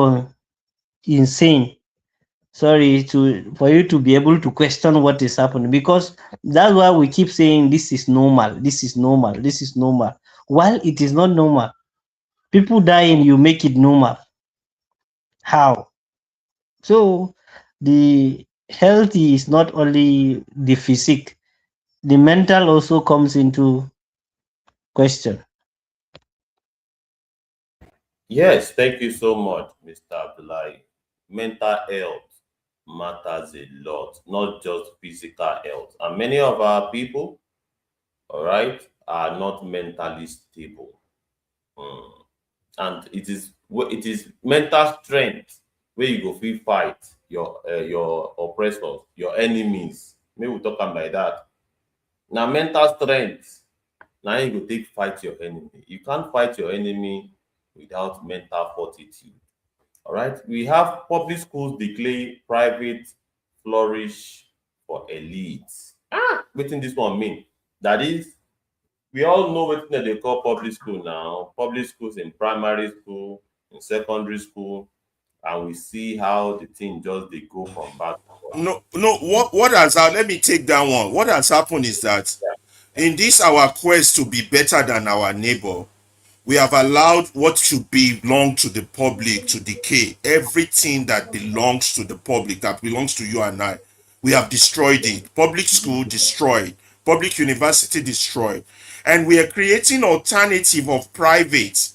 insane. Sorry, to for you to be able to question what is happening, because that's why we keep saying this is normal, this is normal, this is normal, while it is not normal. People dying, you make it normal. How? So the healthy is not only the physique, the mental also comes into question. Yes, thank you so much, Mr. Abdullahi. Mental health matters a lot, not just physical health. And many of our people, all right, are not mentally stable. Mm. And it is mental strength where you go feel fight your oppressors, your enemies. Maybe we talk am like that. Now mental strength, now you go take fight your enemy. You can't fight your enemy without mental fortitude. All right. We have public schools declare, private flourish for elites. Wetin this one mean? That is, we all know wetin dem dey call public school now. Public schools in primary school, in secondary school, and we see how the thing just dey go from bad to worse. No, what has let me take that one. What has happened is that in this our quest to be better than our neighbor, we have allowed what should belong to the public to decay. Everything that belongs to the public, that belongs to you and I, we have destroyed it. Public school destroyed, public university destroyed, and we are creating alternative of private,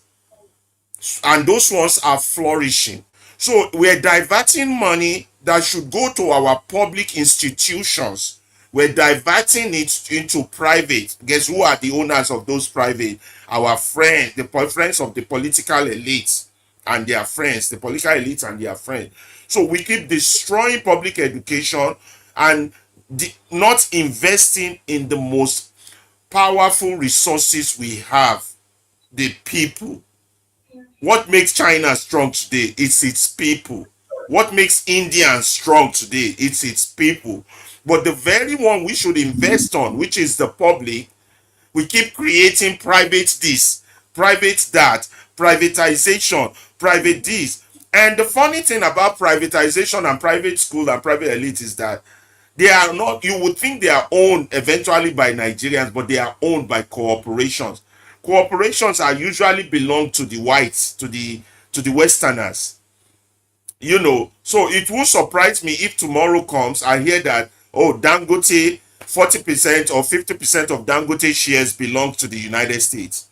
and those ones are flourishing. So we're diverting money that should go to our public institutions. We're diverting it into private. Guess who are the owners of those private? Our friends, the friends of the political elites and their friends, the political elites and their friends. So we keep destroying public education and not investing in the most powerful resources we have, the people. What makes China strong today? It's its people. What makes India strong today? It's its people. But the very one we should invest on, which is the public, we keep creating private this, private that, privatization, private this. And the funny thing about privatization and private school and private elite is that they are not, you would think they are owned eventually by Nigerians, but they are owned by corporations. Corporations are usually belong to the whites, to the Westerners. So it will surprise me if tomorrow comes, I hear that, oh, Dangote, 40% or 50% of Dangote shares belong to the United States.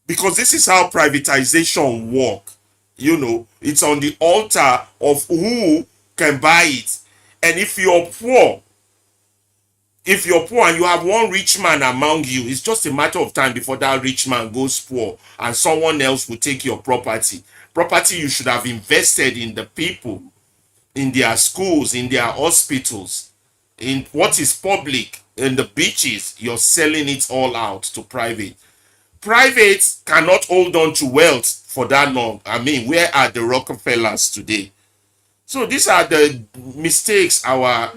Because this is how privatization work. It's on the altar of who can buy it. And if you're poor and you have one rich man among you, it's just a matter of time before that rich man goes poor and someone else will take your property you should have invested in the people, in their schools, in their hospitals, in what is public, in the beaches. You're selling it all out to private cannot hold on to wealth for that long. I mean, where are the Rockefellers today? So these are the mistakes our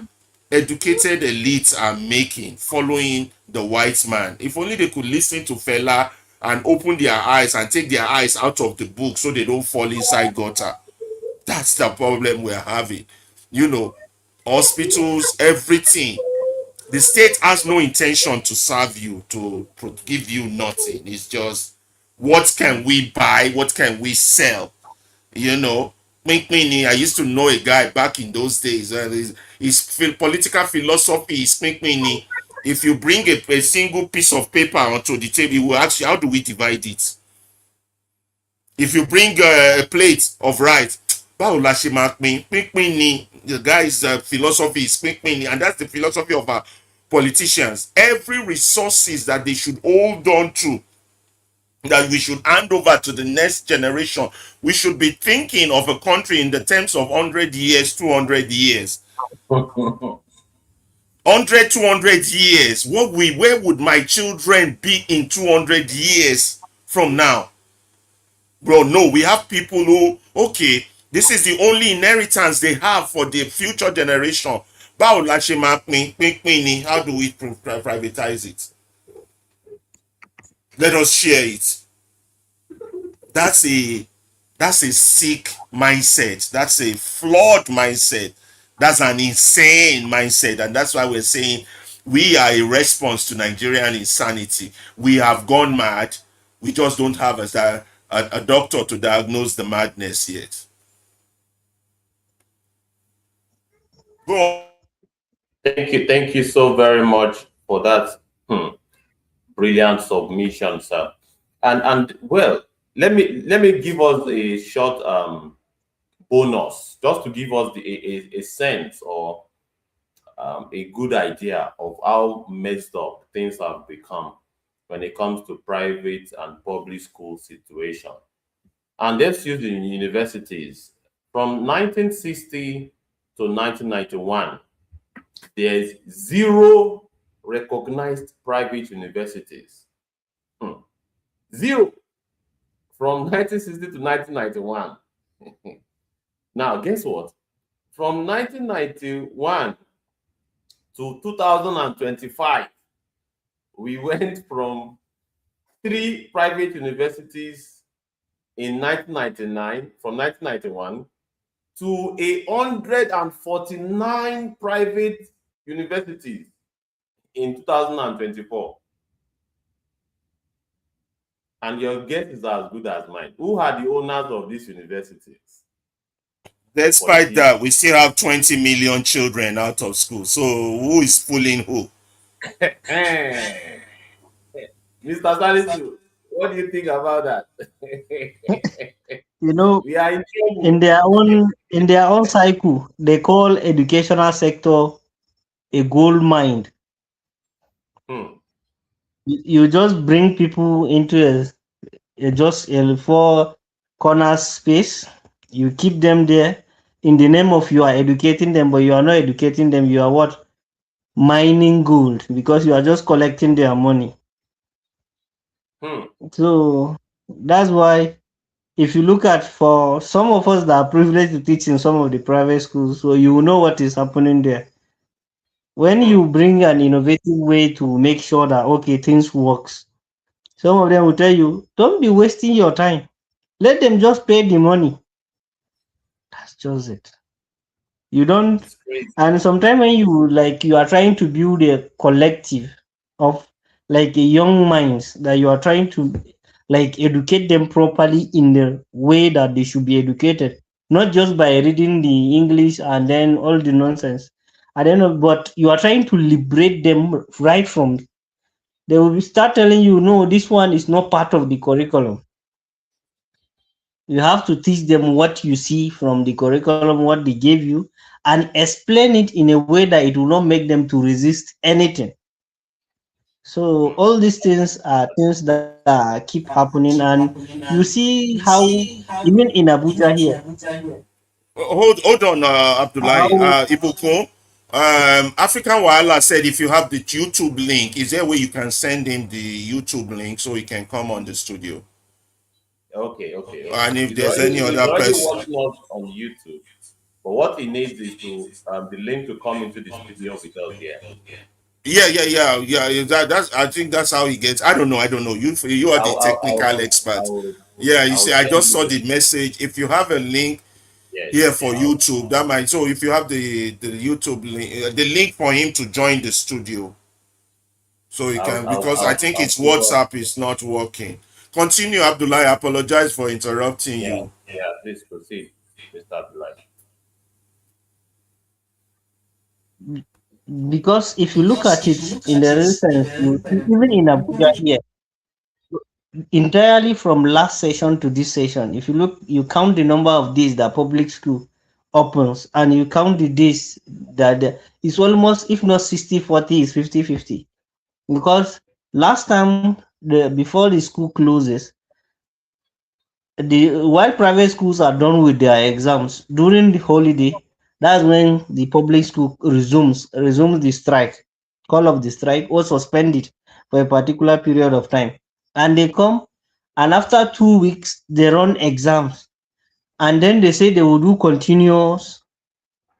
educated elites are making following the white man. If only they could listen to fella and open their eyes and take their eyes out of the book so they don't fall inside gutter. That's the problem we're having. You know, hospitals, everything. The state has no intention to serve you, to give you nothing. It's just what can we buy, what can we sell, you know. I used to know a guy back in those days. His political philosophy is Pinkmini. If you bring a single piece of paper onto the table, he will ask you, how do we divide it? If you bring a plate of rice, báwo la ṣe máa pín? Pínpín ni. The guy's philosophy is pínpín ni, and that's the philosophy of our politicians. Every resources that they should hold on to, that we should hand over to the next generation. We should be thinking of a country in the terms of 100 years, 200 years. 100, 200 years. Where would my children be in 200 years from now? Bro, no, we have people who, okay, this is the only inheritance they have for the future generation. How do we privatize it? Let us share it. That's a sick mindset. That's a flawed mindset. That's an insane mindset. And that's why we're saying we are a response to Nigerian insanity. We have gone mad. We just don't have a doctor to diagnose the madness yet. Go on. Thank you so very much for that brilliant submission, sir. And well, let me give us a short bonus, just to give us a sense or a good idea of how messed up things have become when it comes to private and public school situation. And let's use the universities. From 1960 to 1991, there is zero recognized private universities. Zero from 1960 to 1991. Now, guess what? From 1991 to 2025, we went from 3 private universities in 1999, from 1991, to 149 private universities in 2024. And your guess is as good as mine. Who are the owners of these universities? Despite that, we still have 20 million children out of school. So who is fooling who? Mr. Salisu, what do you think about that? You know, We are in in trouble. their own cycle, they call educational sector a gold mine. Hmm. You just bring people into just a four corner space. You keep them there in the name of you are educating them, but you are not educating them. You are what? Mining gold, because you are just collecting their money. Hmm. So that's why, if you look at, for some of us that are privileged to teach in some of the private schools, so you will know what is happening there. When Hmm. you bring an innovative way to make sure that okay things works, some of them will tell you, don't be wasting your time. Let them just pay the money. That's just it. You don't. It's crazy. And sometimes when you are trying to build a collective of like a young minds, that you are trying to like educate them properly in the way that they should be educated, not just by reading the English and then all the nonsense. I don't know, but you are trying to liberate them right from. They will start telling you, no, this one is not part of the curriculum. You have to teach them what you see from the curriculum, what they gave you, and explain it in a way that it will not make them to resist anything. So Hmm. all these things are things that keep happening, and you see how even in Abuja here, Hold on, Abdullahi. how Ibukun. African Wahala said if you have the YouTube link, is there a way you can send him the YouTube link so he can come on the studio? Okay, okay, And okay. if there's any He's other already person, watching us on YouTube. But what he needs is to the link to come into the studio with us here. Yeah. That's, I think that's how he gets. I don't know. You are the technical expert. I'll Yeah, you see, I'll I send just you saw the the message. If you have a link here yes. for YouTube, that might. So if you have the YouTube link, the link for him to join the studio, so you can, because I think I'll it's forward. WhatsApp is not working. Continue, Abdullah. I apologize for interrupting Yeah, you. yeah. Please proceed, Mr. Abdullah. Because if you look at it in the real sense, you see, even in Abuja here, entirely from last session to this session, if you look, you count the number of days that public school opens and you count the days that it's almost, if not 60-40, it's 50-50. Because last time, before the school closes, the while private schools are done with their exams during the holiday, that's when the public school resumes the strike, call of the strike, or suspend it for a particular period of time. And they come, and after 2 weeks they run exams, and then they say they will do continuous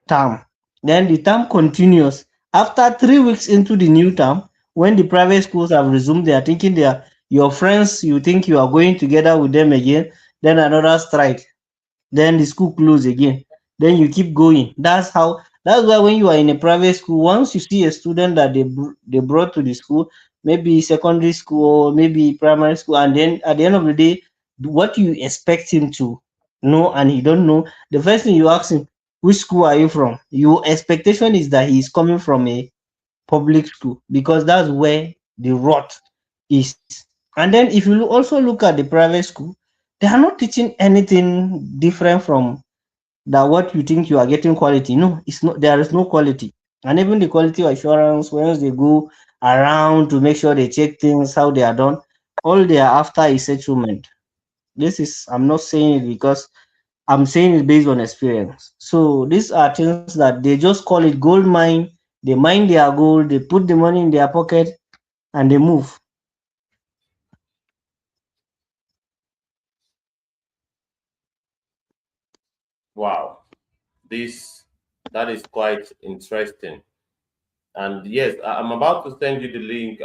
term. Then the term continues. After 3 weeks into the new term, when the private schools have resumed, they are thinking they are your friends, you think you are going together with them again, then another strike, then the school close again, then you keep going. That's why when you are in a private school, once you see a student that they brought to the school, maybe secondary school or maybe primary school, and then at the end of the day, what you expect him to know and he don't know, the first thing you ask him, which school are you from? Your expectation is that he is coming from a public school because that's where the rot is. And then if you also look at the private school, they are not teaching anything different from that what you think you are getting quality. No, it's not, there is no quality. And even the quality assurance, once they go around to make sure they check things how they are done, all they are after is settlement. This is, I'm not saying it because I'm saying it based on experience. So these are things that they just call it gold mine. They mine their gold, they put the money in their pocket, and they move. Wow, this that is quite interesting. And yes, I'm about to send you the link.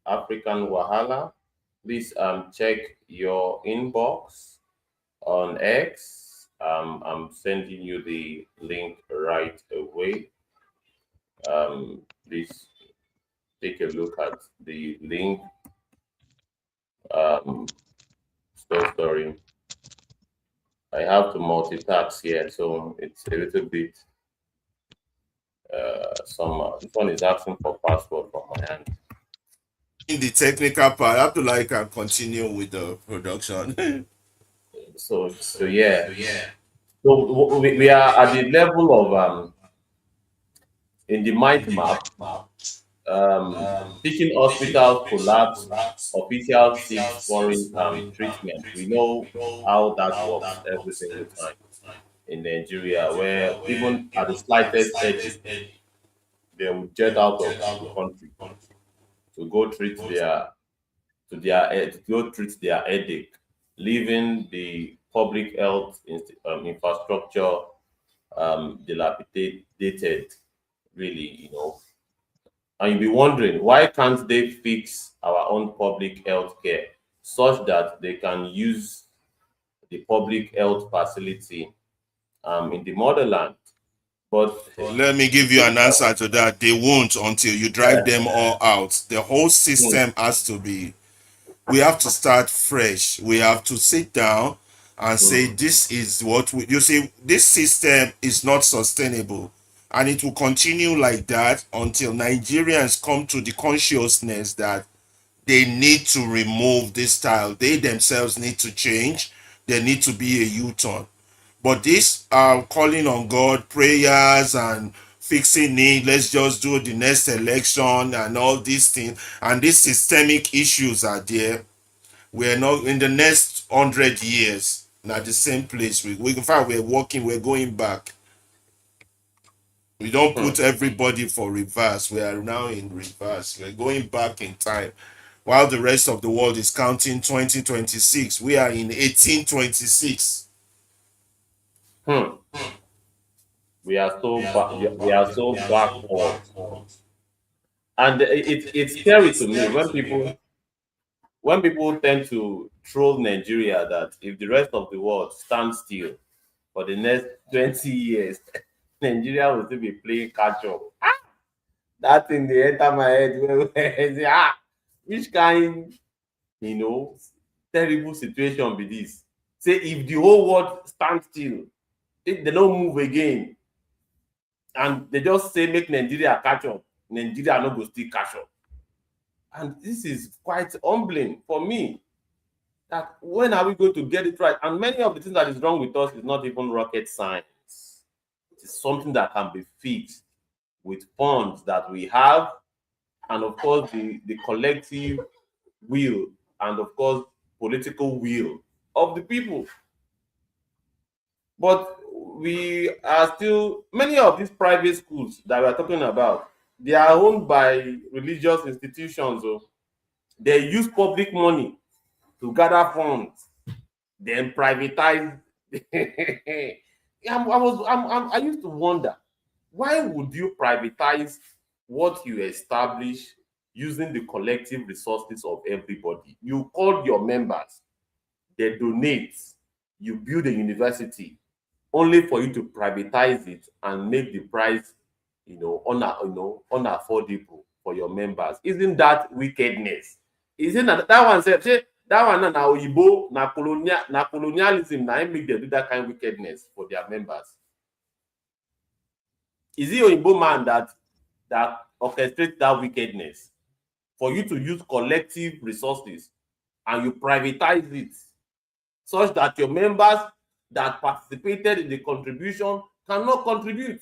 African Wahala. Please check your inbox on X. I'm sending you the link right away. Please take a look at the link. Um, sorry. I have to multitask here, so it's a little bit some. This one is asking for password from my hand. In the technical part, Abdullah can continue with the production. So yeah. So we are at the level of in the mind map. Teaching hospitals collapse, official seeks foreign treatment. We know how that works every single time in Nigeria, where even at the slightest headache, they will jet out of the country to go treat to go treat their headache, leaving the public health infrastructure dilapidated. Really, and you'll be wondering why can't they fix our own public health care such that they can use the public health facility in the motherland? But Let me give you an answer to that. They won't until you drive them all out. The whole hmm, system has to be, we have to start fresh. We have to sit down and say, hmm, this is what we, you see, this system is not sustainable. And it will continue like that until Nigerians come to the consciousness that they need to remove this style. They themselves need to change. There need to be a U-turn. But this calling on God, prayers and fixing it, let's just do the next election and all these things, and these systemic issues are there. We're not in the next 100 years, not the same place. We in fact we're walking, we're going back. We don't hmm. put everybody for reverse. We are now in reverse. We're going back in time. While the rest of the world is counting 2026, we are in 1826. Hmm. We are so backward, and it's scary to me when people tend to troll Nigeria that if the rest of the world stands still for the next 20 years, Nigeria will still be playing catch up. That thing they enter my head I say, which kind, you know, terrible situation be this? Say if the whole world stands still, if they don't move again, and they just say make Nigeria catch up, Nigeria no go still catch up. And this is quite humbling for me. That when are we going to get it right? And many of the things that is wrong with us is not even rocket science. It is something that can be fixed with funds that we have, and of course the collective will, and of course political will of the people. But we are still, many of these private schools that we are talking about, they are owned by religious institutions. So they use public money to gather funds, then privatize. I used to wonder, why would you privatize what you establish using the collective resources of everybody? You call your members, they donate, you build a university, only for you to privatize it and make the price, unaffordable for your members. Isn't that wickedness? Isn't that one say that one na oyibo na colonialism na im make dem do that kind of wickedness for their members? Is it oyibo man that orchestrates that wickedness for you to use collective resources and you privatize it such that your members that participated in the contribution cannot contribute?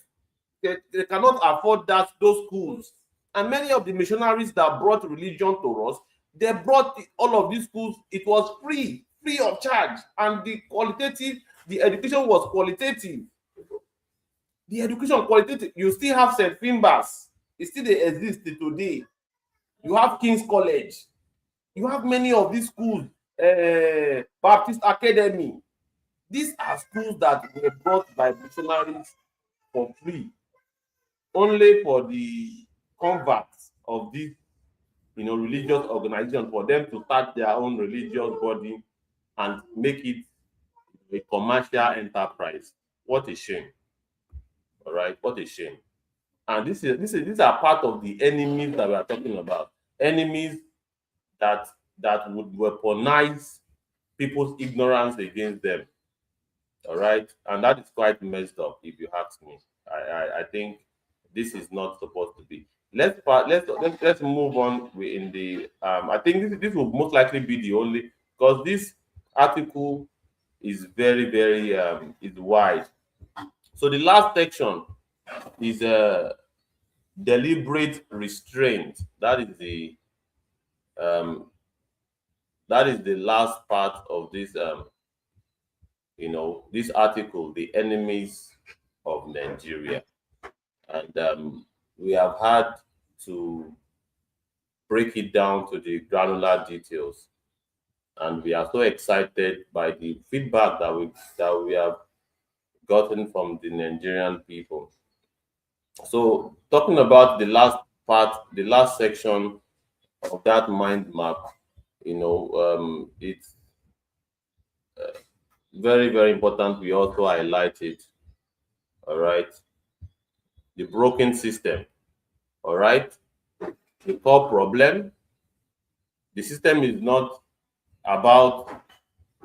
They cannot afford those schools. And many of the missionaries that brought religion to us, they brought all of these schools. It was free of charge, and the education was qualitative. The education qualitative. You still have St. Finbar's. It still they exist today. You have King's College. You have many of these schools, Baptist Academy. These are schools that were brought by missionaries for free, only for the converts of this, religious organization, for them to start their own religious body and make it a commercial enterprise. What a shame! All right, what a shame! And these are part of the enemies that we are talking about. Enemies that would weaponize people's ignorance against them. All right, and that is quite messed up, if you ask me. I think this is not supposed to be. Let's move on in the. I think this will most likely be the only, because this article is very is wide. So the last section is deliberate restraint. Um, that is the last part of this this article, the enemies of Nigeria. And we have had to break it down to the granular details, and we are so excited by the feedback that we have gotten from the Nigerian people. So talking about the last part, the last section of that mind map, it's very important we also highlight it. All right, the broken system. All right, the core problem, the system is not about,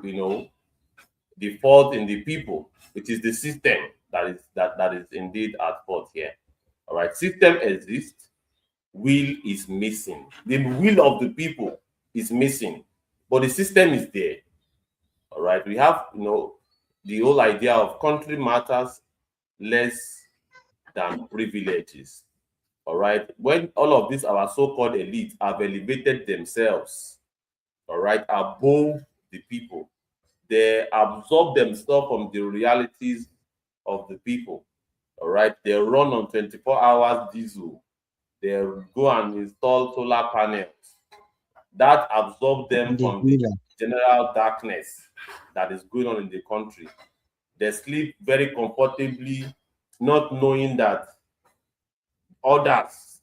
the fault in the people. It is the system that is indeed at fault here. All right, system exists, will is missing. The will of the people is missing, but the system is there. All right, we have, the whole idea of country matters less than privileges. All right, when all of these our so-called elites have elevated themselves, all right, above the people, they absorb themselves from the realities of the people. All right, they run on 24 hours diesel. They go and install solar panels that absorb them They from do the that. general darkness that is going on in the country. They sleep very comfortably not knowing that others,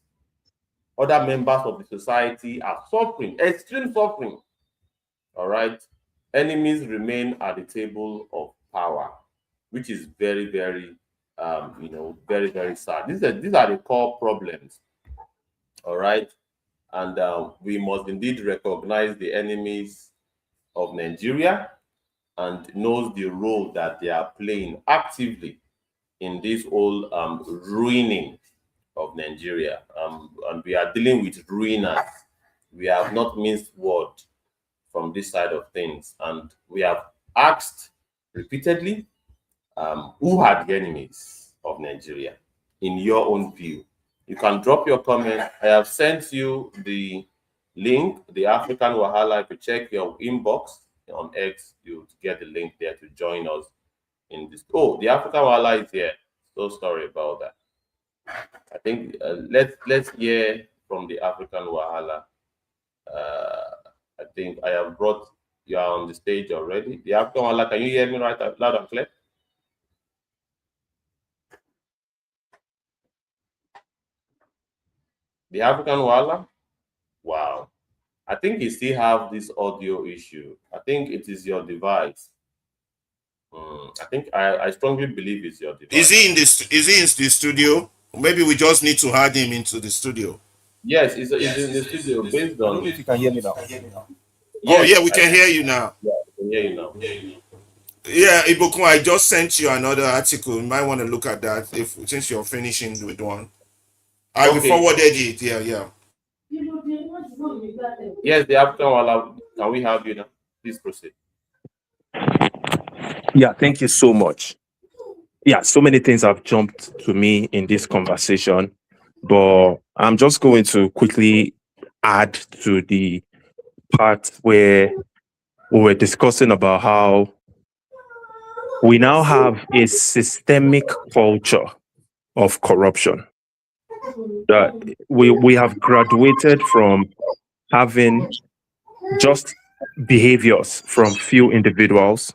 other members of the society are suffering, extreme suffering. All right. Enemies remain at the table of power, which is very, very, very, very sad. These are the core problems. All right. And we must indeed recognize the enemies of Nigeria and knows the role that they are playing actively in this whole ruining of Nigeria. And we are dealing with ruiners. We have not minced word from this side of things. And we have asked repeatedly, who are the enemies of Nigeria in your own view? You can drop your comment. I have sent you the link, the African Wahala. If you check your inbox on X, you get the link there to join us in this. Oh, the African Wahala is here. So sorry about that. I think let's hear from the African Wahala. Uh, I think I have brought you are on the stage already. The African Wahala, can you hear me right loud and clear? The African Wahala? Wow. I think you still have this audio issue. I think it is your device. I think I strongly believe it's your Is device. he in this? Is he in the studio? Maybe we just need to add him into the studio. Yes, it's in the studio based I don't on. know if you can hear me now. Oh Yes, yeah, we can hear you now. yeah, I can hear you now. Yeah, Ibukun, I just sent you another article. You might want to look at that if since you're finishing with one. I will Okay. forwarded it. Yeah, yeah. Yes, the African Wala. Can we have you now? Please proceed. Yeah, thank you so much. Yeah, so many things have jumped to me in this conversation, but I'm just going to quickly add to the part where we were discussing about how we now have a systemic culture of corruption. That we have graduated from having just behaviors from few individuals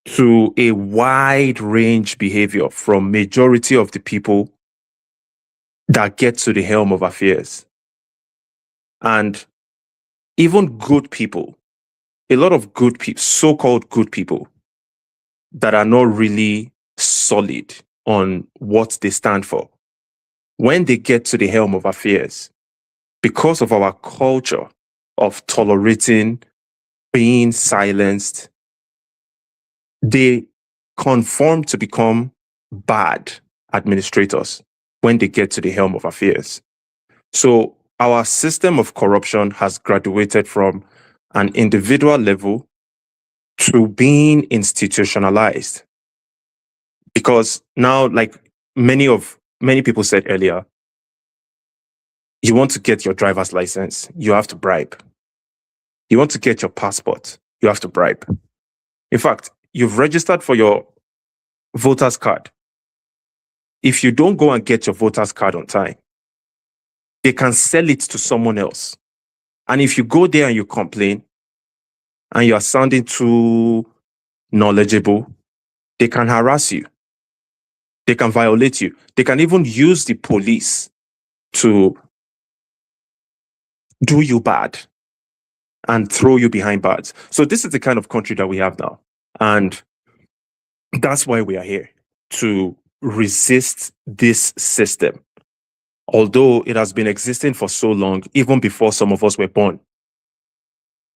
to a wide range behavior from majority of the people that get to the helm of affairs. And even good people, a lot of good people, so-called good people that are not really solid on what they stand for. When they get to the helm of affairs, because of our culture of tolerating being silenced, they conform to become bad administrators when they get to the helm of affairs. So our system of corruption has graduated from an individual level to being institutionalized. Because now, like many people said earlier, you want to get your driver's license, you have to bribe. You want to get your passport, you have to bribe. In fact, you've registered for your voter's card. If you don't go and get your voter's card on time, they can sell it to someone else. And if you go there and you complain and you are sounding too knowledgeable, they can harass you. They can violate you. They can even use the police to do you bad and throw you behind bars. So this is the kind of country that we have now. And that's why we are here, to resist this system. Although it has been existing for so long, even before some of us were born.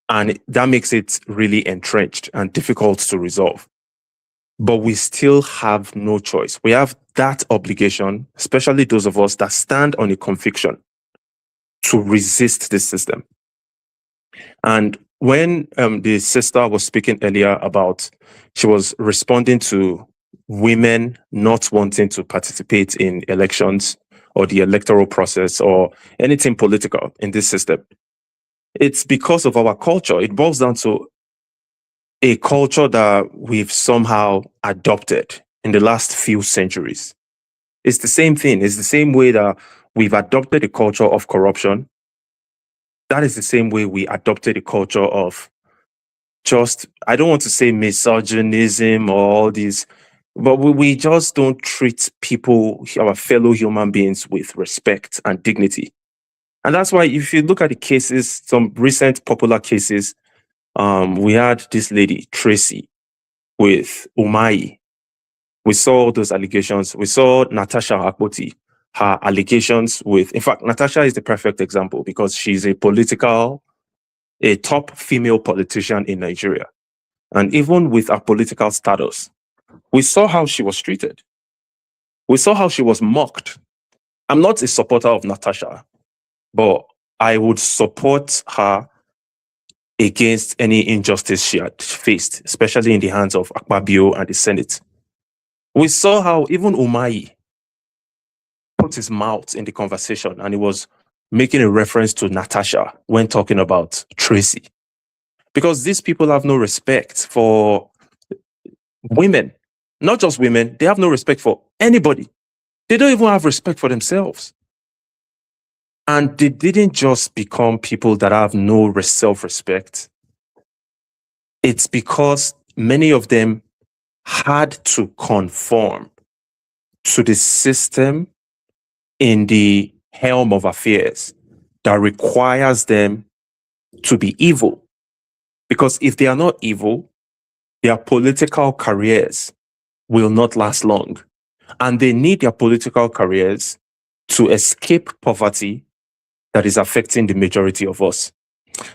And that makes it really entrenched and difficult to resolve. But we still have no choice. We have that obligation, especially those of us that stand on a conviction, to resist this system. And when the sister was speaking earlier about, she was responding to women not wanting to participate in elections or the electoral process or anything political in this system. It's because of our culture. It boils down to a culture that we've somehow adopted in the last few centuries. It's the same thing. It's the same way that we've adopted a culture of corruption. That is the same way we adopted a culture of just, I don't want to say misogynism or all these But we just don't treat people, our fellow human beings, with respect and dignity. And that's why if you look at the cases, some recent popular cases, we had this lady, Tracy, with Umai. We saw those allegations. We saw Natasha Akpoti, her allegations with, in fact, Natasha is the perfect example because she's a top female politician in Nigeria. And even with her political status, we saw how she was treated. We saw how she was mocked. I'm not a supporter of Natasha, but I would support her against any injustice she had faced, especially in the hands of Akpabio and the Senate. We saw how even Umahi put his mouth in the conversation and he was making a reference to Natasha when talking about Tracy. Because these people have no respect for women, not just women, they have no respect for anybody. They don't even have respect for themselves. And they didn't just become people that have no self-respect. It's because many of them had to conform to the system in the helm of affairs that requires them to be evil. Because if they are not evil, their political careers will not last long. And they need their political careers to escape poverty that is affecting the majority of us.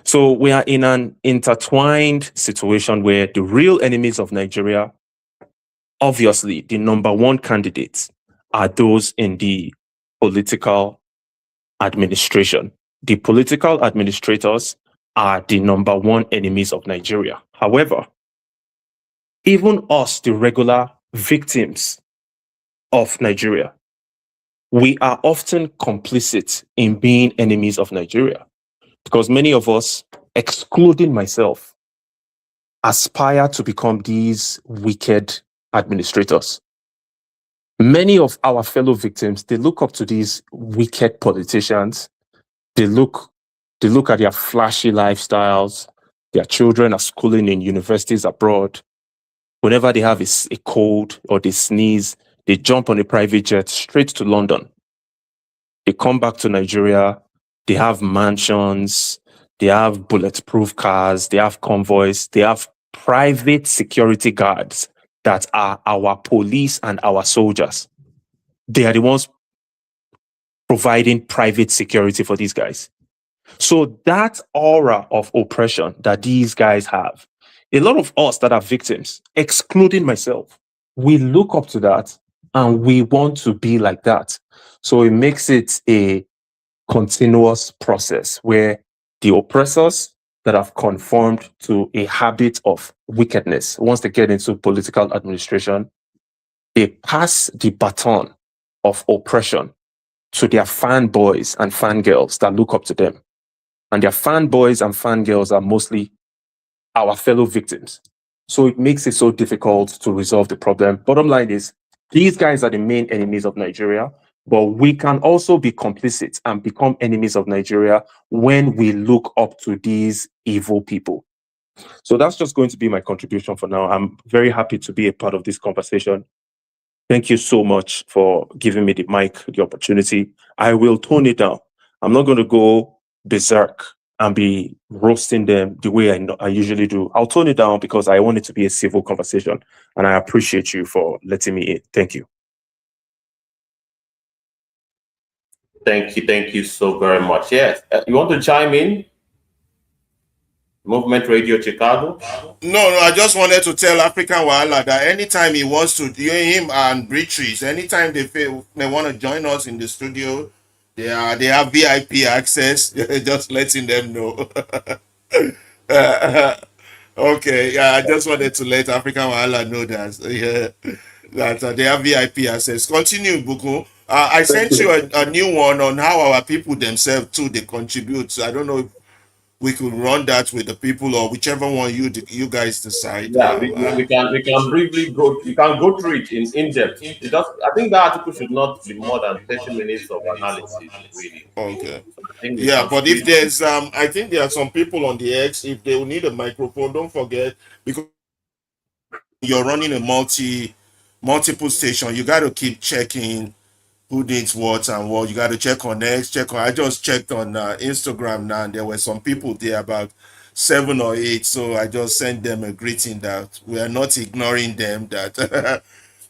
So we are in an intertwined situation where the real enemies of Nigeria, obviously, the number one candidates are those in the political administration. The political administrators are the number one enemies of Nigeria. However, even us, the regular victims of Nigeria, we are often complicit in being enemies of Nigeria because many of us, excluding myself, aspire to become these wicked administrators. Many of our fellow victims, they look up to these wicked politicians. They look at their flashy lifestyles. Their children are schooling in universities abroad. Whenever they have a cold or they sneeze, they jump on a private jet straight to London. They come back to Nigeria. They have mansions. They have bulletproof cars. They have convoys. They have private security guards that are our police and our soldiers. They are the ones providing private security for these guys. So that aura of oppression that these guys have, a lot of us that are victims, excluding myself, we look up to that and we want to be like that. So it makes it a continuous process where the oppressors that have conformed to a habit of wickedness, once they get into political administration, they pass the baton of oppression to their fanboys and fangirls that look up to them. And their fanboys and fangirls are mostly our fellow victims. So it makes it so difficult to resolve the problem. Bottom line is, these guys are the main enemies of Nigeria, but we can also be complicit and become enemies of Nigeria when we look up to these evil people. So that's just going to be my contribution for now. I'm very happy to be a part of this conversation. Thank you so much for giving me the mic, the opportunity. I will tone it down. I'm not going to go berserk and be roasting them the way I usually do. I'll tone it down because I want it to be a civil conversation. And I appreciate you for letting me in. Thank you. Thank you so very much. Yes, you want to chime in? Movement Radio Chicago. No, I just wanted to tell African Wahala that anytime he wants to, him and Breaches, anytime they want to join us in the studio, they have VIP access. Just letting them know. Okay, yeah, I just wanted to let African Wahala know that that they have VIP access. Continue, Buku. I Thank sent you. you a new one on how our people themselves too they contribute. So I don't know if we could run that with the people or whichever one you guys decide. Yeah, we can briefly go. You can go through it in depth. It does. I think that article should not be more than 30 minutes of analysis, really. Okay. So I think we Yeah, can but if squeeze. there's I think there are some people on the X, if they will need a microphone, don't forget because you're running a multiple stations. You got to keep checking who needs what and what. You got to check on X, check on. I just checked on Instagram now, and there were some people there, about 7 or 8. So I just sent them a greeting that we are not ignoring them, that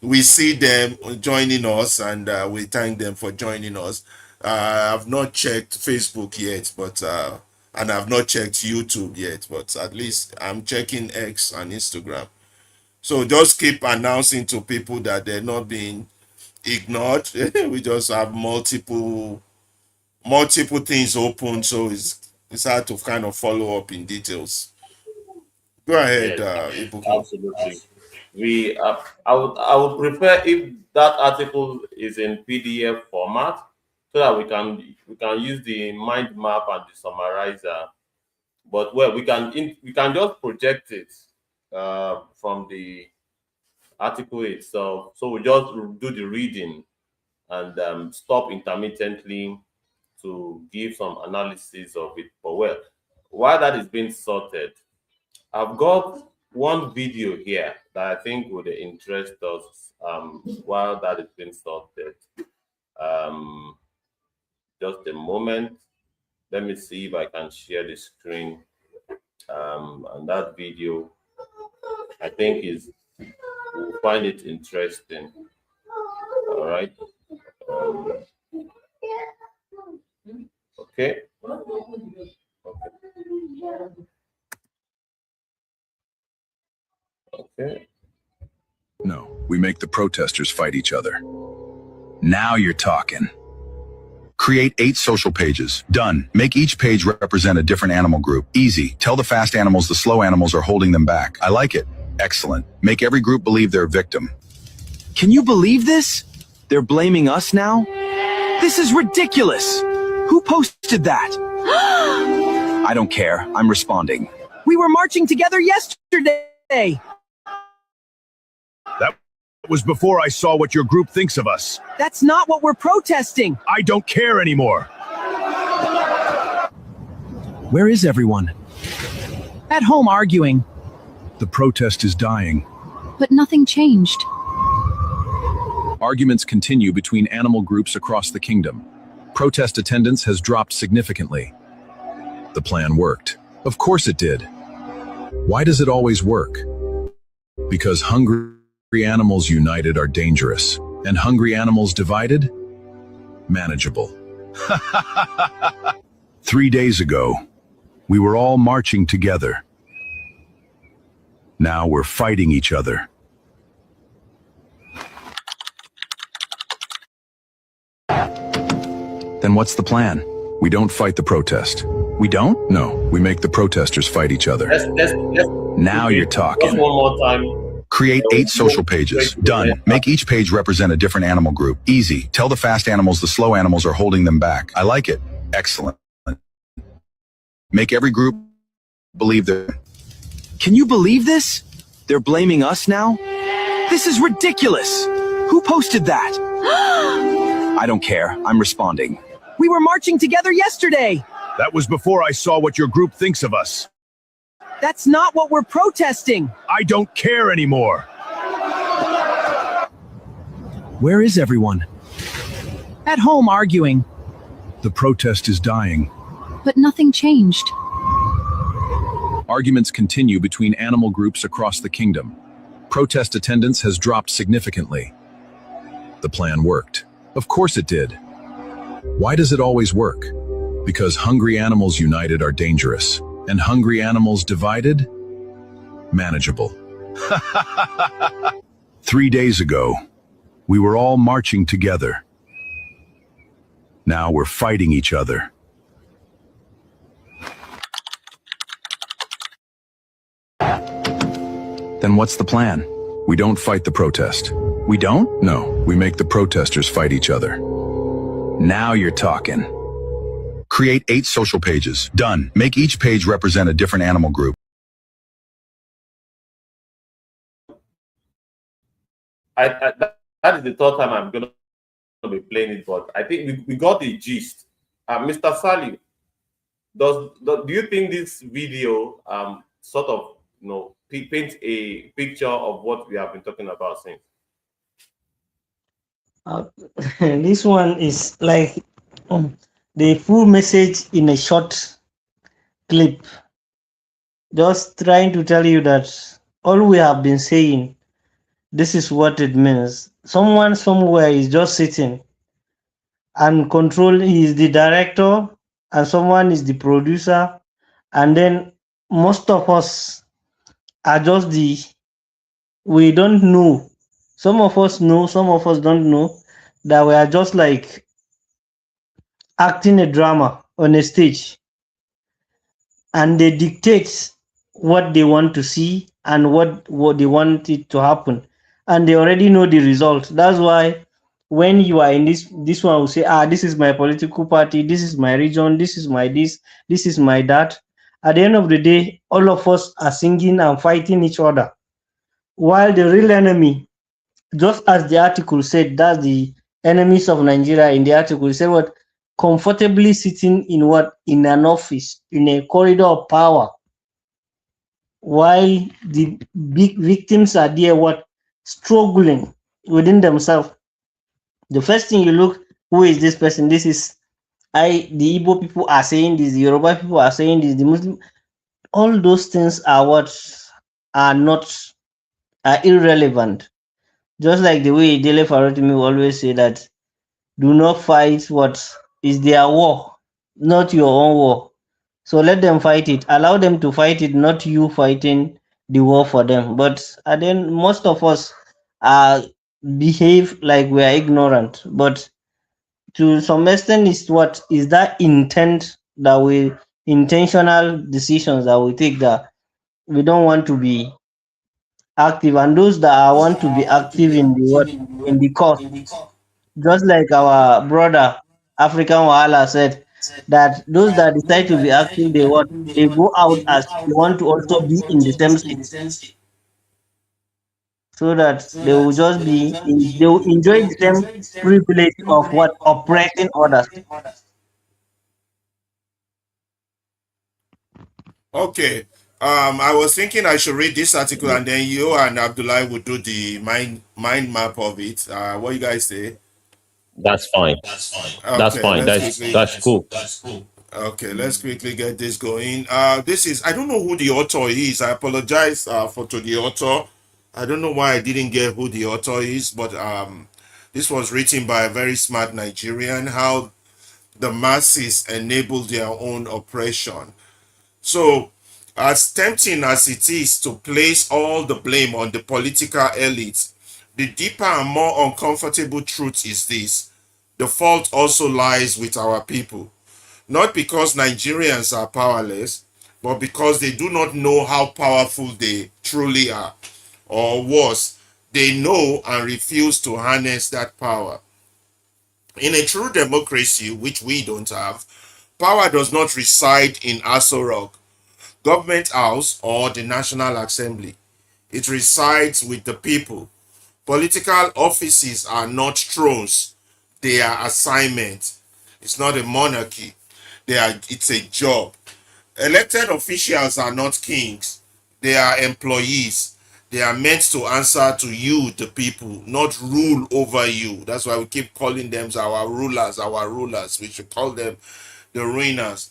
we see them joining us, and we thank them for joining us. I've not checked Facebook yet, but and I've not checked YouTube yet, but at least I'm checking X and Instagram. So just keep announcing to people that they're not being ignored. We just have multiple things open, so it's hard to kind of follow up in details. Go ahead, Yes, Ibuku. absolutely. I would prefer if that article is in PDF format, so that we can use the mind map and the summarizer. But well, we can just project it from the article itself. So we just do the reading and stop intermittently to give some analysis of it. But well, while that is being sorted, I've got one video here that I think would interest us while that is being sorted. Um, just a moment. Let me see if I can share the screen. And that video, I think, you'll find it interesting. All right. Um, okay. Okay. No, we make the protesters fight each other. Now you're talking. Create 8 social pages. Done. Make each page represent a different animal group. Easy. Tell the fast animals the slow animals are holding them back. I like it. Excellent. Make every group believe they're a victim. Can you believe this? They're blaming us now? This is ridiculous! Who posted that? I don't care. I'm responding. We were marching together yesterday! That was before I saw what your group thinks of us. That's not what we're protesting! I don't care anymore. Where is everyone? At home arguing. The protest is dying. But nothing changed. Arguments continue between animal groups across the kingdom. Protest attendance has dropped significantly. The plan worked. Of course it did. Why does it always work? Because hungry animals united are dangerous, and hungry animals divided? Manageable. 3 days ago, we were all marching together. Now we're fighting each other. Then what's the plan? We don't fight the protest. We don't? No, we make the protesters fight each other. Let's Now you're just talking. one more time. Create 8 social pages. Done. Make each page represent a different animal group. Easy. Tell the fast animals the slow animals are holding them back. I like it. Excellent. Make every group believe they're... Can you believe this? They're blaming us now? This is ridiculous! Who posted that? I don't care. I'm responding. We were marching together yesterday! That was before I saw what your group thinks of us. That's not what we're protesting! I don't care anymore. Where is everyone? At home arguing. The protest is dying. But nothing changed. Arguments continue between animal groups across the kingdom. Protest attendance has dropped significantly. The plan worked. Of course it did. Why does it always work? Because hungry animals united are dangerous, and hungry animals divided? Manageable. 3 days ago, we were all marching together. Now we're fighting each other. Then what's the plan? We don't fight the protest. We don't? No, we make the protesters fight each other. Now you're talking. Create 8 social pages. Done. Make each page represent a different animal group. That is the third time I'm going to be playing it, but I think we got the gist. Mr. Sally, do you think this video sort of paints a picture of what we have been talking about since? Uh, this one is like the full message in a short clip, just trying to tell you that all we have been saying, this is what it means. Someone somewhere is just sitting and control. He is the director, and someone is the producer, and then most of us are just the, we don't know. Some of us know, some of us don't know, that we are just like acting a drama on a stage, and they dictate what they want to see and what they want it to happen, and they already know the result. That's why when you are in this one will say, ah, this is my political party, this is my region, this is my this is my that. At the end of the day, all of us are singing and fighting each other, while the real enemy, just as the article said, that's the enemies of Nigeria. In the article it said what, comfortably sitting in what, in an office, in a corridor of power, while the big victims are there what, struggling within themselves. The first thing you look, who is this person? This is, I, the Igbo people are saying this, the Yoruba people are saying this, the Muslim, all those things are what, are not, are irrelevant. Just like the way Dele Farotimi will always say that, do not fight what is their war, not your own war. So let them fight it. Allow them to fight it, not you fighting the war for them. But then most of us uh, behave like we are ignorant. But to some extent, is what is that intent, that we, intentional decisions that we take, that we don't want to be active, and those that are want to be active in the what, in the cause, just like our brother African Wahala said, that those that decide to be active, they what, they go out as they want to also be in the same seat, so that they will just be in, they will enjoy the same privilege of what, oppressing others. Okay. I was thinking I should read this article and then you and Abdullah would do the mind map of it. What you guys say? That's fine. That's Okay, fine. let's That's quickly. that's cool. Okay, let's quickly get this going. This is, I don't know who the author is. I apologize for to the author. I don't know why I didn't get who the author is, but this was written by a very smart Nigerian. How the masses enable their own oppression. So, as tempting as it is to place all the blame on the political elite, the deeper and more uncomfortable truth is this: the fault also lies with our people. Not because Nigerians are powerless, but because they do not know how powerful they truly are. Or worse, they know and refuse to harness that power. In a true democracy, which we don't have, power does not reside in Aso Rock, Government House, or the National Assembly. It resides with the people. Political offices are not thrones, they are assignments. It's not a monarchy. It's a job. Elected officials are not kings, they are employees. They are meant to answer to you, the people, not rule over you. That's why we keep calling them our rulers, our rulers. We should call them the ruiners.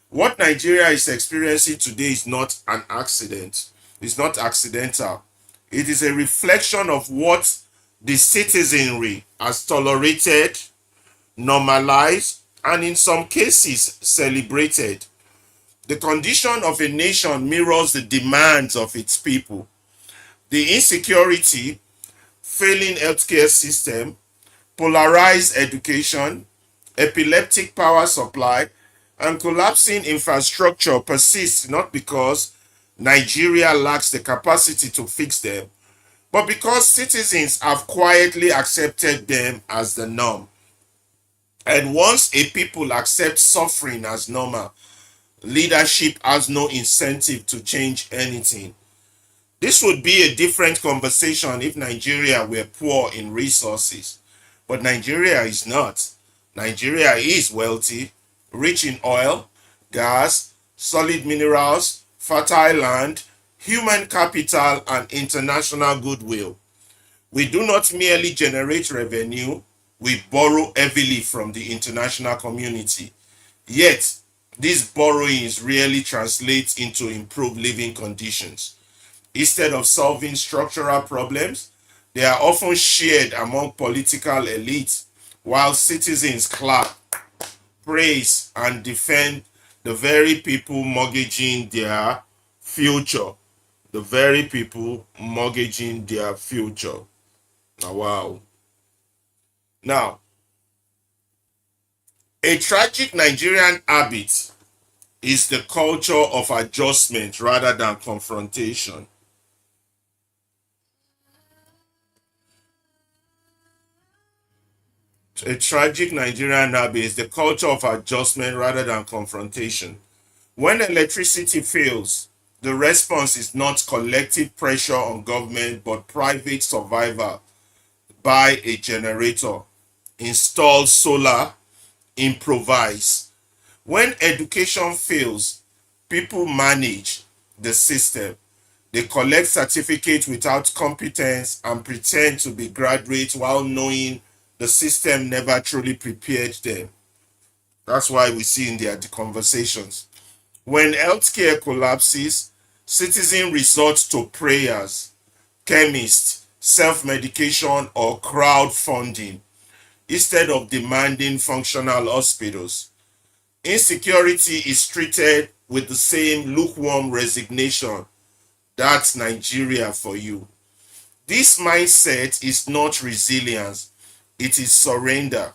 What Nigeria is experiencing today is not an accident. It's not accidental. It is a reflection of what the citizenry has tolerated, normalized, and in some cases celebrated. The condition of a nation mirrors the demands of its people. The insecurity, failing healthcare system, polarized education, epileptic power supply, and collapsing infrastructure persists not because Nigeria lacks the capacity to fix them, but because citizens have quietly accepted them as the norm. And once a people accept suffering as normal, leadership has no incentive to change anything. This would be a different conversation if Nigeria were poor in resources. But Nigeria is not. Nigeria is wealthy, rich in oil, gas, solid minerals, fertile land, human capital, and international goodwill. We do not merely generate revenue, We borrow heavily from the international community. Yet, these borrowings rarely translate into improved living conditions. Instead of solving structural problems, they are often shared among political elites while citizens clap, praise, and defend the very people mortgaging their future. The very people mortgaging their future. Now, wow. Now, a tragic Nigerian habit is the culture of adjustment rather than confrontation. A tragic Nigerian habit is the culture of adjustment rather than confrontation. When electricity fails, the response is not collective pressure on government but private survival. Buy a generator, install solar, improvise. When education fails, people manage the system. They collect certificates without competence and pretend to be graduates while knowing the system never truly prepared them. That's why we see in their conversations. When healthcare collapses, citizens resort to prayers, chemists, self-medication, or crowdfunding instead of demanding functional hospitals. Insecurity is treated with the same lukewarm resignation. That's Nigeria for you. This mindset is not resilience, it is surrender.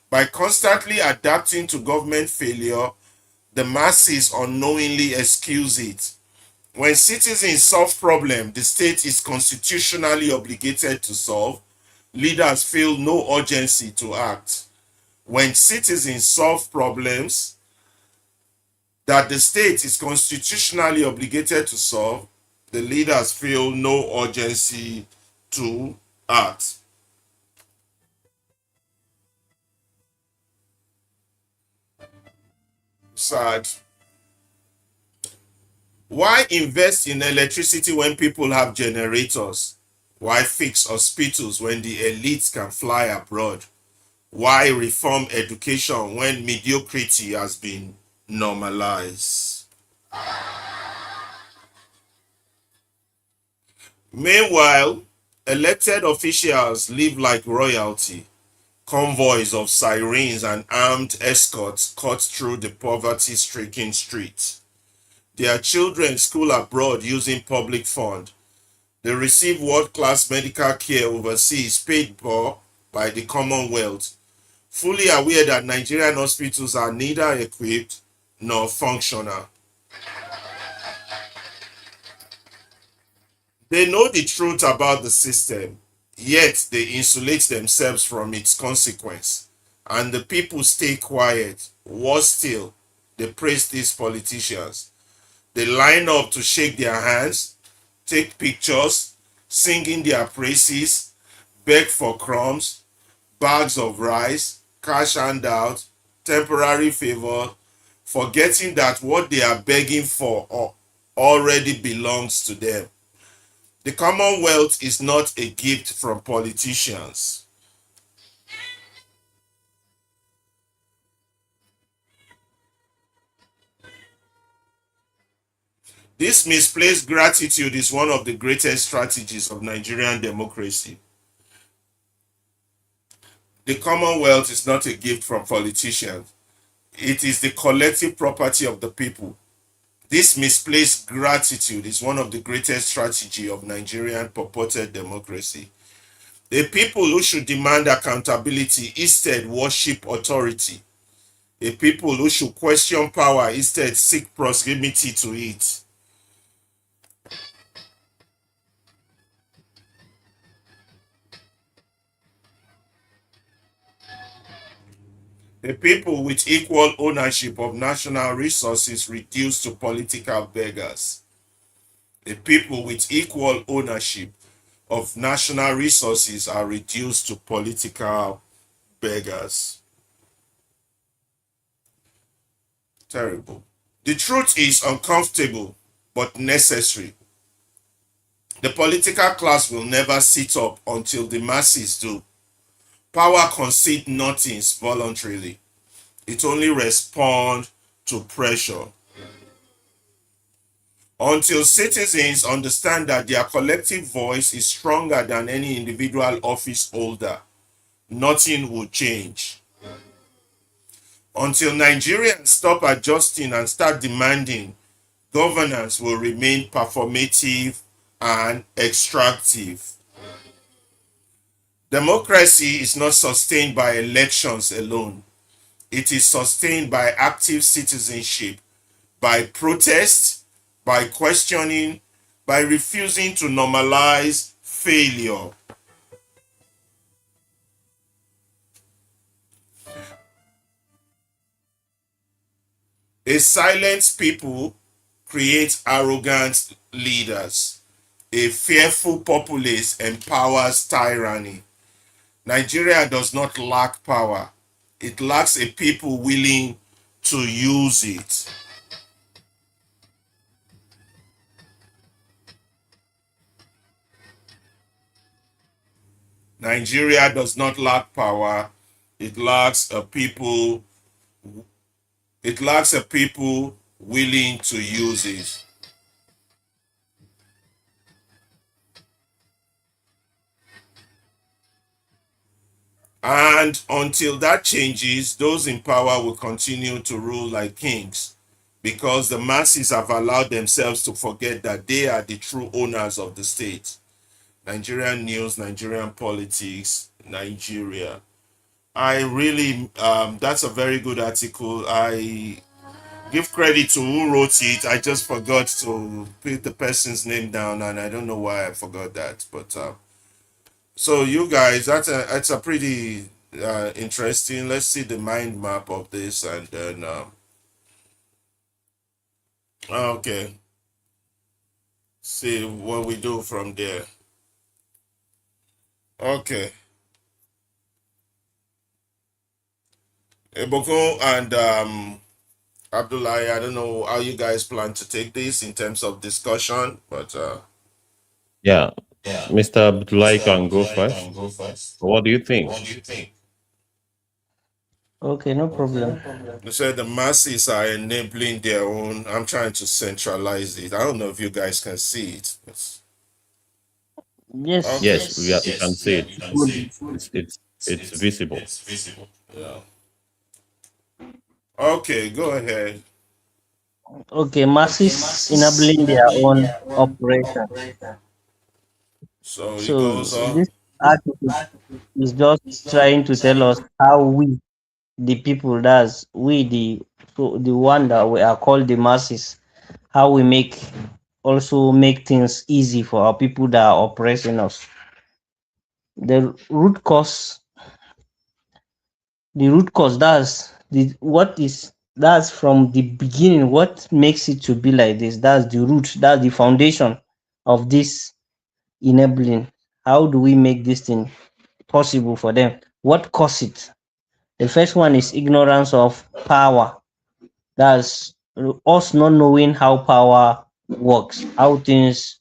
By constantly adapting to government failure, the masses unknowingly excuse it. When citizens solve problems the state is constitutionally obligated to solve, leaders feel no urgency to act. When citizens solve problems that the state is constitutionally obligated to solve, the leaders feel no urgency to act. Sad. Why invest in electricity when people have generators? Why fix hospitals when the elites can fly abroad? Why reform education when mediocrity has been normalized? Meanwhile, elected officials live like royalty. Convoys of sirens and armed escorts cut through the poverty-stricken streets. Their children school abroad using public fund. They receive world-class medical care overseas paid for by the Commonwealth, fully aware that Nigerian hospitals are neither equipped nor functional. They know the truth about the system, yet they insulate themselves from its consequence. And the people stay quiet. Worse still, they praise these politicians. They line up to shake their hands, take pictures, sing in their praises, beg for crumbs, bags of rice, cash handout, temporary favor, forgetting that what they are begging for already belongs to them. The Commonwealth is not a gift from politicians. This misplaced gratitude is one of the greatest strategies of Nigerian democracy. The Commonwealth is not a gift from politicians. It is the collective property of the people. This misplaced gratitude is one of the greatest strategies of Nigerian purported democracy. A people who should demand accountability instead worship authority. A people who should question power instead seek proximity to it. A people with equal ownership of national resources reduced to political beggars. A people with equal ownership of national resources are reduced to political beggars. Terrible. The truth is uncomfortable but necessary. The political class will never sit up until the masses do. Power concedes nothing voluntarily. It only responds to pressure. Until citizens understand that their collective voice is stronger than any individual office holder, nothing will change. Until Nigerians stop adjusting and start demanding, governance will remain performative and extractive. Democracy is not sustained by elections alone. It is sustained by active citizenship, by protest, by questioning, by refusing to normalize failure. A silent people creates arrogant leaders. A fearful populace empowers tyranny. Nigeria does not lack power. It lacks a people willing to use it. Nigeria does not lack power. It lacks a people. It lacks a people willing to use it. And until that changes, those in power will continue to rule like kings because the masses have allowed themselves to forget that they are the true owners of the state. Nigerian news, Nigerian politics, Nigeria. I really, that's a very good article. I give credit to who wrote it. I just forgot to put the person's name down, and I don't know why I forgot that. But so you guys, that's a pretty interesting. Let's see the mind map of this, and then okay, see what we do from there. Okay, Eboko and Abdullahi, I don't know how you guys plan to take this in terms of discussion, but Yeah, Mr. Abdullahi can go first. What do you think? Okay, no problem. they said the masses are enabling their own. I'm trying to centralize it. I don't know if you guys can see it. Yes, Okay. Yes, we can see it. good. It's visible. Yeah. Okay, go ahead. Okay, masses enabling their own operation. So it So goes on. this article is just trying to tell us how we, the people, that's we, the one that we are called the masses, how we make things easy for our people that are oppressing us. The root cause, that's from the beginning. What makes it to be like this? That's the root. That's the foundation of this enabling. How do we make this thing possible for them? What causes it? The first one is ignorance of power. That's us not knowing how power works, how things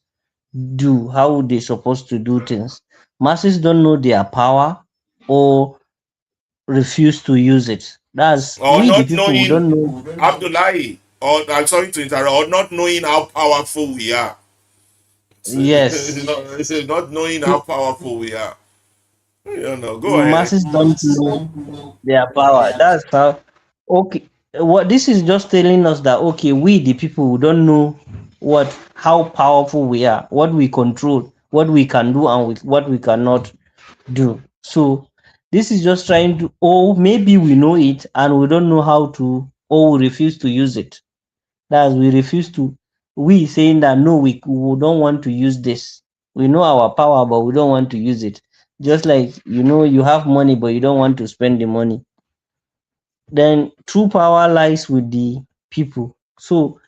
do, how they're supposed to do things. Masses don't know their power or refuse to use it. That's Or we, the not people, who knowing don't know. Abdullahi, or I'm sorry to interrupt, or not knowing how powerful we are. Yes, Not knowing how powerful we are. You don't know. Go ahead. masses don't know their power. That's how. Okay, what this is just telling us that okay, we, the people, who don't know how powerful we are, what we control, what we can do, and with what we cannot do. So this is just trying to, or maybe we know it and we don't know how to, or we refuse to use it. That's we refuse to. We saying that no, we don't want to use this. We know our power, but we don't want to use it. Just like you have money, but you don't want to spend the money. Then true power lies with the people. So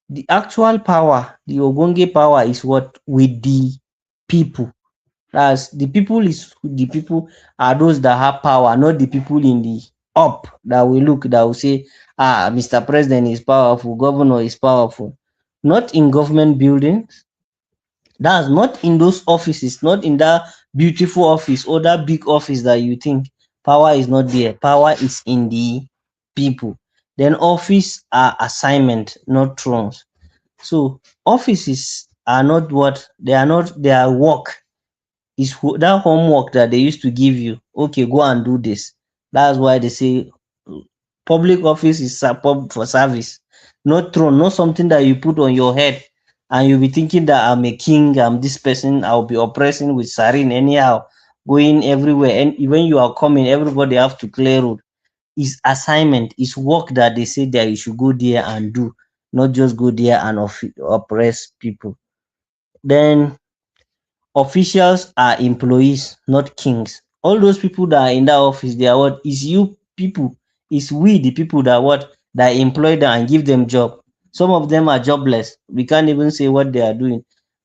the actual power, the ogonge power, is what with the people. As the people are those that have power, not the people in the up that will say, Mr. President is powerful, governor is powerful. Not in government buildings, that's not in those offices, not in that beautiful office or that big office that you think power is not there. Power is in the people. Then office are assignment, not thrones. So offices are not what they are not their work is that homework that they used to give you. Okay, go and do this. That's why they say public office is for service, not throne, not something that you put on your head and you'll be thinking that I'm a king, I'm this person, I'll be oppressing with sarin anyhow, going everywhere. And when you are coming, everybody have to clear road. Is assignment, is work that they say that you should go there and do, not just go there and oppress people. Then officials are employees, not kings. All those people that are in that office, they are what? Is you people, is we the people that what? That employ them and give them job. Some of them are jobless. We can't even say what they are doing.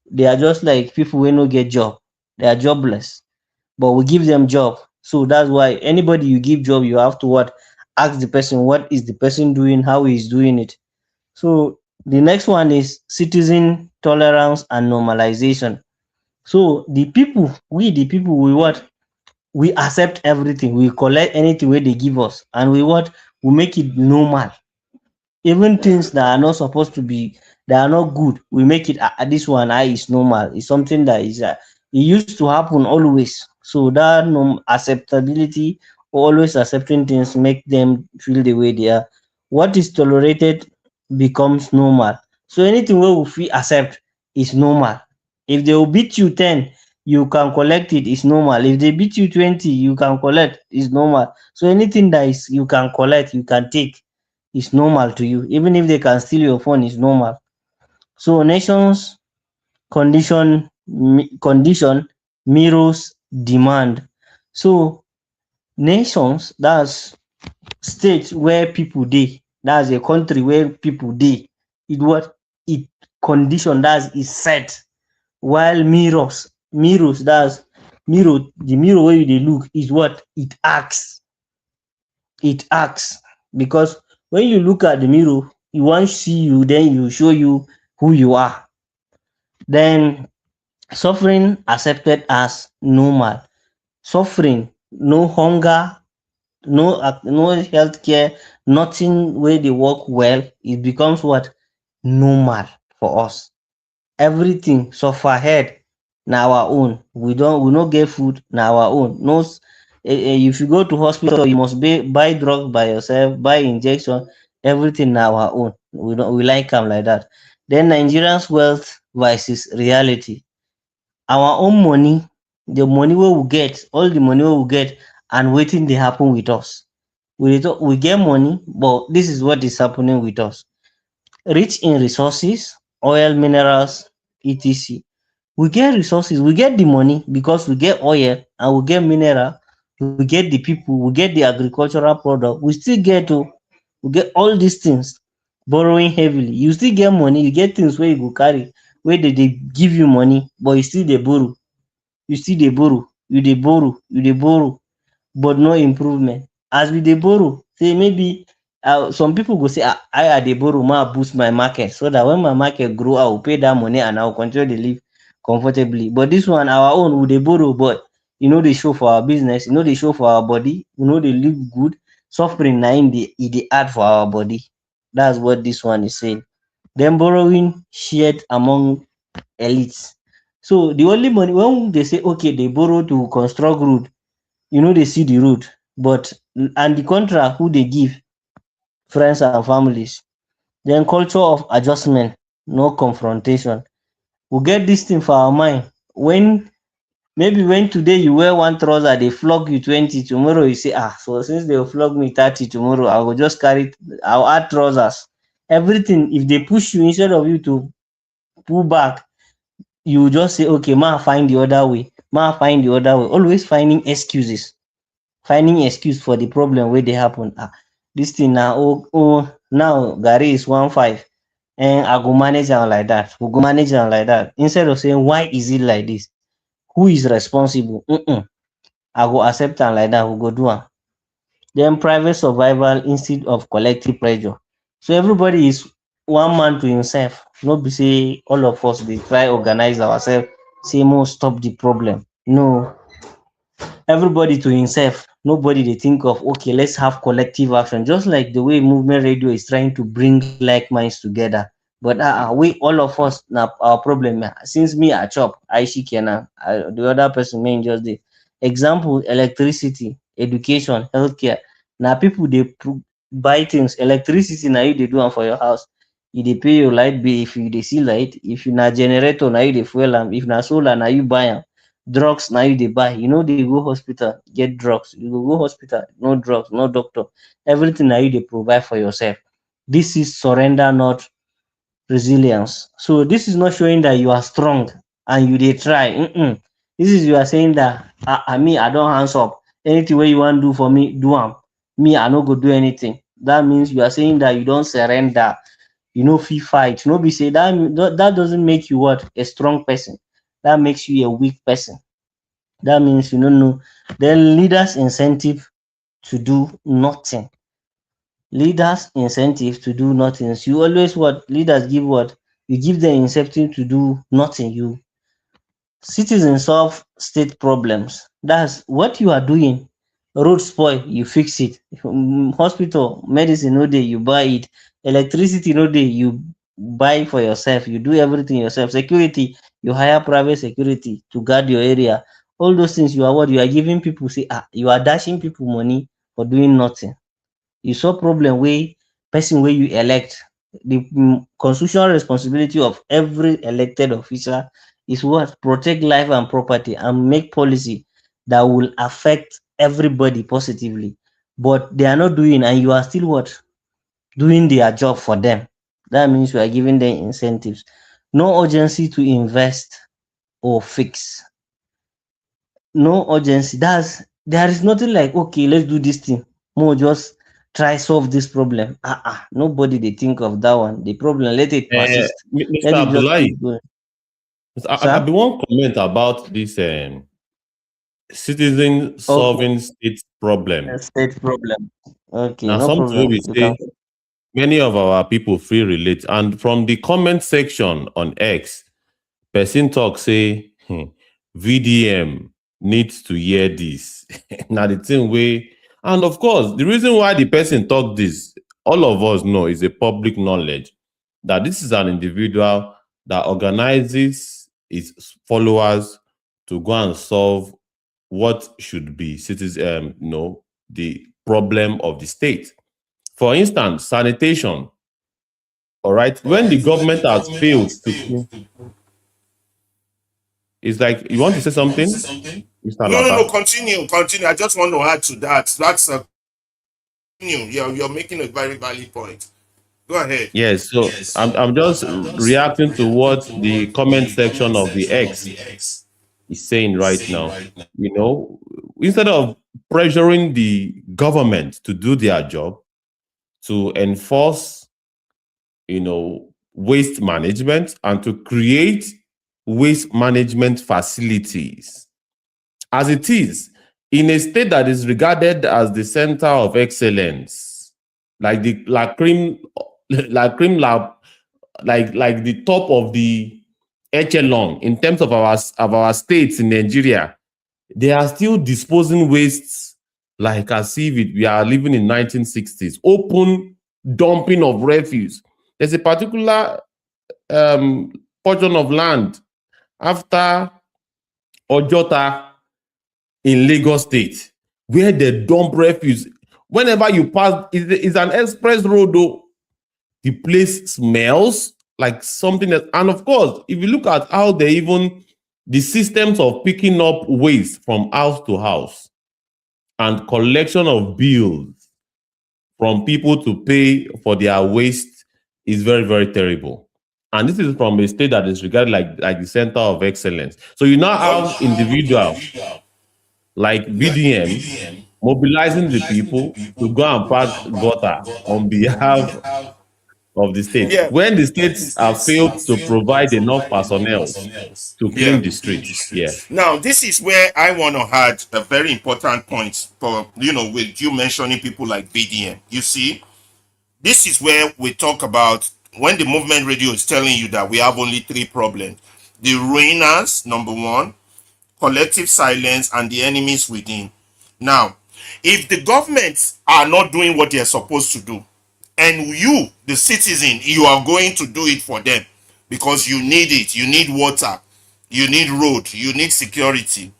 They are just like people who no get job. They are jobless, but we give them job. So that's why anybody you give job, you have to what? Ask the person what is the person doing, how he is doing it. So the next one is citizen tolerance and normalization. So the people, we what? We accept everything. We collect anything where they give us, and we what? We make it normal. Even things that are not supposed to be, that are not good, we make it this one is normal. It's something that is it used to happen always. So that acceptability, always accepting things, make them feel the way they are. What is tolerated becomes normal. So anything where we feel accept is normal. If they will beat you 10, you can collect it, it's normal. If they beat you 20, you can collect, it's normal. So anything that is you can collect, you can take, is normal to you. Even if they can steal your phone, is normal. So nations condition mirrors demand. So nations, that's states where people dey, that's a country where people dey. It what? It condition, that's is set. While mirrors, that's mirror, the mirror wey you dey look is what? It acts. It acts. Because when you look at the mirror, you wan see you, then you show you who you are. Then suffering accepted as normal. Suffering, no hunger, no healthcare, nothing wey dey work well, it becomes what? Normal for us. Everything suffer head na our own. We no get food, na our own. No if you go to hospital, you must buy drug by yourself, buy injection, everything na our own. We like am like that. Then Nigerians wealth versus reality. Our own money, the money wey we get, all the money wey we get, and wetin dey happen with us. We get money, but this is what is happening with us. Rich in resources, oil, minerals, etc. We get resources, we get the money because we get oil and we get mineral, we get the people, we get the agricultural product, we still get we get all these things. Borrowing heavily, you still get money, you get things where you go carry, where they give you money, but you still dey borrow, you still dey borrow, you dey borrow, you dey borrow, but no improvement. As we dey borrow, say maybe some people go say, I dey borrow ma boost my market, so that when my market grow, I will pay that money and I will continue to live comfortably. But this one, our own, we dey borrow, but e no dey show for our business, e no dey show for our body, we no dey live good. Suffering na im dey add for our body. That's what this one is saying. Then borrowing shared among elites. So the only money, when they say okay, they borrow to construct road, you know, they see the road, but and the contract who they give? Friends and families. Then culture of adjustment, no confrontation. We get this thing for our mind. When today you wear one trouser, they flog you 20, tomorrow you say, so since they will flog me 30 tomorrow, I will just I'll add trousers. Everything, if they push you, instead of you to pull back, you will just say, okay, find the other way. Find the other way. Always finding excuses. Finding excuse for the problem where they happen. This thing now, now Gary is 1-5, and I go manage am like that. We go manage am like that. Instead of saying, why is it like this? Who is responsible? I go accept am like that. We go do am. Then private survival instead of collective pressure. So everybody is one man to himself. No be say all of us dey try organize ourselves, say more stop the problem. No, everybody to himself. Nobody they think of, okay, let's have collective action. Just like the way movement radio is trying to bring like minds together. But we all of us now our problem since me I chop I shikena the other person may just the example electricity, education, healthcare. Now people they buy things. Electricity now you they do am for your house. You dey pay your light bill if you dey see light. If you na generator now you dey fuel am. If na solar now you buy am. Drugs now you dey buy. You know they go hospital get drugs. You go hospital no drugs, no doctor. Everything now you dey provide for yourself. This is surrender, not resilience. So this is not showing that you are strong and you dey try. This is you are saying that me I don't hands up. Anything wey you want do for me, do am. Me I no go do anything. That means you are saying that you don't surrender. You know fit fight. No be say that doesn't make you what a strong person. That makes you a weak person. That means you don't know. Then leaders incentive to do nothing. Leaders incentive to do nothing. So you always what leaders give what you give them incentive to do nothing. You citizens solve state problems. That's what you are doing. Road spoil, you fix it. Hospital, medicine no dey, you buy it. Electricity no dey, you buy for yourself. You do everything yourself. Security, you hire private security to guard your area. All those things you are what you are giving people say you are dashing people money for doing nothing. You solve problem wey person wey you elect. The constitutional responsibility of every elected official is what protect life and property and make policy that will affect everybody positively. But they are not doing, and you are still what doing their job for them. That means you are giving them incentives. No urgency to invest or fix. No urgency. There is nothing like okay, let's do this thing. More just try solve this problem. Nobody they think of that one. The problem, let it persist. Mr. Let it just Abdullahi, keep going. I Sir? be one comment about this citizen Okay. solving state problem. State problem. Okay, Now, no something wey problem. we You say can. many of our people free relate, and from the comment section on X, person talk say VDM needs to hear this. Now the thing way, and of course, the reason why the person talk this, all of us know is a public knowledge that this is an individual that organizes his followers to go and solve what should be citizen, the problem of the state. For instance, sanitation. All right, when the government has failed to clean, it's like you want to say something, Mr. No. Alaba. Continue. I just want to add to that. That's a continue. You're making a very valid point. Go ahead. Yes, so I'm just reacting to what the comment section of the X is saying right now. You know, instead of pressuring the government to do their job to enforce, waste management and to create waste management facilities, as it is in a state that is regarded as the center of excellence, like the like cream lab, like the top of the echelon in terms of our states in Nigeria, they are still disposing wastes like as if we are living in 1960s. Open dumping of refuse. There's a particular portion of land after Ojota in Lagos State where they dump refuse. Whenever you pass, it's an express road, though. The place smells like something else. And of course, if you look at how the systems of picking up waste from house to house and collection of bills from people to pay for their waste is very, very terrible. And this is from a state that is regarded like the center of excellence. So you now have individual like VDM mobilizing the people to go and pack gutter on behalf of the state Yeah. when the states have failed to provide enough personnel to clean Yeah. the streets. Yeah. Now, this is where I want to add a very important point for, with you mentioning people like BDM. You see, this is where we talk about when the movement radio is telling you that we have only three problems: the ruiners, number one; collective silence, and the enemies within. Now, if the governments are not doing what they're supposed to do, and you, the citizen, you are going to do it for them because you need it, you need water, you need road, you need security,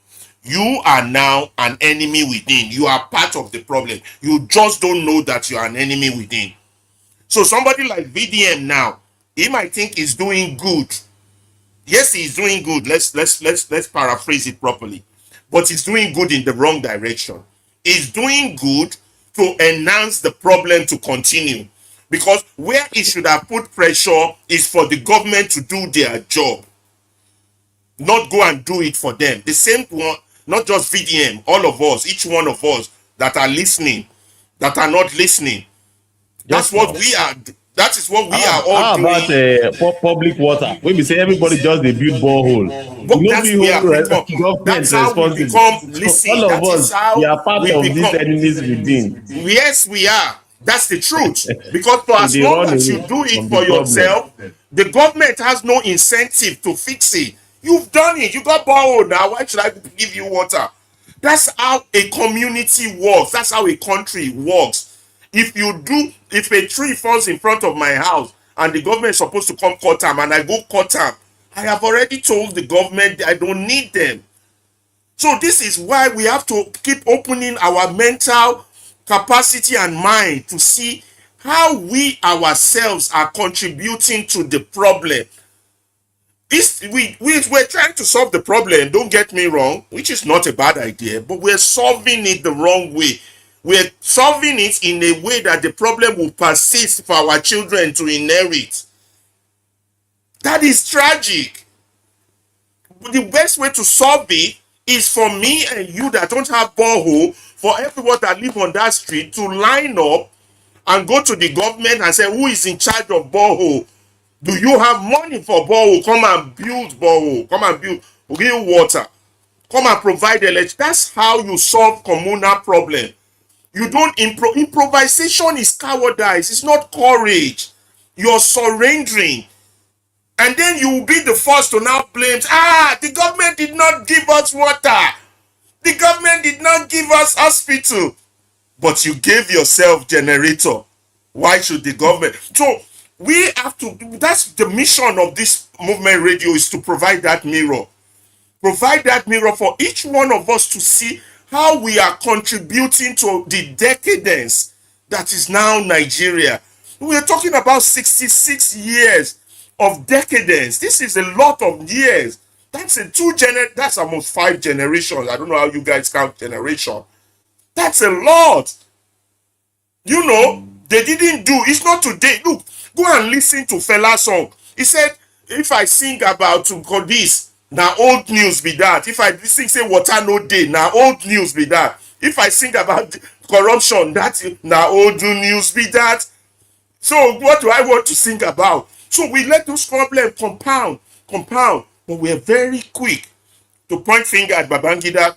you are now an enemy within. You are part of the problem. You just don't know that you are an enemy within. So somebody like VDM now, he might think he's doing good. Yes, he's doing good. Let's paraphrase it properly. But he's doing good in the wrong direction. He's doing good to enhance the problem to continue. Because where he should have put pressure is for the government to do their job, not go and do it for them. The same one, not just VDM, all of us, each one of us that are listening, that are not listening. That's what we are. That is what we are all How doing. about public water? When we say everybody just they build borehole, But that's how we become. Listen, all that of is us, how we are part we of become. these enemies within. Yes, we are. That's the truth. Because for So as they long run as you away do it from for the problem. yourself, the government has no incentive to fix it. You've done it. You got borrowed now. Why should I give you water? That's how a community works. That's how a country works. If a tree falls in front of my house and the government is supposed to come cut them and I go cut them, I have already told the government I don't need them. So this is why we have to keep opening our mental capacity and mind to see how we ourselves are contributing to the problem. We're trying to solve the problem, don't get me wrong, which is not a bad idea, but we're solving it the wrong way. We're solving it in a way that the problem will persist for our children to inherit. That is tragic. The best way to solve it is for me and you that don't have borehole, for everyone that live on that street to line up and go to the government and say, who is in charge of borehole? Do you have money for borehole? Come and build borehole. Come and build real water. Come and provide electricity. That's how you solve communal problem. You don't improvisation is cowardice. It's not courage. You're surrendering. And then you will be the first to now blame, the government did not give us water. The government did not give us hospital. But you gave yourself generator. Why should the government? So we have to, that's the mission of this movement radio, is to provide that mirror. Provide that mirror for each one of us to see how we are contributing to the decadence that is now Nigeria. We are talking about 66 years of decadence. This is a lot of years. That's almost 5 generations. I don't know how you guys count generation. That's a lot. You know, they didn't do. It's not today. Look, go and listen to Fela's song. He said, if I sing about this, now old news be that. If I sing say water no day, now old news be that. If I sing about corruption, that now old news be that. So what do I want to sing about? So we let those problems compound, but we are very quick to point finger at Babangida,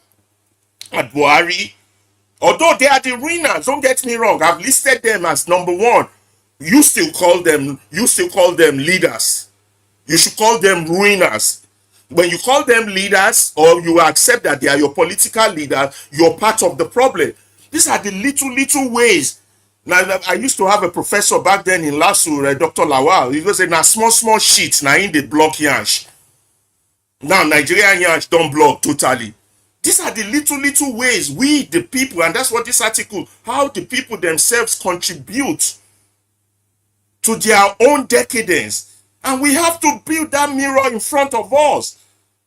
at Buhari. Although they are the winners, don't get me wrong. I've listed them as number one. You still call them leaders. You should call them ruiners. When you call them leaders, or you accept that they are your political leaders, you're part of the problem. These are the little ways. Now, I used to have a professor back then in LASU, Dr. Lawal. He was saying, now small shit, now in the block yansh. Now Nigerian yansh don't block totally. These are the little ways we, the people, and that's what this article, how the people themselves contribute to their own decadence. And we have to build that mirror in front of us.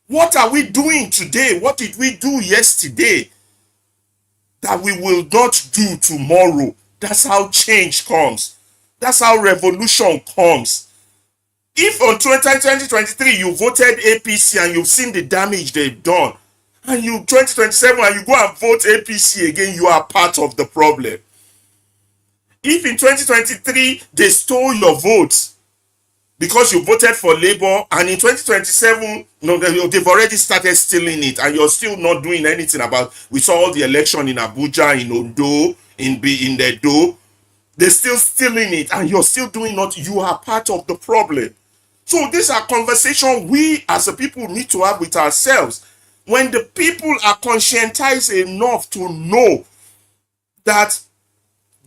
What are we doing today? What did we do yesterday that we will not do tomorrow? That's how change comes. That's how revolution comes. If on 2023 you voted APC and you've seen the damage they've done, and you 2027 and you go and vote APC again, you are part of the problem. If in 2023 they stole your votes because you voted for Labour, and in 2027 they've already started stealing it, and you're still not doing anything about. We saw all the election in Abuja, in Ondo, in Edo. They're still stealing it, and you're still doing not. You are part of the problem. So these are conversations we as a people need to have with ourselves. When the people are conscientized enough to know that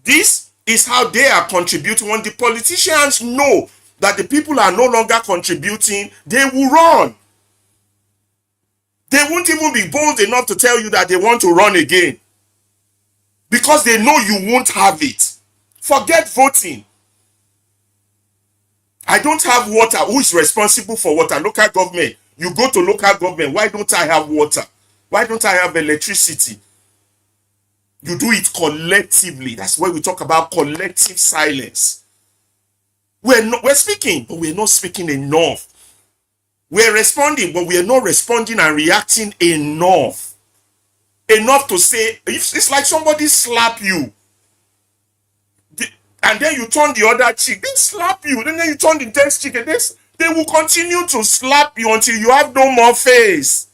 this is how they are contributing, when the politicians know that the people are no longer contributing, they will run. They won't even be bold enough to tell you that they want to run again because they know you won't have it. Forget voting. I don't have water. Who is responsible for water? Local government. You go to local government. Why don't I have water? Why don't I have electricity? You do it collectively. That's why we talk about collective silence. We're speaking, but we're not speaking enough. We're responding, but we're not responding and reacting enough. Enough to say, it's like somebody slap you. And then you turn the other cheek, they slap you. Then you turn the next cheek, and they will continue to slap you until you have no more face.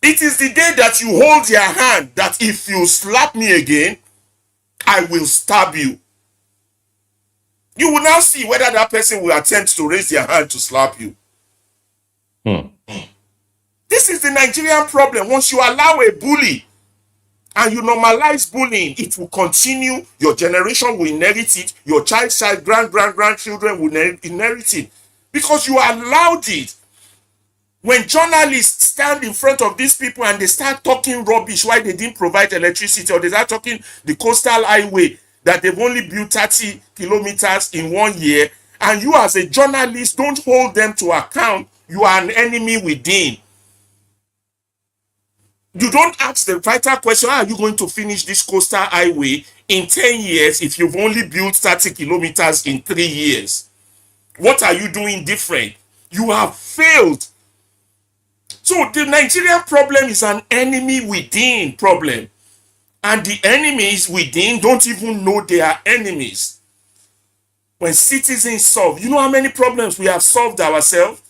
It is the day that you hold their hand that if you slap me again, I will stab you. You will now see whether that person will attempt to raise their hand to slap you. This is the Nigerian problem. Once you allow a bully and you normalize bullying, it will continue. Your generation will inherit it. Your child's child, grandchildren will inherit it. Because you allowed it. When journalists stand in front of these people and they start talking rubbish why they didn't provide electricity, or they start talking the coastal highway that they've only built 30 kilometers in 1 year, and you as a journalist don't hold them to account, you are an enemy within. You don't ask the vital question, how are you going to finish this coastal highway in 10 years if you've only built 30 kilometers in 3 years? What are you doing different? You have failed. So the Nigerian problem is an enemy within problem. And the enemies within don't even know they are enemies. When citizens solve, you know how many problems we have solved ourselves?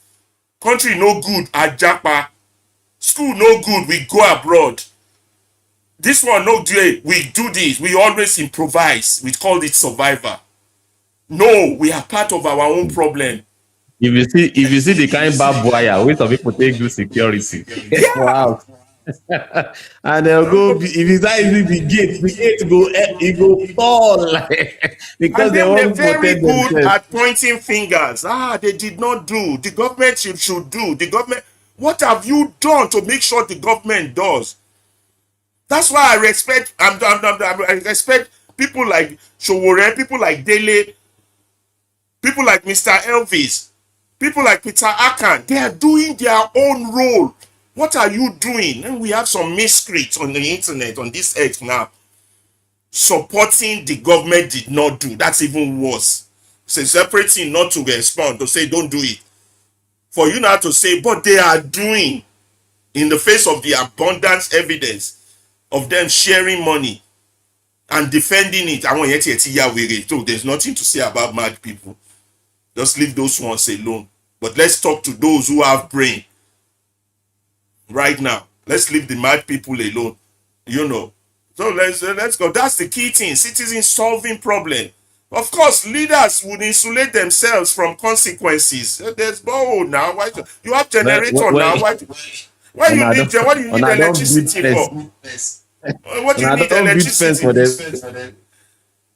Country no good, ajapa. School no good, we go abroad. This one no good, we do this. We always improvise. We call it survivor. No, we are part of our own problem. If you see the kind of barbed wire, wait some people take do security. Yeah. Wow. And they'll go, if it's not even the gate go, it go fall. Because And they then they're won't very protect good themselves. at pointing fingers. They did not do. The government should do. The government, what have you done to make sure the government does? That's why I respect. I respect people like Showore, people like Dele, people like Mr. Elvis, people like Peter Akan. They are doing their own role. What are you doing? And we have some miscreants on the internet, on this earth now, supporting the government did not do. That's even worse. It's a separate thing not to respond, to say don't do it. For you now to say, but they are doing, in the face of the abundant evidence of them sharing money and defending it. So there's nothing to say about mad people. Just leave those ones alone. But let's talk to those who have brain right now. Let's leave the mad people alone. So let's go. That's the key thing. Citizens solving problem. Of course, leaders would insulate themselves from consequences. There's borehole now. Why you have generator now? Why you need electricity for? What do you need electricity for them?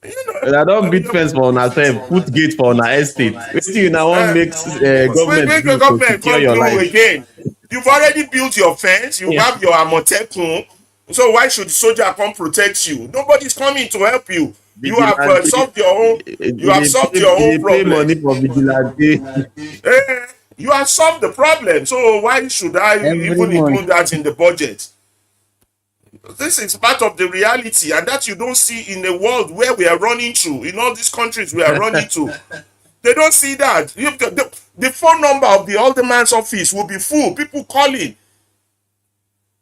I don't build fence for ourselves, put gate for our estate. What do you now want makes government do to secure your life? Again. You've already built your fence. You have your Amotekun. So why should the soldier come protect you? Nobody's coming to help you. You have solved your own. You have solved your own problem. Money for vigilante. You have solved the problem. So why should I even include that in the budget? This is part of the reality, and that you don't see in the world where we are running to. In all these countries we are running to, they don't see that. The phone number of the alderman's office will be full. People calling.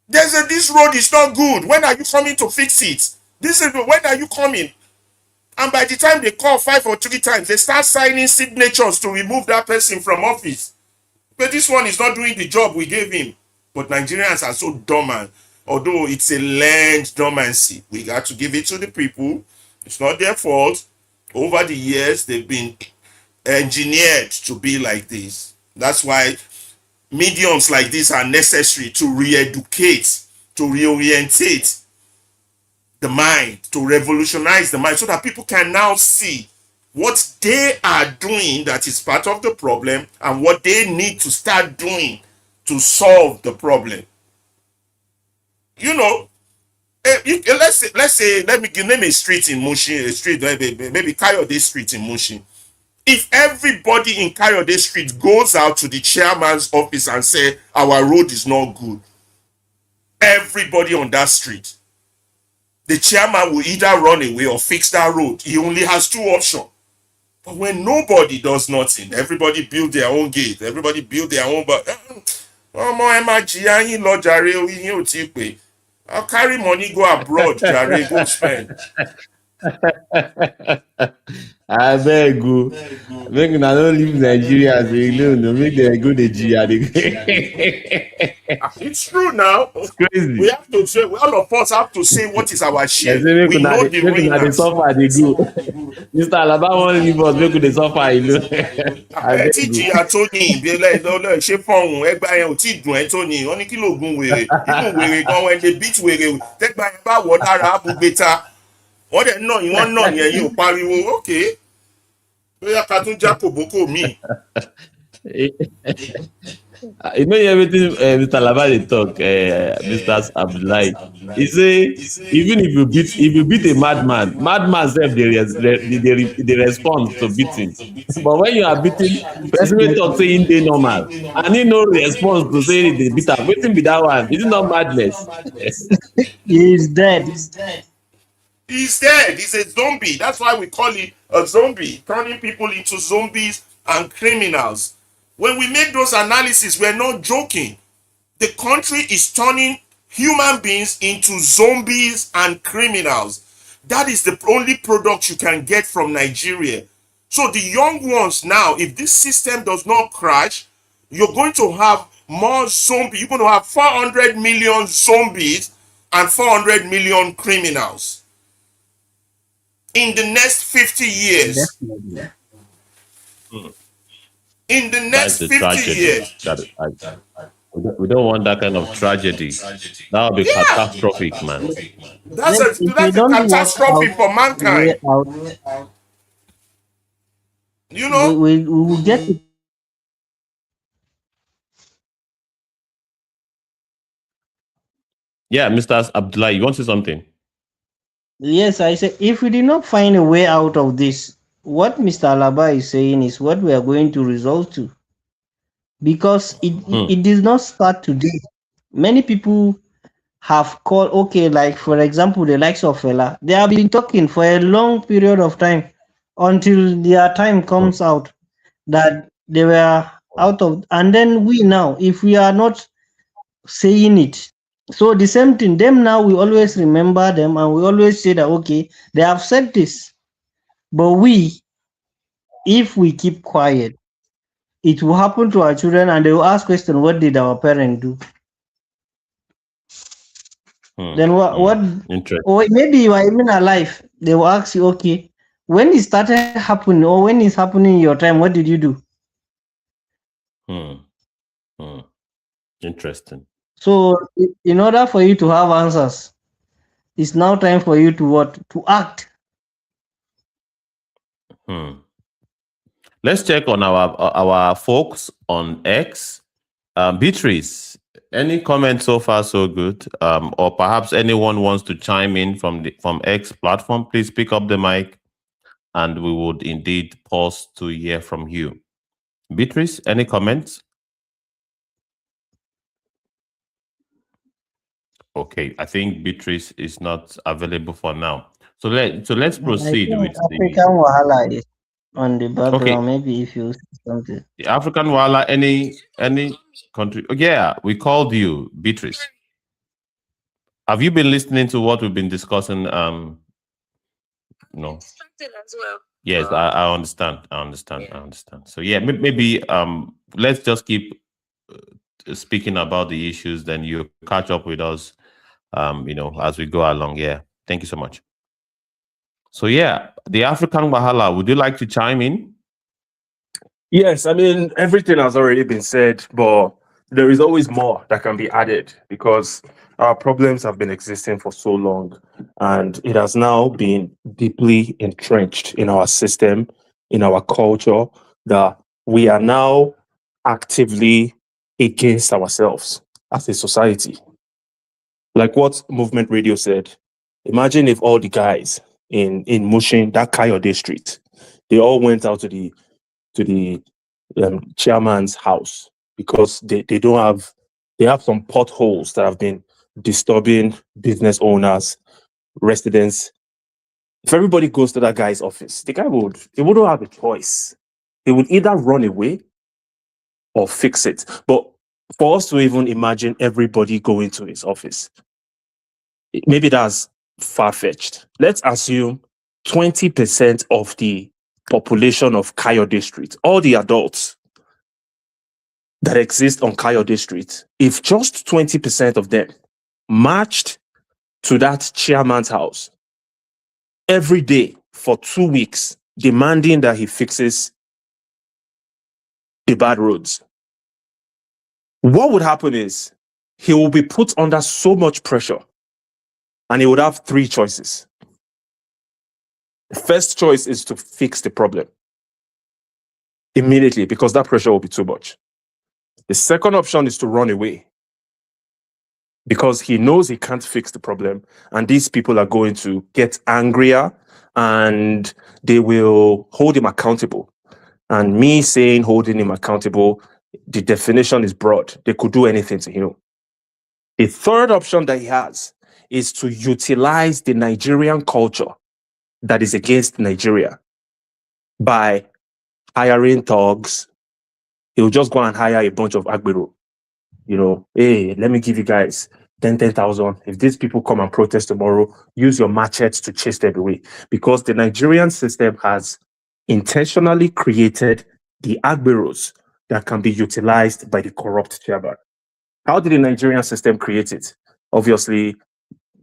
This road is not good. When are you coming to fix it? When are you coming? And by the time they call 5 or 3 times, they start signing signatures to remove that person from office. But this one is not doing the job we gave him. But Nigerians are so dormant. Although it's a learned dormancy, we got to give it to the people. It's not their fault. Over the years, they've been engineered to be like this. That's why mediums like this are necessary to re-educate, to reorientate the mind, to revolutionize the mind, so that people can now see what they are doing that is part of the problem and what they need to start doing to solve the problem. You know, let's say let me name a street in Mushin, a street maybe Kayode Street in Mushin. If everybody in Kayode Street goes out to the chairman's office and say our road is not good, everybody on that street, the chairman will either run away or fix that road. He only has two options. But when nobody does nothing, everybody build their own gate, everybody build their own, but I'll carry money, go abroad, Jare, go spend. I beg you, make una no leave Nigeria alone. No, make them go to Gia. It's true now. It's crazy. We have to say, all of us have to say what is our share. Say, We know the they winners. suffer, they go. Mr. Alaba won't leave us, make they suffer alone. I beg Tí you. Jìyà tó ní ìbílẹ̀ lọ́lọ́ ṣé fọ́hùn ẹgbà yẹn ò tí ì dùn ẹ́ tó ní wọ́n ní kí lóògùn wèrè inú wèrè gan when they beat wèrè tẹ́gbà yẹn bá wọ̀ lára àbúgbéta wọ́n dẹ̀ náà yín wọ́n náà yẹn yóò pariwo okay bóyá ká tún já kòbókò míì. You know everything Mr. Alaba dey talk, Mr. Abdullahi. He say even if you beat a madman sef dey respond to beating. But when you are beating, person wey talk say him dey normal and he no response to say he dey beat am, wetin be that one? Is it not madness? He is dead. He's dead. He's a zombie. That's why we call it a zombie, turning people into zombies and criminals. When we make those analyses, we're not joking. The country is turning human beings into zombies and criminals. That is the only product you can get from Nigeria. So the young ones now, if this system does not crash, you're going to have more zombies. You're going to have 400 million zombies and 400 million criminals in the next 50 years. In the next 50 years. We don't want that kind of tragedy. That would be catastrophic, man. That's a catastrophe for mankind. You know? We will get it. Yeah, Mr. Abdullah, you want to say something? Yes, I say if we did not find a way out of this, what Mr. Alaba is saying is what we are going to resort to. Because it did not start today. Many people have called, okay, like for example, the likes of Fela, they have been talking for a long period of time until their time comes out that they were out of, and then we now, if we are not saying it, so the same thing, them now we always remember them and we always say that, okay, they have said this, but we, if we keep quiet, it will happen to our children and they will ask question, what did our parents do? Then what or maybe you are even alive, they will ask you, okay, when it started happening or when it's happening in your time, what did you do? Interesting. So in order for you to have answers, it's now time for you to what? To act. Let's check on our folks on X. Beatrice, any comments so far so good? Or perhaps anyone wants to chime in from X platform, please pick up the mic and we would indeed pause to hear from you. Beatrice, any comments? Okay, I think Beatrice is not available for now. So let's proceed with African Wahala is on the background. Okay. Maybe if you see something. The African Wahala, any country? Oh, yeah, we called you, Beatrice. Have you been listening to what we've been discussing? No. Distracted as well. Yes, I understand. I understand. So yeah, maybe let's just keep speaking about the issues. Then you catch up with us, as we go along. Yeah, thank you so much. So yeah, the African Wahala. Would you like to chime in? Yes, I mean everything has already been said, but there is always more that can be added because our problems have been existing for so long and it has now been deeply entrenched in our system, in our culture, that we are now actively against ourselves as a society. Like what Movement Radio said, imagine if all the guys in Mushin, that Kayode Street, they all went out to the chairman's house because they don't have, they have some potholes that have been disturbing business owners, residents. If everybody goes to that guy's office, he wouldn't have a choice. He would either run away or fix it. But for us to even imagine everybody going to his office, maybe that's far-fetched. Let's assume 20% of the population of Kayode Street, all the adults that exist on Kayode Street, if just 20% of them marched to that chairman's house every day for 2 weeks, demanding that he fixes the bad roads, what would happen is he will be put under so much pressure and he would have 3 choices. The first choice is to fix the problem immediately because that pressure will be too much. The second option is to run away because he knows he can't fix the problem and these people are going to get angrier and they will hold him accountable. And me saying holding him accountable, the definition is broad. They could do anything to him. The third option that he has is to utilize the Nigerian culture that is against Nigeria by hiring thugs. He'll just go and hire a bunch of Agbero. You know, hey, let me give you guys 10,000. If these people come and protest tomorrow, use your machetes to chase them away. Because the Nigerian system has intentionally created the Agberos that can be utilized by the corrupt chairman. How did the Nigerian system create it? Obviously,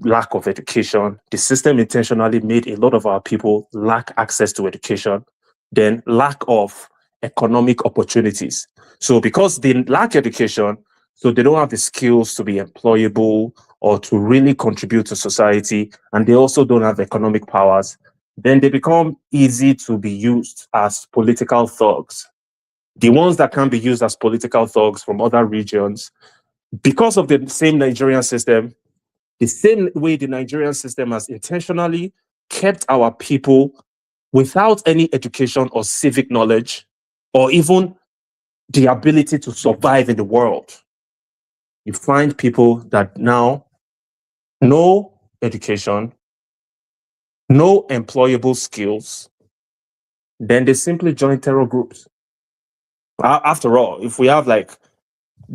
lack of education. The system intentionally made a lot of our people lack access to education, then lack of economic opportunities. So because they lack education, so they don't have the skills to be employable or to really contribute to society, and they also don't have economic powers, then they become easy to be used as political thugs. The ones that can be used as political thugs from other regions, because of the same Nigerian system, the same way the Nigerian system has intentionally kept our people without any education or civic knowledge, or even the ability to survive in the world. You find people that now no education, no employable skills, then they simply join terror groups. After all, if we have like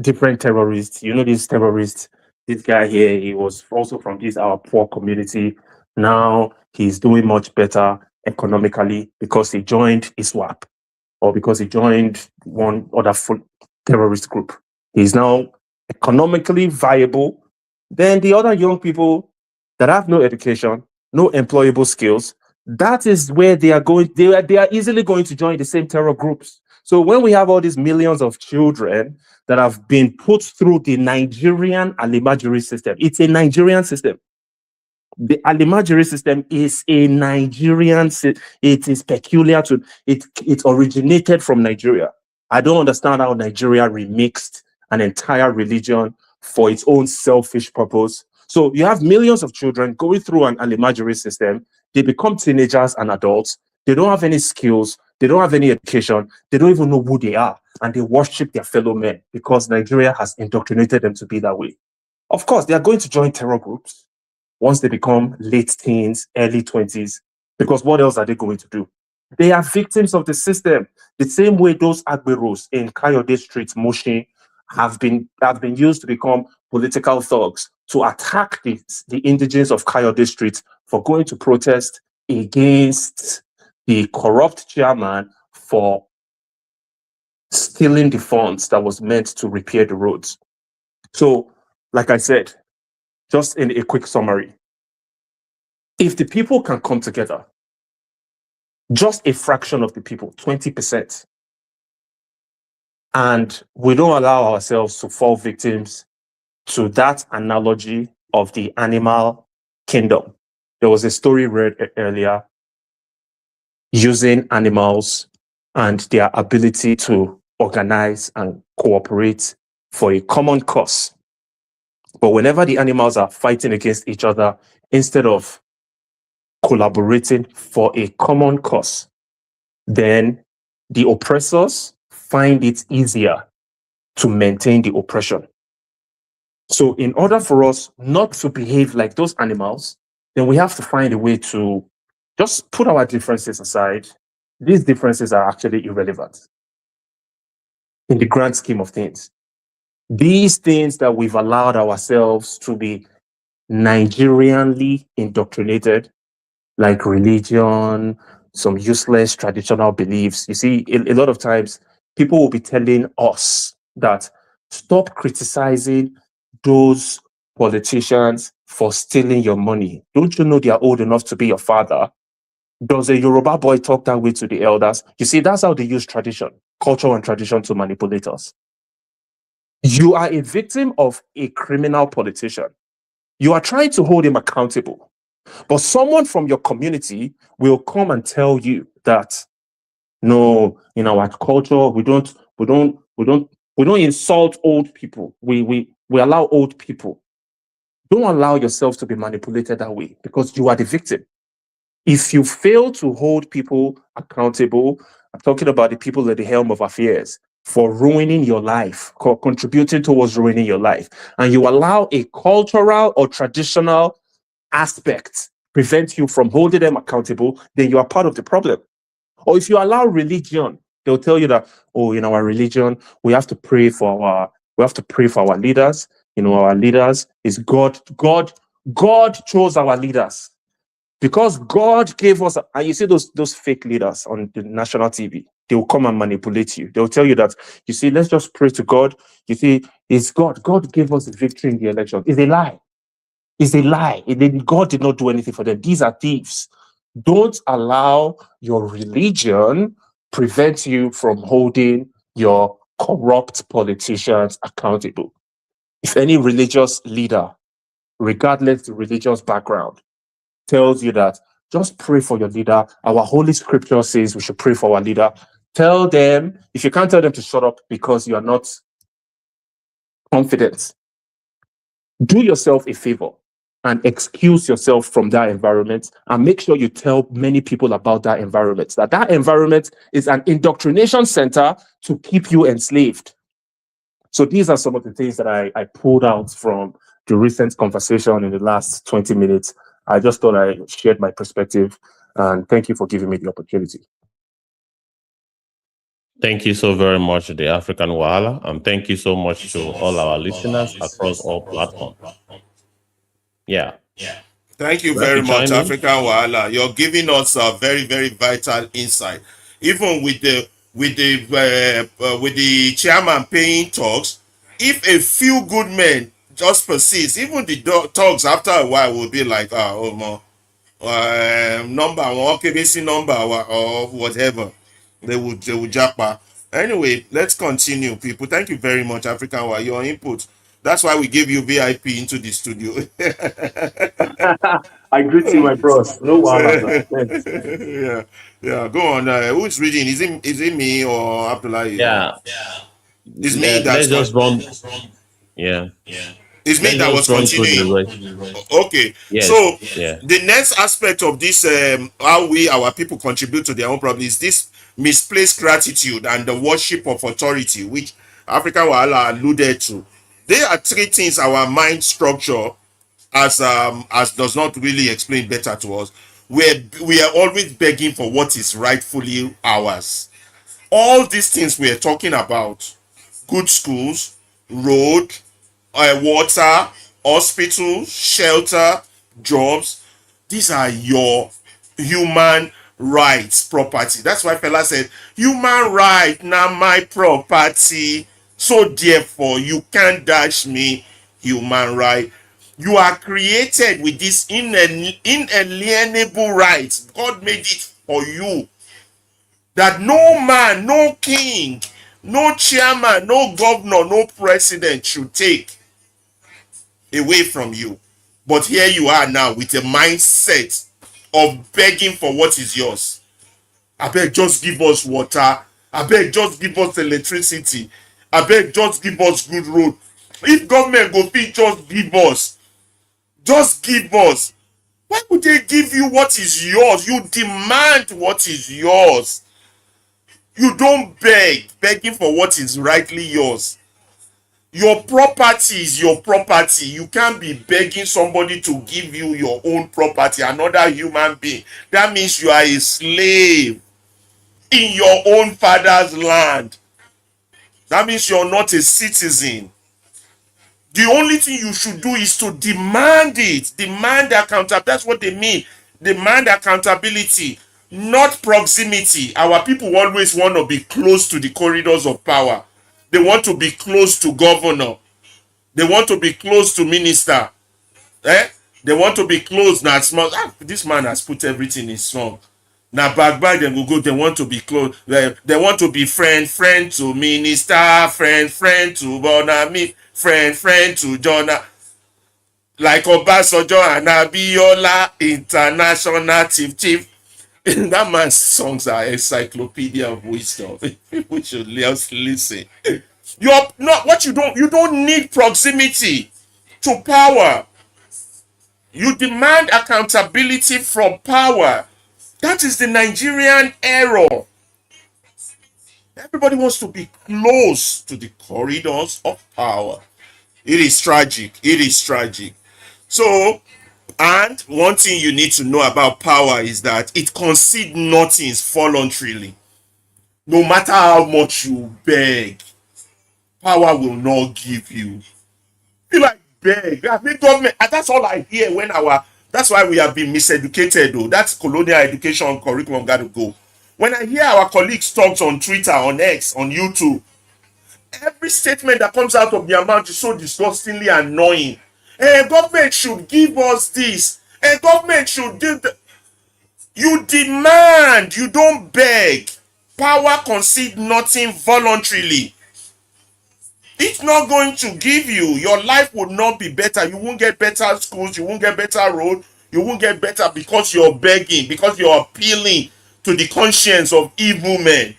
different terrorists, you know, these terrorists, this guy here, he was also from this our poor community. Now he's doing much better economically because he joined ISWAP or because he joined one other terrorist group. He's now economically viable. Then the other young people that have no education, no employable skills, that is where they are going. They are easily going to join the same terror groups. So when we have all these millions of children that have been put through the Nigerian Alimajiri system, it's a Nigerian system. The Alimajiri system is a Nigerian system. It is peculiar to it. It originated from Nigeria. I don't understand how Nigeria remixed an entire religion for its own selfish purpose. So you have millions of children going through an Alimajiri system. They become teenagers and adults. They don't have any skills. They don't have any education. They don't even know who they are. And they worship their fellow men because Nigeria has indoctrinated them to be that way. Of course, they are going to join terror groups once they become late teens, early 20s, because what else are they going to do? They are victims of the system. The same way those Agberos in Kayode Street, Mushin, have been used to become political thugs to attack the indigents of Kayode Street for going to protest against the corrupt chairman for stealing the funds that was meant to repair the roads. So, like I said, just in a quick summary, if the people can come together, just a fraction of the people, 20%, And we don't allow ourselves to fall victims to that analogy of the animal kingdom. There was a story read earlier using animals and their ability to organize and cooperate for a common cause. But whenever the animals are fighting against each other, instead of collaborating for a common cause, then the oppressors find it easier to maintain the oppression. So in order for us not to behave like those animals, then we have to find a way to just put our differences aside. These differences are actually irrelevant in the grand scheme of things. These things that we've allowed ourselves to be Nigerianly indoctrinated, like religion, some useless traditional beliefs. You see, a lot of times people will be telling us that stop criticizing those politicians for stealing your money. Don't you know they are old enough to be your father? Does a Yoruba boy talk that way to the elders? You see, that's how they use tradition, culture and tradition to manipulate us. You are a victim of a criminal politician. You are trying to hold him accountable. But someone from your community will come and tell you that no, in our culture, we don't insult old people. We allow old people. Don't allow yourself to be manipulated that way because you are the victim. If you fail to hold people accountable, I'm talking about the people at the helm of affairs for ruining your life, contributing towards ruining your life, and you allow a cultural or traditional aspect prevent you from holding them accountable, then you are part of the problem. Or if you allow religion, they'll tell you that, oh, in our religion, we have to pray for our leaders. You know, our leaders is God. God chose our leaders. Because God gave us, and you see those fake leaders on the national TV, they will come and manipulate you. They'll tell you that, you see, let's just pray to God. You see, it's God. God gave us the victory in the election. It's a lie. It's a lie. God did not do anything for them. These are thieves. Don't allow your religion prevent you from holding your corrupt politicians accountable. If any religious leader, regardless the religious background, tells you that just pray for your leader, our holy scripture says we should pray for our leader, tell them, if you can't tell them to shut up because you are not confident, do yourself a favor and excuse yourself from that environment and make sure you tell many people about that environment, that environment is an indoctrination center to keep you enslaved. So these are some of the things that I pulled out from the recent conversation in the last 20 minutes. I just thought I shared my perspective, and thank you for giving me the opportunity. Thank you so very much, the African Wahala, and thank you so much to all our listeners across all platforms. Yeah. Thank you Would like very to much, chime in? African Wahala. You're giving us a very, very vital insight. Even with the chairman paying talks, if a few good men just persist, even the talks after a while will be like, oh no, number one, KBC number or whatever. They will japa. Anyway, let's continue, people. Thank you very much, African Wahala. Your input. That's why we gave you VIP into the studio. I greet you, my bros. No wahala, sir. Thanks. Yeah, yeah. Go on. Who's reading? Is it me or Abdullahi? Or Yeah. it's me Let's just run. Yeah. it's me Let's that just was run through the continuing. rest. Okay. Yes. So Yeah. the next aspect of this, how we our people contribute to their own problem, is this misplaced gratitude and the worship of authority, which African Wahala alluded to. They are three things our mind structure as does not really explain better to us. We are always begging for what is rightfully ours. All these things we are talking about, good schools, road, water, hospitals, shelter, jobs, these are your human rights property. That's why fella said human right now my property, so therefore you can't dash me human right. You are created with this inalienable rights. God made it for you, that no man, no king No chairman, no governor, no president should take away from you. But here you are now with a mindset of begging for what is yours. I beg, just give us water. I beg, just give us electricity. I beg, just give us good road. If government go fit just give us, just give us. Why would they give you what is yours? You demand what is yours. You don't beg, begging for what is rightly yours. Your property is your property. You can't be begging somebody to give you your own property, another human being. That means you are a slave in your own father's land. That means you're not a citizen. The only thing you should do is to demand it. Demand accountability. That's what they mean. Demand accountability, not proximity. Our people always want to be close to the corridors of power. They want to be close to governor. They want to be close to minister. They want to be close. Now, small. This man has put everything in song. Now, back by them will go. They want to be close. They want to be friend to minister, friend to Bonami, friend to Jonah. Like Obasanjo and Abiola, international chief. That man's songs are encyclopedia of wisdom. People should just listen. You're not what you don't need proximity to power. You demand accountability from power. That is the Nigerian error. Everybody wants to be close to the corridors of power. It is tragic. It is tragic. So, and one thing you need to know about power is that it concedes nothing voluntarily. No matter how much you beg, power will not give you. You like beg. I mean, government, and that's all I hear when that's why we have been miseducated though. That's colonial education curriculum got to go. When I hear our colleagues talk on Twitter, on X, on YouTube, every statement that comes out of their mouth is so disgustingly annoying. Government should give us this. Government should do that. You demand, you don't beg. Power concedes nothing voluntarily. It's not going to give you. Your life will not be better. You won't get better schools. You won't get better road. You won't get better because you're begging, because you're appealing to the conscience of evil men.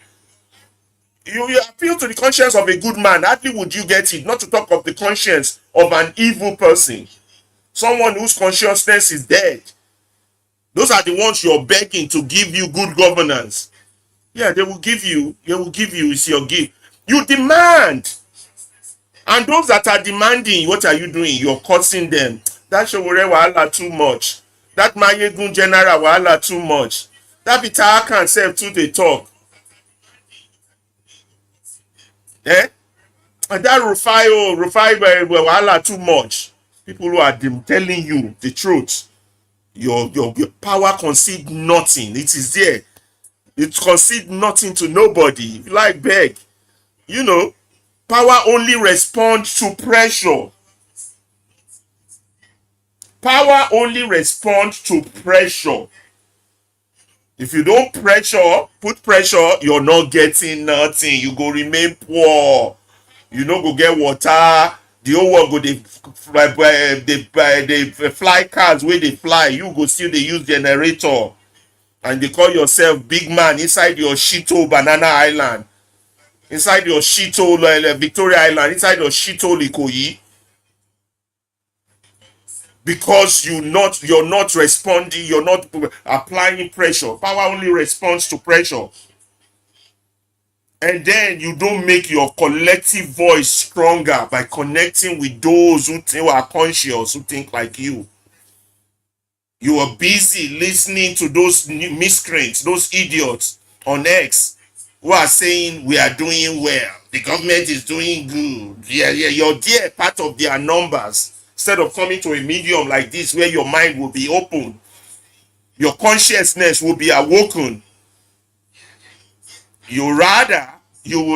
You appeal to the conscience of a good man. Hardly would you get it. Not to talk of the conscience of an evil person. Someone whose consciousness is dead. Those are the ones you're begging to give you good governance. Yeah, they will give you. It's your gift. You demand. And those that are demanding, what are you doing? You're cursing them. That Showore Wahala too much. That Mayegun General Wahala too much. That Bitaka can self too they talk. And that Rufai Wahala too much. People who are telling you the truth. Your power concedes nothing. It is there. It concedes nothing to nobody. If you like beg. Power only responds to pressure. Power only responds to pressure. If you don't put pressure, you're not getting nothing. You go remain poor. You no go get water. The whole world go they fly cars where they fly. You go still they use generator. And they call yourself big man inside your shito banana island. Inside your shito Victoria Island. Inside your shito Ikoyi. Because you're not responding, you're not applying pressure. Power only responds to pressure. And then you don't make your collective voice stronger by connecting with those who are conscious, who think like you. You are busy listening to those miscreants, those idiots on X who are saying we are doing well. The government is doing good. Yeah, you're there, part of their numbers. Instead of coming to a medium like this where your mind will be open, your consciousness will be awoken. You will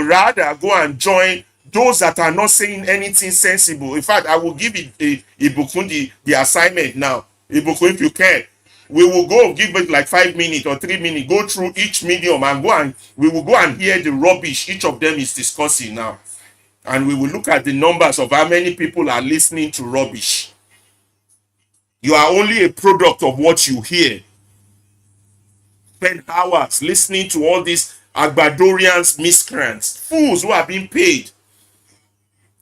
rather go and join those that are not saying anything sensible. In fact, I will give it Ibukun the assignment now. Ibukun, if you can, We will go give it like 5 minutes or 3 minutes, go through each medium and we will go and hear the rubbish each of them is discussing now. And we will look at the numbers of how many people are listening to rubbish. You are only a product of what you hear. Spend hours listening to all these Agbadorians, miscreants, fools who are being paid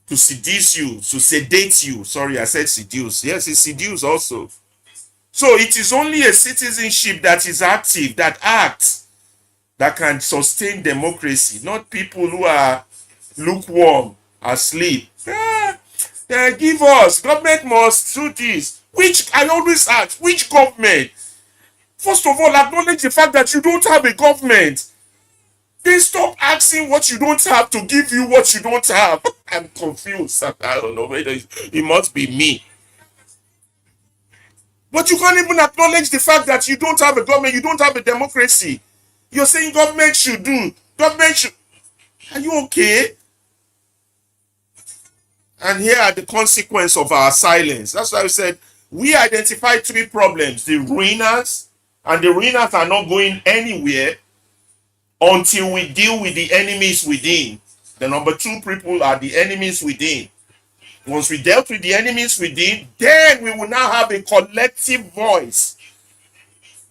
to seduce you, to sedate you. Sorry, I said seduce. Yes, it's seduce also. So it is only a citizenship that is active, that acts, that can sustain democracy, not people who are lukewarm, asleep. Give us, government must do this. Which, I always ask, which government? First of all, acknowledge the fact that you don't have a government. Then stop asking what you don't have to give you what you don't have. I'm confused. I don't know whether it must be me. But you can't even acknowledge the fact that you don't have a government, you don't have a democracy. You're saying government should do, government should. Are you okay? And here are the consequences of our silence. That's why I said we identified 3 problems: the ruiners, and the ruiners are not going anywhere until we deal with the enemies within. The number 2 people are the enemies within. Once we dealt with the enemies within, then we will now have a collective voice.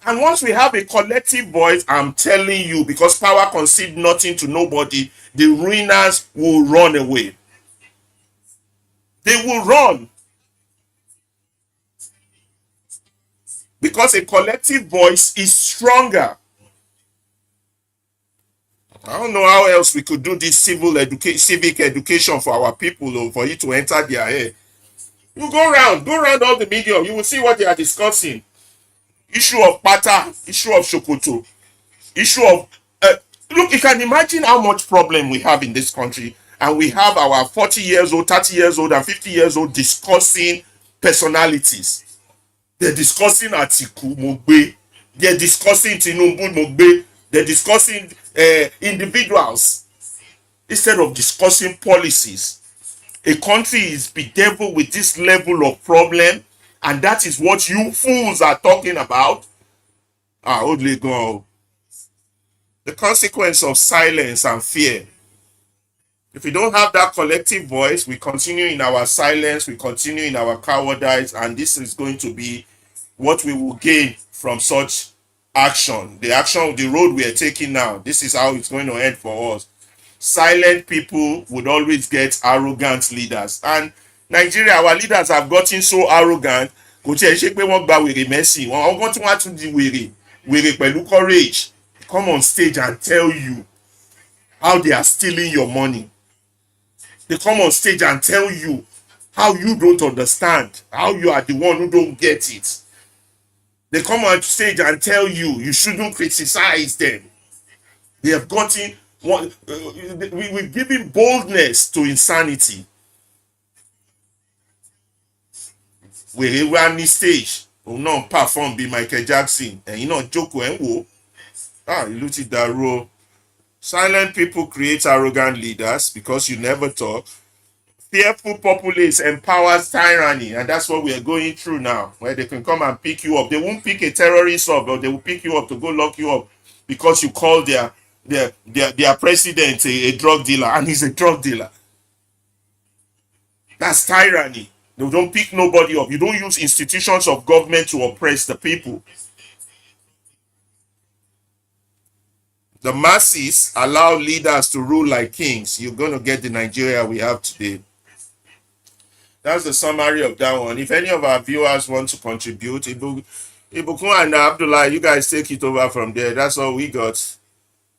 And once we have a collective voice, I'm telling you, because power concedes nothing to nobody, the ruiners will run away. They will run. Because a collective voice is stronger. I don't know how else we could do this civic education for our people, or for it to enter their head. You go around all the media, you will see what they are discussing. Issue of pata, issue of shokoto, issue of look, you can imagine how much problem we have in this country, and we have our 40 years old, 30 years old, and 50 years old discussing personalities. They're discussing Atiku Mogbe, they're discussing Tinubu Mogbe, they're discussing individuals instead of discussing policies. A country is bedeviled with this level of problem, and that is what you fools are talking about. Only go. The consequence of silence and fear. If we don't have that collective voice, we continue in our silence, we continue in our cowardice, and this is going to be what we will gain from such action. The road we are taking now, this is how it's going to end for us. Silent people would always get arrogant leaders, and Nigeria, our leaders have gotten so arrogant. Kò tiẹ̀ ṣe pé wọ́n gba wèrè mẹ́sìn, wọ́n ọgbọ́n tí wọ́n á tún di wèrè pẹ̀lú courage, come on stage and tell you how they are stealing your money. They come on stage and tell you how you don't understand, how you are the one who don't get it. They come on stage and tell you shouldn't criticize them. They have gotten we've given boldness to insanity. Wèrè wá ní stage, òun náà perform bí Michael Jackson, ẹ̀yin náà jókòó ẹ̀ ń wò. Ìlú ti dàrú o. Silent people create arrogant leaders because you never talk. Fearful populace empowers tyranny, and that's what we are going through now, where they can come and pick you up. They won't pick a terrorist up, but they will pick you up to go lock you up because you call their president a drug dealer, and he's a drug dealer. That's tyranny. They don't pick nobody up. You don't use institutions of government to oppress the people. The masses allow leaders to rule like kings. You're going to get the Nigeria we have today. That's the summary of that one. If any of our viewers want to contribute, Ibukun and Abdullah, you guys take it over from there. That's all we got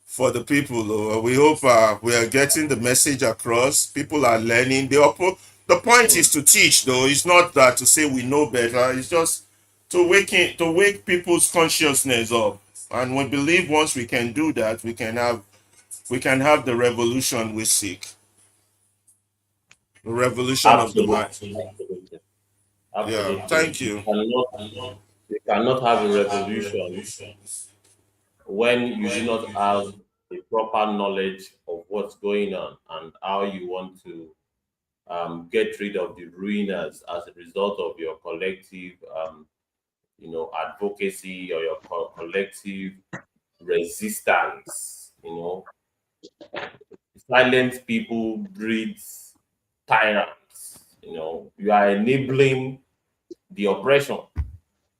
for the people. We hope we are getting the message across. People are learning. The point is to teach, though. It's not that to say we know better. It's just to wake people's consciousness up. And we believe once we can do that, we can have the revolution we seek. The revolution of the mind. Absolutely. Yeah, thank you. You cannot have a revolution when you do not have a proper knowledge of what's going on and how you want to get rid of the ruiners as a result of your collective advocacy or your collective resistance. Silent people breed tyrants. You are enabling the oppression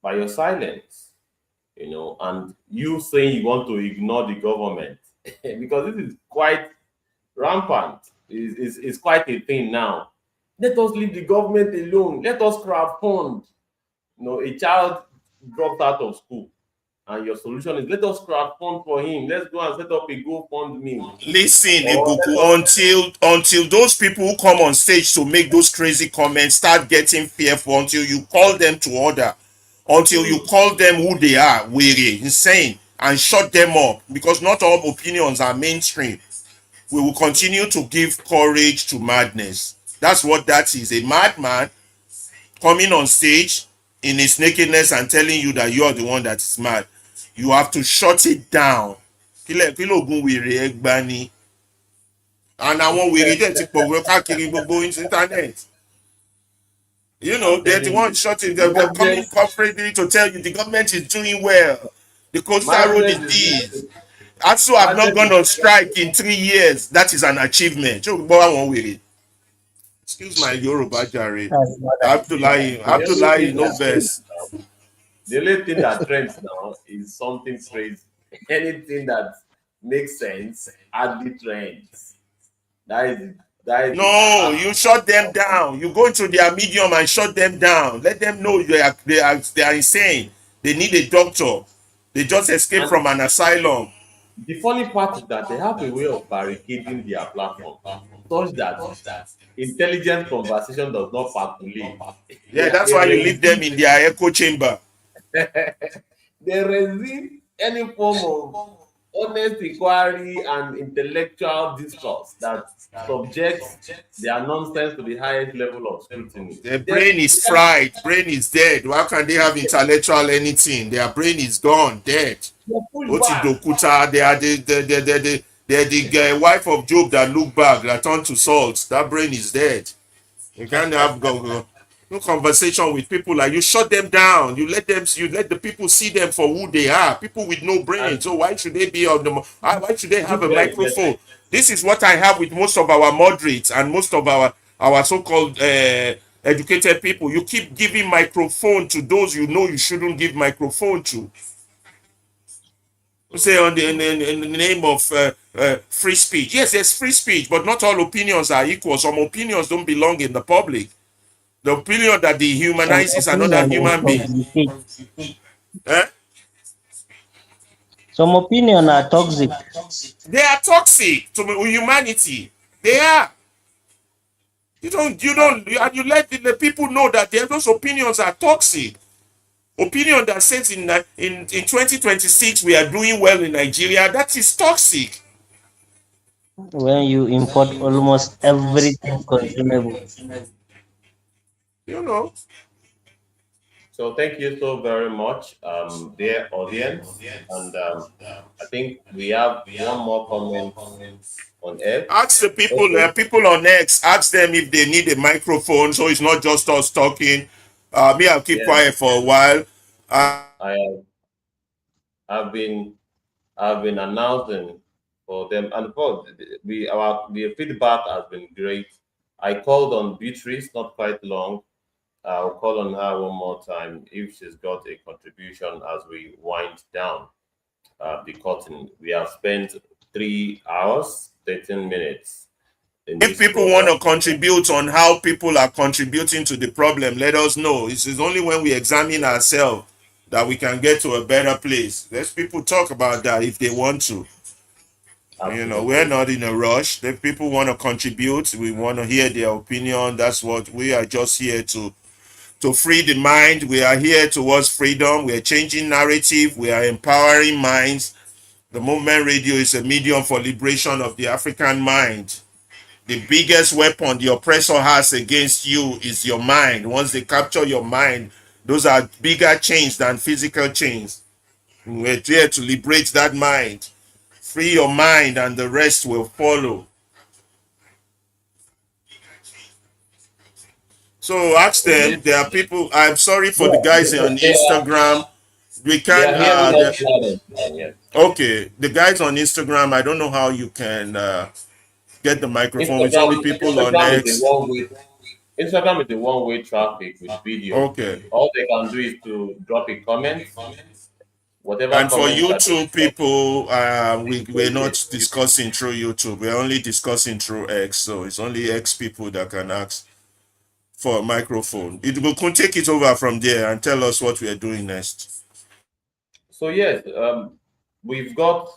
by your silence. And you saying you want to ignore the government because this is quite rampant. Is quite a thing now. Let us leave the government alone. Let us crowdfund. A child dropped out of school, and your solution is let us crowdfund for him. Let's go and set up a GoFundMe, Listen, or Ibuku, let us. until those people who come on stage to make those crazy comments start getting fearful, until you call them to order, until you Mm, call them who they are, weary, insane, and shut them up, because not all opinions are mainstream. We will continue to give courage to madness. That's what that is. A madman coming on stage in his nakedness and telling you that you are the one that is mad. You have to shut it down. Kílógún wèrè ẹgbàá ni. And àwọn wèrè dẹ̀ ti pọ̀ káàkiri gbogbo internet. I'm They're the telling one you, shutting. They're coming madness, corporately to tell you the government is doing well. The coastal road is madness is not this. ASU have not madness gone is on strike in 3 years. That is an achievement. Excuse my Yoruba Jare. That's not an Abdullahi, the only Abdullahi, thing no that trends verse. now. The only thing that trends now is something crazy. Anything that makes sense hardly trends. That is it. That is the No, fact. you shut them down. You go into their medium and shut them down. Let them know they are insane. They need a doctor. They just escaped And from an asylum. the funny part is that they have a way of barricading their platform such that intelligent conversation does not percolate. Yeah, that's They why you leave them resist, in their echo chamber. they resist any form of honest inquiry and intellectual discourse that subjects their nonsense to the highest level of scrutiny. Their brain is fried. Brain is dead. How can they have intellectual anything? Their brain is gone, dead. They're pushed Oti back. Dokuta, they are the wife of Job that look back, that turned to salt. That brain is dead. You can't have no conversation with people like you. Shut them down. You let the people see them for who they are. People with no brain. And So why should they be on the? Why should they have look a very blessed. microphone? This is what I have with most of our moderates and most of our so-called educated people. You keep giving microphone to those you know you shouldn't give microphone to. Say in the name of free speech. Yes, there's free speech, but not all opinions are equal. Some opinions don't belong in the public. The opinion that some dehumanizes another opinion human being. intoxicate. Eh? Some opinion are toxic. They are toxic to humanity. They are. You let the people know that those opinions are toxic. Opinion that says in 2026 we are doing well in Nigeria, that is toxic. When you import almost everything consumable. You know. So thank you so very much, dear audience. And I think we have one more comment on air. Ask the Okay. people on X, ask them if they need a microphone so it's not just us talking. I'll keep Yeah, quiet for a while. I have I've been I've been announcing for them, and for the feedback has been great. I called on Beatrice not quite long. I'll call on her one more time if she's got a contribution as we wind down the curtain. We have spent 3 hours, 13 minutes in If this people want program. to contribute on how people are contributing to the problem, let us know. It's only when we examine ourselves that we can get to a better place. Let people talk about that if they want to. We're Absolutely. not in a rush. If people want to contribute, we want to hear their opinion. That's what we are just here to free the mind. We are here towards freedom. We are changing narrative. We are empowering minds. The movement radio is a medium for liberation of the African mind. The biggest weapon the oppressor has against you is your mind. Once they capture your mind, those are bigger chains than physical chains. We're there to liberate that mind. Free your mind and the rest will follow. So ask them. There are people. I'm sorry for the guys on Instagram. We They can. are hearing us loud and clear. Yes. Okay, the guys on Instagram. I don't know how you can get the microphone. It's Instagram, only people on Instagram is a X. one-way. Instagram is a one-way traffic with video. Okay, All they can do is to drop a comment, whatever and for comment that they YouTube drop. people, we're not discussing through YouTube. We're only discussing through X. So it's only X people that can ask for a microphone. It will take it over from there and tell us what we are doing next. So yes, we've got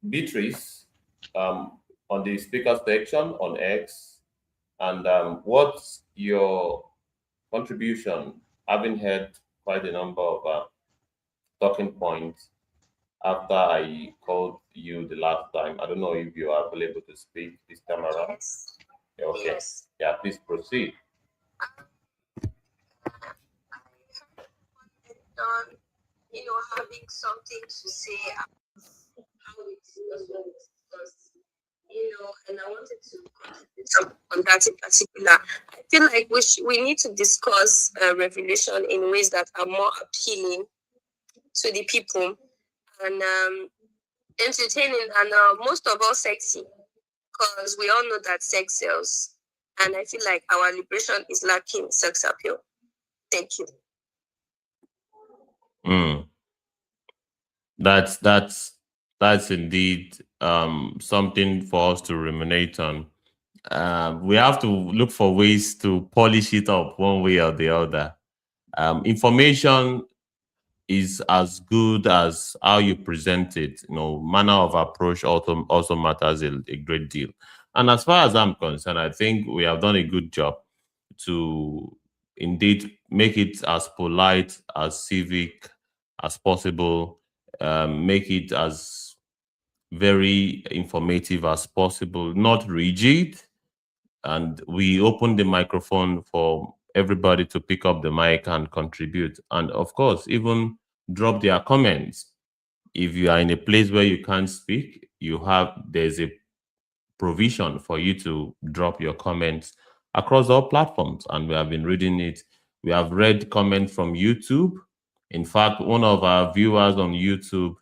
Beatrice on the speaker section on X, and what's your contribution? Having had quite a number of talking points after I called you the last time. I don't know if you are available to speak this time around. Yes. Okay. Yes. Yeah, please proceed. On, having something to say about how it was when we discussed, and I wanted to contribute on that in particular. I feel like we need to discuss revelation in ways that are more appealing to the people and entertaining and most of all sexy, because we all know that sex sells. And I feel like our liberation is lacking sex appeal. Thank you. Mm. That's indeed something for us to ruminate on. We have to look for ways to polish it up one way or the other. Information is as good as how you present it. Manner of approach also matters a great deal. And as far as I'm concerned, I think we have done a good job to indeed make it as polite, as civic as possible, make it as very informative as possible, not rigid. And we open the microphone for everybody to pick up the mic and contribute. And of course, even drop their comments. If you are in a place where you can't speak, there's a provision for you to drop your comments across all platforms. And we have been reading it. We have read comments from YouTube. In fact, one of our viewers on YouTube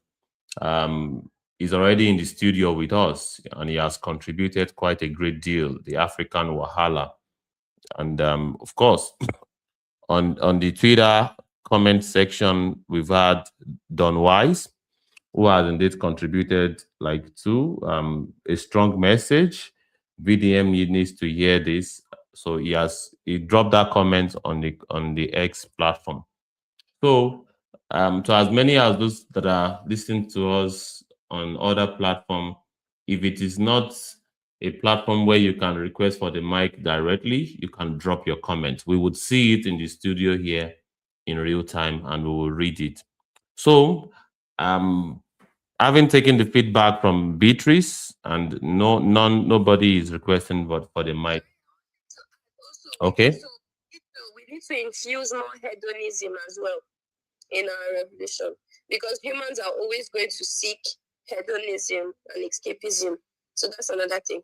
is already in the studio with us, and he has contributed quite a great deal, the African Wahala. And of course, on the Twitter comment section, we've had Don Wise, who has indeed contributed to a strong message. VDM needs to hear this. So he dropped that comment on the X platform. So to as many as those that are listening to us on other platform, if it is not a platform where you can request for the mic directly, you can drop your comment. We would see it in the studio here in real time and we will read it. So having taken the feedback from Beatrice, and nobody is requesting for the mic. Okay. We need to infuse more hedonism as well in our revolution, because humans are always going to seek hedonism and escapism. So that's another thing.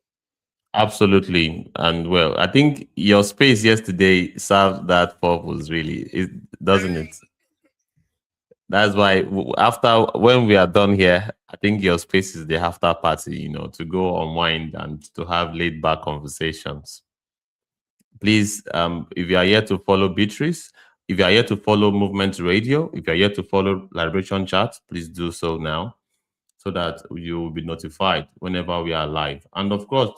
Absolutely. And well, I think your space yesterday served that purpose, really, doesn't it? That's why after, when we are done here, I think your space is the after party, to go unwind and to have laid back conversations. Please, if you are here to follow Beatrice, if you are here to follow Movement Radio, if you are here to follow Liberation Chat, please do so now, so that you will be notified whenever we are live. And of course,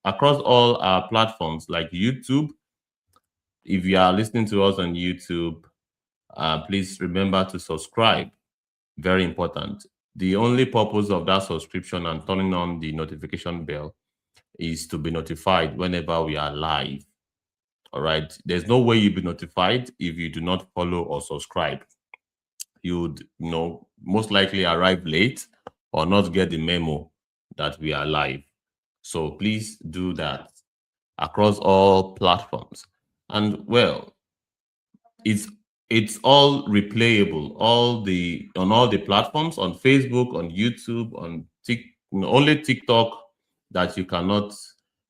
across all our platforms like YouTube, if you are listening to us on YouTube, please remember to subscribe. Very important. The only purpose of that subscription and turning on the notification bell is to be notified whenever we are live. All right. There's no way you'll be notified if you do not follow or subscribe. You would, most likely arrive late or not get the memo that we are live. So please do that across all platforms. And well, it's all replayable, on all the platforms, on Facebook, on YouTube, on only TikTok that you cannot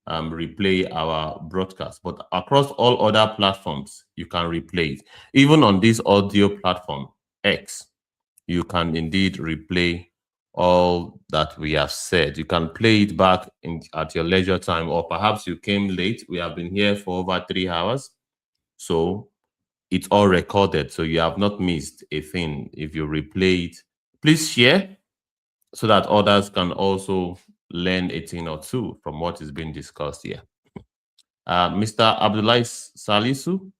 replay our broadcast. But across all other platforms, you can replay it. Even on this audio platform, X, you can indeed replay all that we have said. You can play it back at your leisure time, or perhaps you came late. We have been here for over 3 hours. So it's all recorded. So you have not missed a thing if you replay it. Please share so that others can also learn a thing or two from what is being discussed here. Mr. Abdullah Salisu,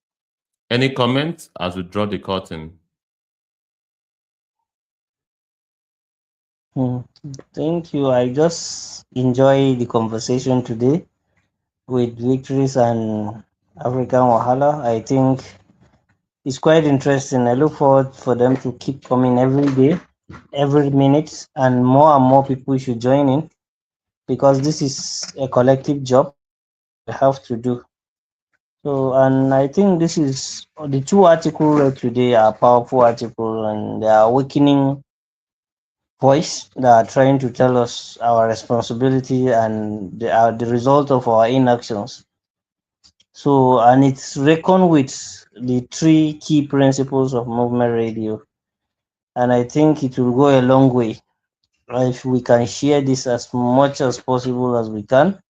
any comments as we draw the curtain? Hmm. Thank you. I just enjoy the conversation today with Victories and African Wahala. I think it's quite interesting. I look forward for them to keep coming every day, every minute, and more people should join in because this is a collective job that we have to do. So, and I think this is the two articles read today are powerful articles and they are awakening voice that are trying to tell us our responsibility and the result of our inactions. So, and it's reckoned with the three key principles of movement radio. And I think it will go a long way if we can share this as much as possible as we can,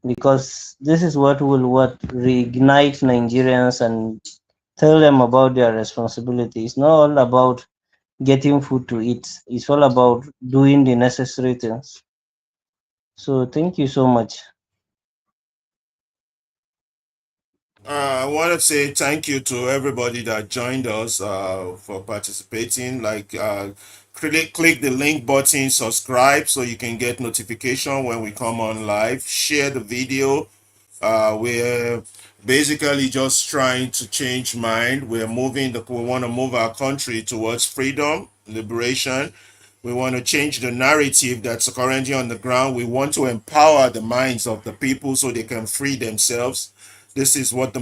because this is what will reignite Nigerians and tell them about their responsibility. It's not all about getting food to eat. It's all about doing the necessary things. So thank you so much. I want to say thank you to everybody that joined us for participating. Click the link button, subscribe so you can get notification when we come on live. Share the video. We're basically just trying to change mind. We want to move our country towards freedom, liberation. We want to change the narrative that's currently on the ground. We want to empower the minds of the people so they can free themselves. This is what the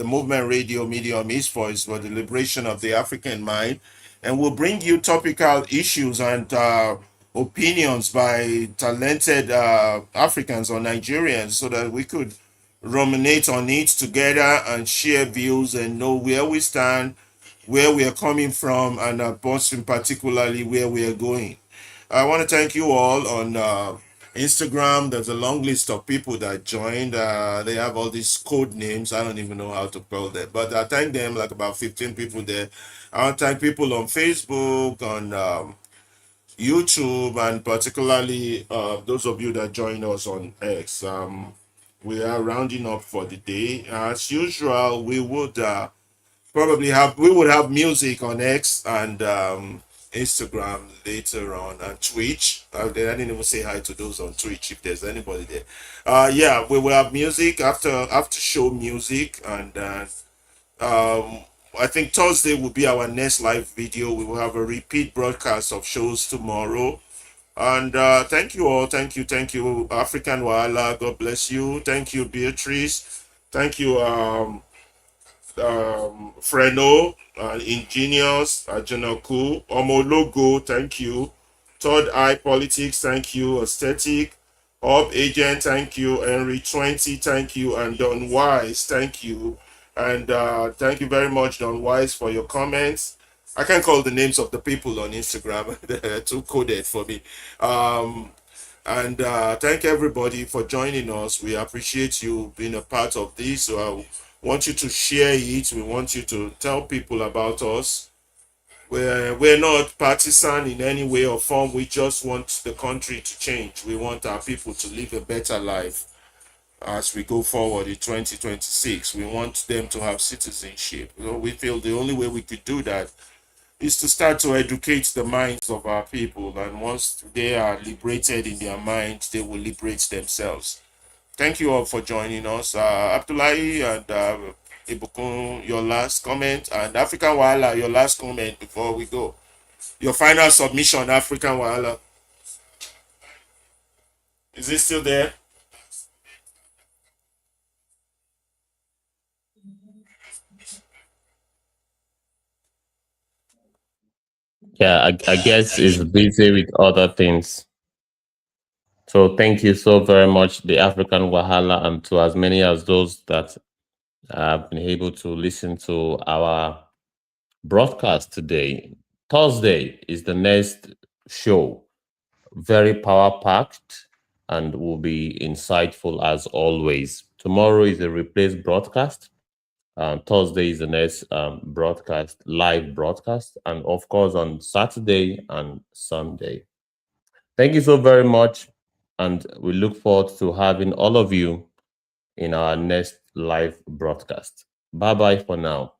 movement radio medium is for. Is for the liberation of the African mind, and we'll bring you topical issues and opinions by talented Africans or Nigerians, so that we could ruminate on it together and share views and know where we stand, where we are coming from, and most particularly where we are going. I want to thank you all on Instagram. There's a long list of people that joined. They have all these code names. I don't even know how to spell them, but I thank them, like about 15 people there. I want to thank people on Facebook, on YouTube, and particularly those of you that join us on X. We are rounding up for the day. As usual, we would have music on X and Instagram later on, and Twitch. I didn't even say hi to those on Twitch if there's anybody there. Yeah, we will have music after show music, and I think Thursday will be our next live video. We will have a repeat broadcast of shows tomorrow. And thank you all. Thank you, African Wahala. God bless you. Thank you, Beatrice. Thank you, Freno, Ingenious, Janaku, Omologo, thank you. Third Eye Politics, thank you. Aesthetic, Up Agent, thank you. Henry 20, thank you. And Don Wise, thank you. And thank you very much, Don Wise, for your comments. I can't call the names of the people on Instagram, they're too coded for me. And thank everybody for joining us. We appreciate you being a part of this. Want you to share it. We want you to tell people about us. We're not partisan in any way or form. We just want the country to change. We want our people to live a better life as we go forward in 2026. We want them to have citizenship. We feel the only way we could do that is to start to educate the minds of our people. And once they are liberated in their minds, they will liberate themselves. Thank you all for joining us. Abdullahi and Ibukun, your last comment, and African Wahala, your last comment before we go. Your final submission, African Wahala. Is it still there? Yeah, I guess it's busy with other things. So So thank you so very much, the African Wahala, and to as many as those that have been able to listen to our broadcast today. Thursday is the next show, very power packed and will be insightful as always. Tomorrow is a replaced broadcast. Thursday is the next broadcast, live broadcast, and of course on Saturday and Sunday. Thank you so very much, and we look forward to having all of you in our next live broadcast. Bye bye for now.